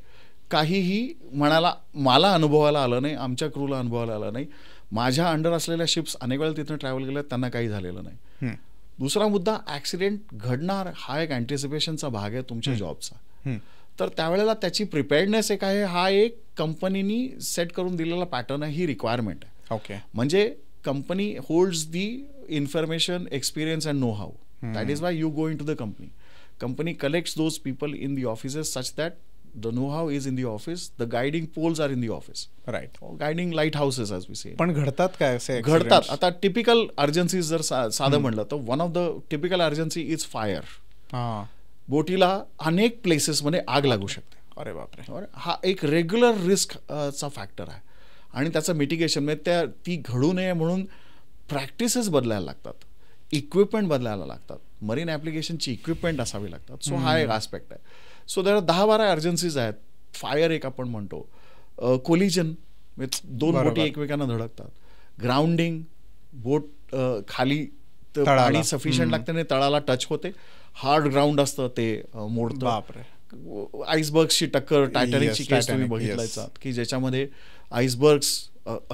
काहीही मला अनुभवायला आलं नाही, आमच्या क्रूला अनुभवायला आलं नाही. माझ्या अंडर असलेल्या शिप्स अनेक वेळेला तिथं ट्रॅव्हल केल्या, त्यांना काही झालेलं नाही. दुसरा मुद्दा, ॲक्सिडेंट घडणार हा एक अँटिसिपेशनचा भाग आहे तुमच्या जॉबचा. तर त्यावेळेला त्याची प्रिपेअर्डनेस एक आहे, हा एक कंपनीनी सेट करून दिलेला पॅटर्न आहे, ही रिक्वायरमेंट आहे. ओके. म्हणजे company holds the information, experience and know how. That is why you go in to the company. Company collects those people in the offices such that the know-how is in the office, the guiding poles are in the office, right, or guiding lighthouses as we say. पण घडतात काय असे? घडतात. आता टिपिकल अर्जन्सीज जर साधं म्हणलं तर one of the typical urgency is fire. बोटीला अनेक प्लेसेसमध्ये आग लागू शकते. अरे बापरे. हा एक रेग्युलर रिस्क चा फॅक्टर आहे आणि त्याचं मिटिगेशन म्हणजे ती घडू नये म्हणून प्रॅक्टिसेस बदलायला लागतात, इक्विपमेंट बदलायला लागतात, मरीन ॲप्लिकेशनची इक्विपमेंट असावी लागतात. सो हा एक आस्पेक्ट आहे. सो त्याला 10-12 अर्जन्सीज आहेत. फायर एक आपण म्हणतो, कोलिजन दोन बोटी एकमेकांना धडकतात, ग्राउंडिंग बोट खाली पाणी सफिशियंट लागते आणि तळाला टच होते, हार्ड ग्राउंड असतं ते मोडतं. आईसबर्ग्सची टक्कर टायटॅनिकची केस तुम्ही बघितलायचा की ज्याच्यामध्ये icebergs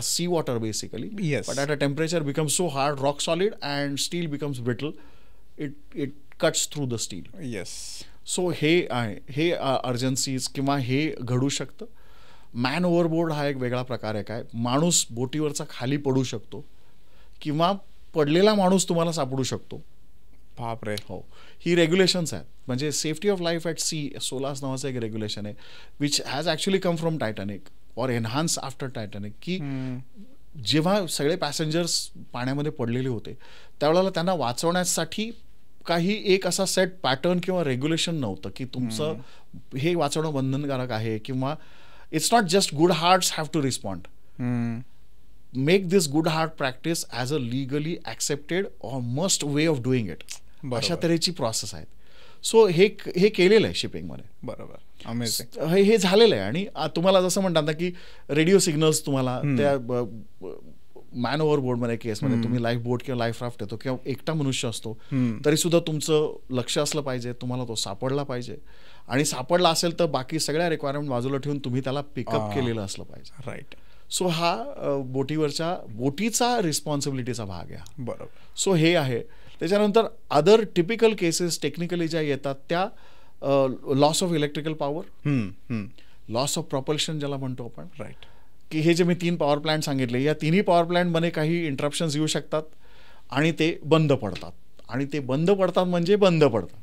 sea water basically, but at a temperature becomes so hard, rock solid and steel becomes brittle, it cuts through the steel. Yes. So हे अर्जन्सीज किंवा हे घडू शकतं. मॅन ओव्हरबोर्ड हा एक वेगळा प्रकार आहे. काय माणूस बोटीवरचा खाली पडू शकतो किंवा पडलेला माणूस तुम्हाला सापडू शकतो. बापरे. हो, ही रेग्युलेशन्स आहेत. म्हणजे safety of life at sea, SOLAS नावाचं एक रेग्युलेशन आहे which has actually come from Titanic or enhance after Titanic, की जेव्हा सगळे पॅसेंजर्स पाण्यामध्ये पडलेले होते त्यावेळेला त्यांना वाचवण्यासाठी काही एक असा सेट पॅटर्न किंवा रेग्युलेशन नव्हतं की तुमचं हे वाचवणं बंधनकारक आहे, किंवा it's not just good hearts have to respond. Make this good heart practice as a legally accepted or must way of doing it, अशा तऱ्हेची प्रोसेस आहेत. सो हे केलेलं आहे शिपिंगमध्ये. बरोबर, अमेझिंग. हे झालेलं आहे. आणि तुम्हाला जसं म्हणतात ना की रेडिओ सिग्नल्स तुम्हाला त्या मॅन ओव्हर बोर्डमध्ये केसमध्ये तुम्ही लाईफ बोट किंवा लाईफ राफ्ट येतो किंवा एकटा मनुष्य असतो तरी सुद्धा तुमचं लक्ष असलं पाहिजे, तुम्हाला तो सापडला पाहिजे, आणि सापडला असेल तर बाकी सगळ्या रिक्वायरमेंट बाजूला ठेवून तुम्ही त्याला पिकअप केलेलं असलं पाहिजे. राईट. सो हा बोटीचा रिस्पॉन्सिबिलिटीचा भाग आहे. बरोबर. सो हे आहे. त्याच्यानंतर अदर टिपिकल केसेस टेक्निकली ज्या येतात त्या loss of electrical power, loss of propulsion ज्याला म्हणतो आपण. राईट. की हे जे मी 3 पॉवर प्लॅन्ट सांगितले, या 3ही पॉवर प्लॅन्टमध्ये काही इंटरप्शन्स येऊ शकतात आणि ते बंद पडतात. आणि ते बंद पडतात म्हणजे बंद पडतात.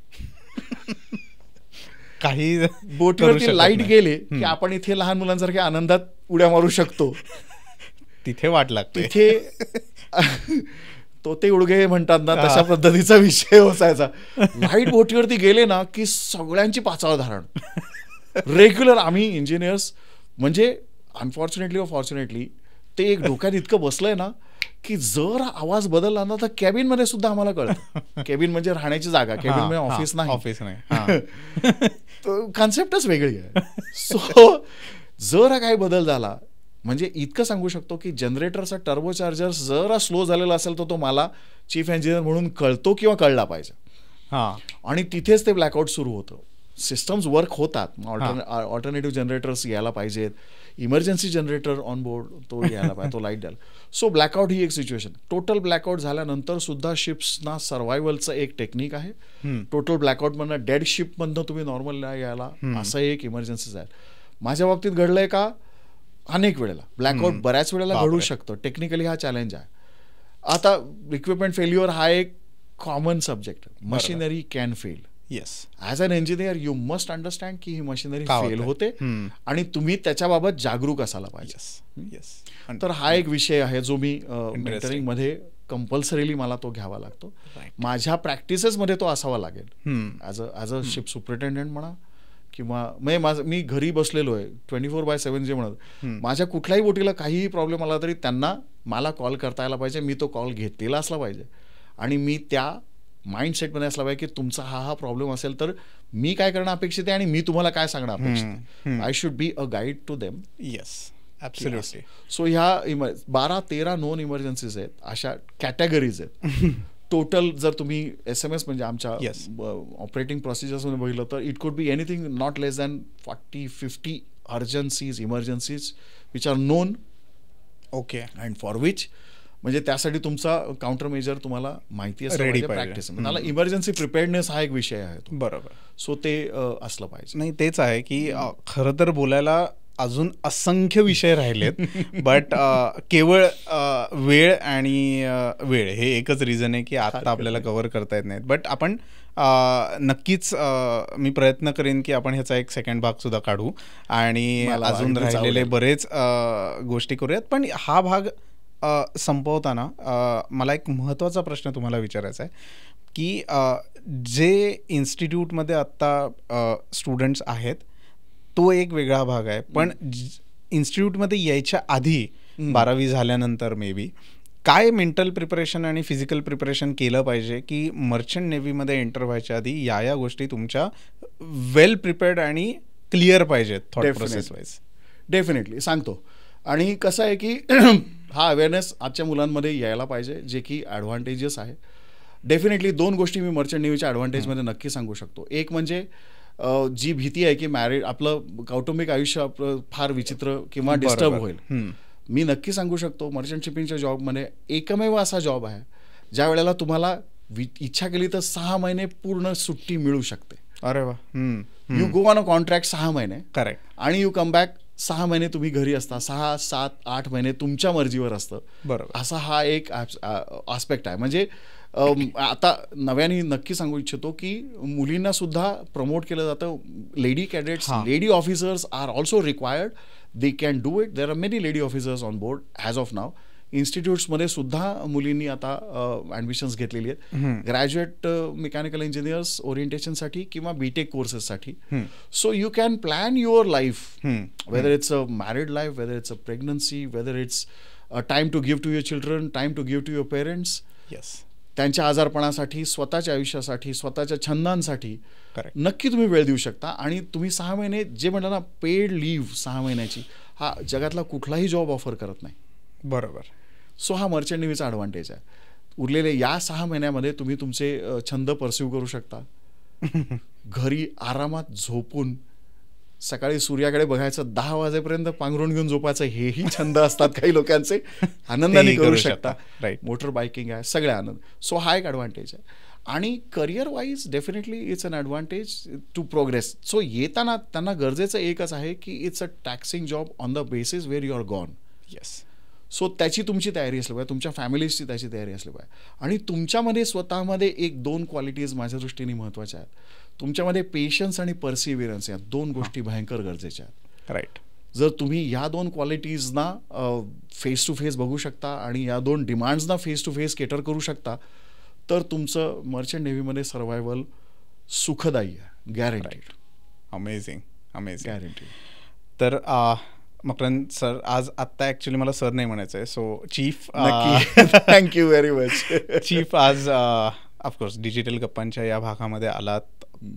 काही बोटीवरती लाईट गेले की आपण इथे लहान मुलांसारख्या आनंदात उड्या मारू शकतो. तिथे वाट लागते. तिथे तोते उडगे म्हणतात ना, तशा पद्धतीचा विषय असायचा. लाईट बोटीवरती गेले ना की सगळ्यांची पाचाळ धारण. रेग्युलर आम्ही इंजिनियर्स म्हणजे अनफॉर्च्युनेटली व फॉर्च्युनेटली ते एक डोक्यात इतकं बसलंय ना की जर आवाज बदलला ना तर कॅबिन मध्ये सुद्धा आम्हाला कळतं. कॅबिन म्हणजे राहण्याची जागा, कॅबिन म्हणजे ऑफिस नाही. ऑफिस नाही. कॉन्सेप्टच वेगळी आहे. सो जर काही बदल झाला म्हणजे इतकं सांगू शकतो की जनरेटरचा टर्बोचार्जर जरा स्लो झालेला असेल तर तो मला चीफ इंजिनियर म्हणून कळतो किंवा कळला पाहिजे. आणि तिथेच ते ब्लॅकआउट सुरू होतं. सिस्टम्स वर्क होतात, ऑल्टरनेटिव्ह जनरेटर्स यायला पाहिजेत, इमर्जन्सी जनरेटर ऑन बोर्ड तो यायला पाहिजे, तो लाईट द्यायला. सो ब्लॅकआउट ही एक सिच्युएशन. टोटल ब्लॅकआउट झाल्यानंतर सुद्धा शिप्सना सर्व्हायवलचं एक टेक्निक आहे. टोटल ब्लॅकआउटमधनं डेड शिपमधनं तुम्ही नॉर्मल यायला असं एक इमर्जन्सीज आहे. माझ्या बाबतीत घडलंय का अनेक वेळेला. ब्लॅकआउट बऱ्याच वेळेला घडू शकतं. टेक्निकली हा चॅलेंज आहे. आता इक्विपमेंट फेल्युअर हा एक common subject. Machinery can fail. Yes. As an engineer you must understand की ही मशिनरी फेल होते आणि तुम्ही त्याच्याबाबत जागरूक असायला पाहिजे. तर हा एक विषय आहे जो मी मेंटरिंग मध्ये कंपल्सरीली मला तो घ्यावा लागतो. माझ्या प्रॅक्टिसेसमध्ये तो असावा लागेल ॲज अ शिप सुपरिटेंडंट म्हणा, किंवा मी घरी बसलेलो आहे 24/7 जे म्हणत, माझ्या कुठल्याही बोटीला काहीही प्रॉब्लेम आला तरी त्यांना मला कॉल करता यायला पाहिजे. मी तो कॉल घेतलेला असला पाहिजे आणि मी त्या माइंडसेटमध्ये असला पाहिजे की तुमचा हा प्रॉब्लेम असेल तर मी काय करणं अपेक्षित आहे आणि मी तुम्हाला काय सांगणं अपेक्षित आहे. I should be a guide to them. Yes, absolutely. So ह्या 12-13 नॉन इमर्जन्सीज आहेत, अशा कॅटेगरीज आहेत. टोटल जर तुम्ही SMS म्हणजे आमच्या ऑपरेटिंग प्रोसिजर्समध्ये बघितलं तर it could be anything not less than 40-50 urgencies, emergencies which are known. Okay. And for which म्हणजे त्यासाठी तुमचा काउंटर मेजर तुम्हाला माहिती असलं पाहिजे, प्रॅक्टिस. मला इमर्जन्सी प्रिपेअर्डनेस हा एक विषय आहे. बरोबर. सो ते असलं पाहिजे. नाही, तेच आहे की खरं तर बोलायला अजून असंख्य विषय राहिलेत, बट केवळ वेळ आणि वेळ हे एकच रिझन आहे की आता आपल्याला कव्हर करता येत नाहीत. बट आपण नक्कीच मी प्रयत्न करेन की आपण ह्याचा एक सेकंड भाग सुद्धा काढू आणि अजून राहिलेले बरेच गोष्टी करूयात. पण हा भाग संपवताना मला एक महत्त्वाचा प्रश्न तुम्हाला विचारायचा आहे की जे इन्स्टिट्यूटमध्ये आत्ता स्टुडंट्स आहेत तो एक वेगळा भाग आहे, पण इन्स्टिट्यूटमध्ये यायच्या आधी 12वी झाल्यानंतर मे बी काय मेंटल प्रिपरेशन आणि फिजिकल प्रिपरेशन केलं पाहिजे की मर्चंट नेव्हीमध्ये एंटर व्हायच्या आधी या गोष्टी तुमच्या वेल प्रिपेअर्ड आणि क्लिअर पाहिजेत थॉट प्रोसेस वाईज. डेफिनेटली सांगतो. आणि कसं आहे की हा अवेअरनेस आजच्या मुलांमध्ये यायला पाहिजे, जे की ॲडव्हान्टेजेस आहे. डेफिनेटली 2 गोष्टी मी मर्चंट नेव्हीच्या ॲडव्हान्टेजमध्ये नक्की सांगू शकतो. एक म्हणजे जी भीती आहे की आपलं कौटुंबिक आयुष्य आपलं फार विचित्र किंवा डिस्टर्ब होईल. मी नक्की सांगू शकतो मर्चंट शिपिंगच्या जॉबमध्ये एकमेव असा जॉब आहे ज्या वेळेला तुम्हाला इच्छा केली तर 6 महिने पूर्ण सुट्टी मिळू शकते. अरे वा. You go on a contract 6 महिने. करेक्ट. आणि यू कम बॅक 6 महिने तुम्ही घरी असता, 6, 7, 8 महिने तुमच्या मर्जीवर असतं. बरोबर. असा हा एक आस्पेक्ट आहे. म्हणजे आता नव्याने नक्की सांगू इच्छितो की मुलींना सुद्धा प्रमोट केलं जातं. Lady cadets, lady officers are also required. They can do it. There are many lady officers on board as of now. इन्स्टिट्यूट्समध्ये सुद्धा मुलींनी आता ॲडमिशन्स घेतलेली आहेत, ग्रॅज्युएट मेकॅनिकल इंजिनियर्स ओरिएंटेशनसाठी किंवा बीटेक कोर्सेससाठी. So you can plan your life, whether it's a married life, whether it's a pregnancy, whether it's time to give to your children, time to give to your parents. त्यांच्या आजारपणासाठी, स्वतःच्या आयुष्यासाठी, स्वतःच्या छंदांसाठी नक्की तुम्ही वेळ देऊ शकता. आणि तुम्ही 6 महिने जे म्हणलं ना पेड लीव्ह 6 महिन्याची, हा जगातला कुठलाही जॉब ऑफर करत नाही. बरोबर. सो हा मर्चंट नेव्हीचा ॲडव्हान्टेज आहे. उरलेले या 6 महिन्यामध्ये तुम्ही तुमचे छंद परस्यू करू शकता. घरी आरामात झोपून सकाळी सूर्याकडे बघायचं, 10 वाजेपर्यंत पांघरून घेऊन झोपायचं, हेही छंद असतात काही लोकांचे, आनंदाने करू शकता. मोटर बायकिंग आहे, सगळे आनंद. सो हा एक ॲडव्हान्टेज आहे. आणि career wise definitely it's an advantage to progress. So येताना त्यांना गरजेचं एकच आहे की it's a taxing job on the basis where you are gone. Yes. So त्याची तुमची तयारी असली पाहिजे, तुमच्या फॅमिलीजची त्याची तयारी असली पाहिजे. आणि तुमच्यामध्ये स्वतःमध्ये 1-2 क्वालिटीज माझ्या दृष्टीने महत्त्वाच्या आहेत. तुमच्यामध्ये पेशन्स आणि पर्सिव्हिरन्स या 2 गोष्टी भयंकर गरजेच्या आहेत. राईट. जर तुम्ही या 2 क्वालिटीजना फेस टू फेस बघू शकता आणि या 2 डिमांड्सना फेस टू फेस केटर करू शकता, तर तुमचं मर्चंट नेव्हीमध्ये सर्व्हायव्हल सुखदायी आहे, गॅरंटीड. Amazing, amazing, guaranteed. तर मकरंद सर, आज आत्ता ॲक्च्युली मला सर नाही म्हणायचं आहे, so chief. Thank you very much. Chief, आज ऑफकोर्स डिजिटल गप्पांच्या या भागामध्ये आलात.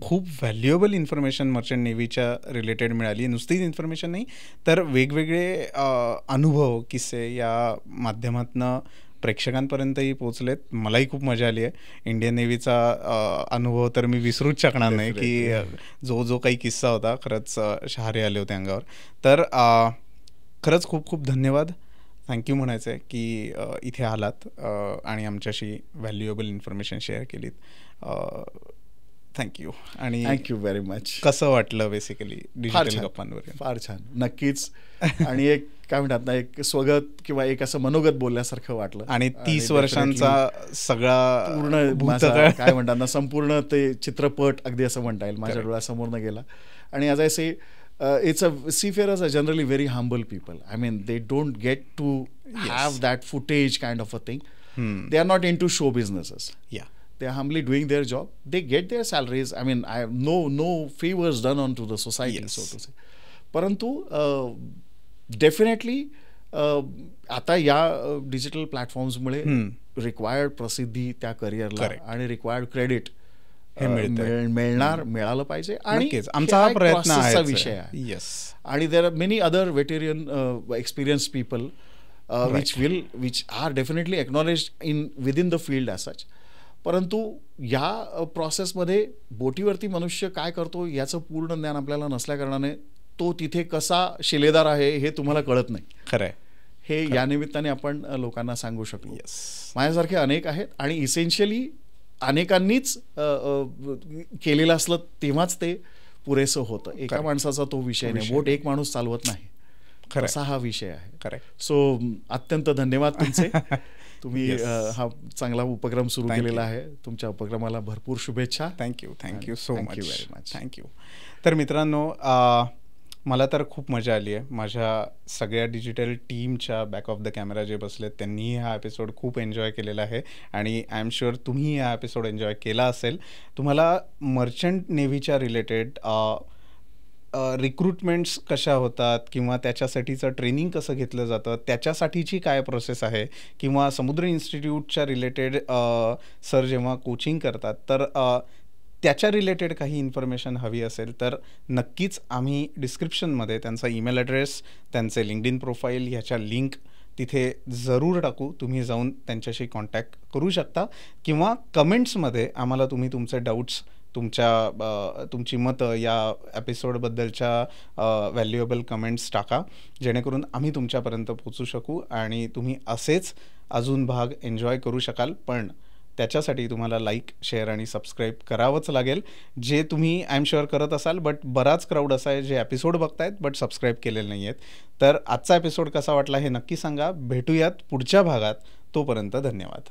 खूप व्हॅल्युएबल इन्फॉर्मेशन मर्चंट नेव्हीच्या रिलेटेड मिळाली. नुसतीच इन्फॉर्मेशन नाही, तर वेगवेगळे अनुभव, किस्से या माध्यमातनं प्रेक्षकांपर्यंतही पोचलेत. मलाही खूप मजा आली आहे. इंडियन नेव्हीचा अनुभव तर मी विसरूच शकणार नाही, की जो काही किस्सा होता, खरंच शहारे आले होते अंगावर. तर खरंच खूप खूप धन्यवाद, थँक्यू म्हणायचं आहे की इथे आलात आणि आमच्याशी व्हॅल्युएबल इन्फॉर्मेशन शेअर केलीत. थँक्यू. आणि थँक्यू व्हेरी मच. कसं वाटलं बेसिकली डिजिटल गप्पांवर? फार छान, नक्कीच. आणि एक काय म्हणतात ना, एक स्वगत किंवा एक असं मनोगत बोलल्यासारखं वाटलं. आणि 30 वर्षांचा सगळा पूर्ण काय म्हणतात ना, संपूर्ण ते चित्रपट अगदी असं म्हणता येईल माझ्या डोळ्यासमोरनं गेला. आणि as I say, it's seafarers are generally very humble people. I mean, they don't get to have that footage kind of a thing. They are not into show businesses. Yeah. They are humbly doing their job. They get their salaries. I mean, I have no favors done onto the society, so to say. परंतु डेफिनेटली आता या डिजिटल प्लॅटफॉर्म्समुळे रिक्वायर्ड प्रसिद्धी त्या करिअरला आणि रिक्वायर्ड क्रेडिट मिळालं पाहिजे. आणि आमचा हा प्रयत्न विषय आहे. आणि देर are many other veteran experience people which are definitely acknowledged within the field as such. परंतु या प्रोसेसमध्ये बोटीवरती मनुष्य काय करतो याचं पूर्ण ज्ञान आपल्याला नसल्याकारणाने तो तिथे कसा शिलेदार आहे हे तुम्हाला कळत नाही. खरं आहे. हे या निमित्ताने आपण लोकांना सांगू शकलो. माझ्यासारखे अनेक आहेत आणि इसेन्शियली अनेकांनीच केलेलं असलं तेव्हाच ते पुरेसं होतं. एका माणसाचा तो विषय नाही, बोट एक माणूस चालवत नाही, असा हा विषय आहे. सो अत्यंत धन्यवाद तुमचे. तुम्ही हा चांगला उपक्रम सुरू केलेला आहे. तुमच्या उपक्रमाला भरपूर शुभेच्छा. Thank you so much. Very much. Thank you. तर मित्रांनो, मला तर खूप मजा आली आहे. माझ्या सगळ्या डिजिटल टीमच्या बॅक ऑफ द कॅमेरा जे बसलेत त्यांनीही हा एपिसोड खूप एन्जॉय केलेला आहे आणि आय एम शुअर तुम्ही हा एपिसोड एन्जॉय केला असेल. तुम्हाला मर्चंट नेव्हीच्या रिलेटेड रिक्रुटमेंट्स कशा होतात किंवा त्याच्यासाठीचं ट्रेनिंग कसं घेतलं जातं, त्याच्यासाठीची काय प्रोसेस आहे, किंवा समुद्र इन्स्टिट्यूटच्या रिलेटेड सर जेव्हा कोचिंग करतात तर त्याच्या रिलेटेड काही इन्फॉर्मेशन हवी असेल तर नक्कीच आम्ही डिस्क्रिप्शनमध्ये त्यांचा ईमेल ॲड्रेस, त्यांचे लिंक्डइन प्रोफाईल ह्याच्या लिंक तिथे जरूर टाकू. तुम्ही जाऊन त्यांच्याशी कॉन्टॅक्ट करू शकता किंवा कमेंट्समध्ये आम्हाला तुम्ही तुमचे डाऊट्स, तुमची मतं या एपिसोडबद्दलच्या व्हॅल्युएबल कमेंट्स टाका, जेणेकरून आम्ही तुमच्यापर्यंत पोचू शकू आणि तुम्ही असेच अजून भाग एन्जॉय करू शकाल. पण त्याच्यासाठी तुम्हाला लाईक, शेअर आणि सबस्क्राईब करावंच लागेल, जे तुम्ही आय एम शुअर करत असाल. बट बराच क्राऊड असा आहे जे एपिसोड बघतायत बट सबस्क्राईब केलेले नाही आहेत. तर आजचा एपिसोड कसा वाटला हे नक्की सांगा. भेटूयात पुढच्या भागात. तोपर्यंत धन्यवाद.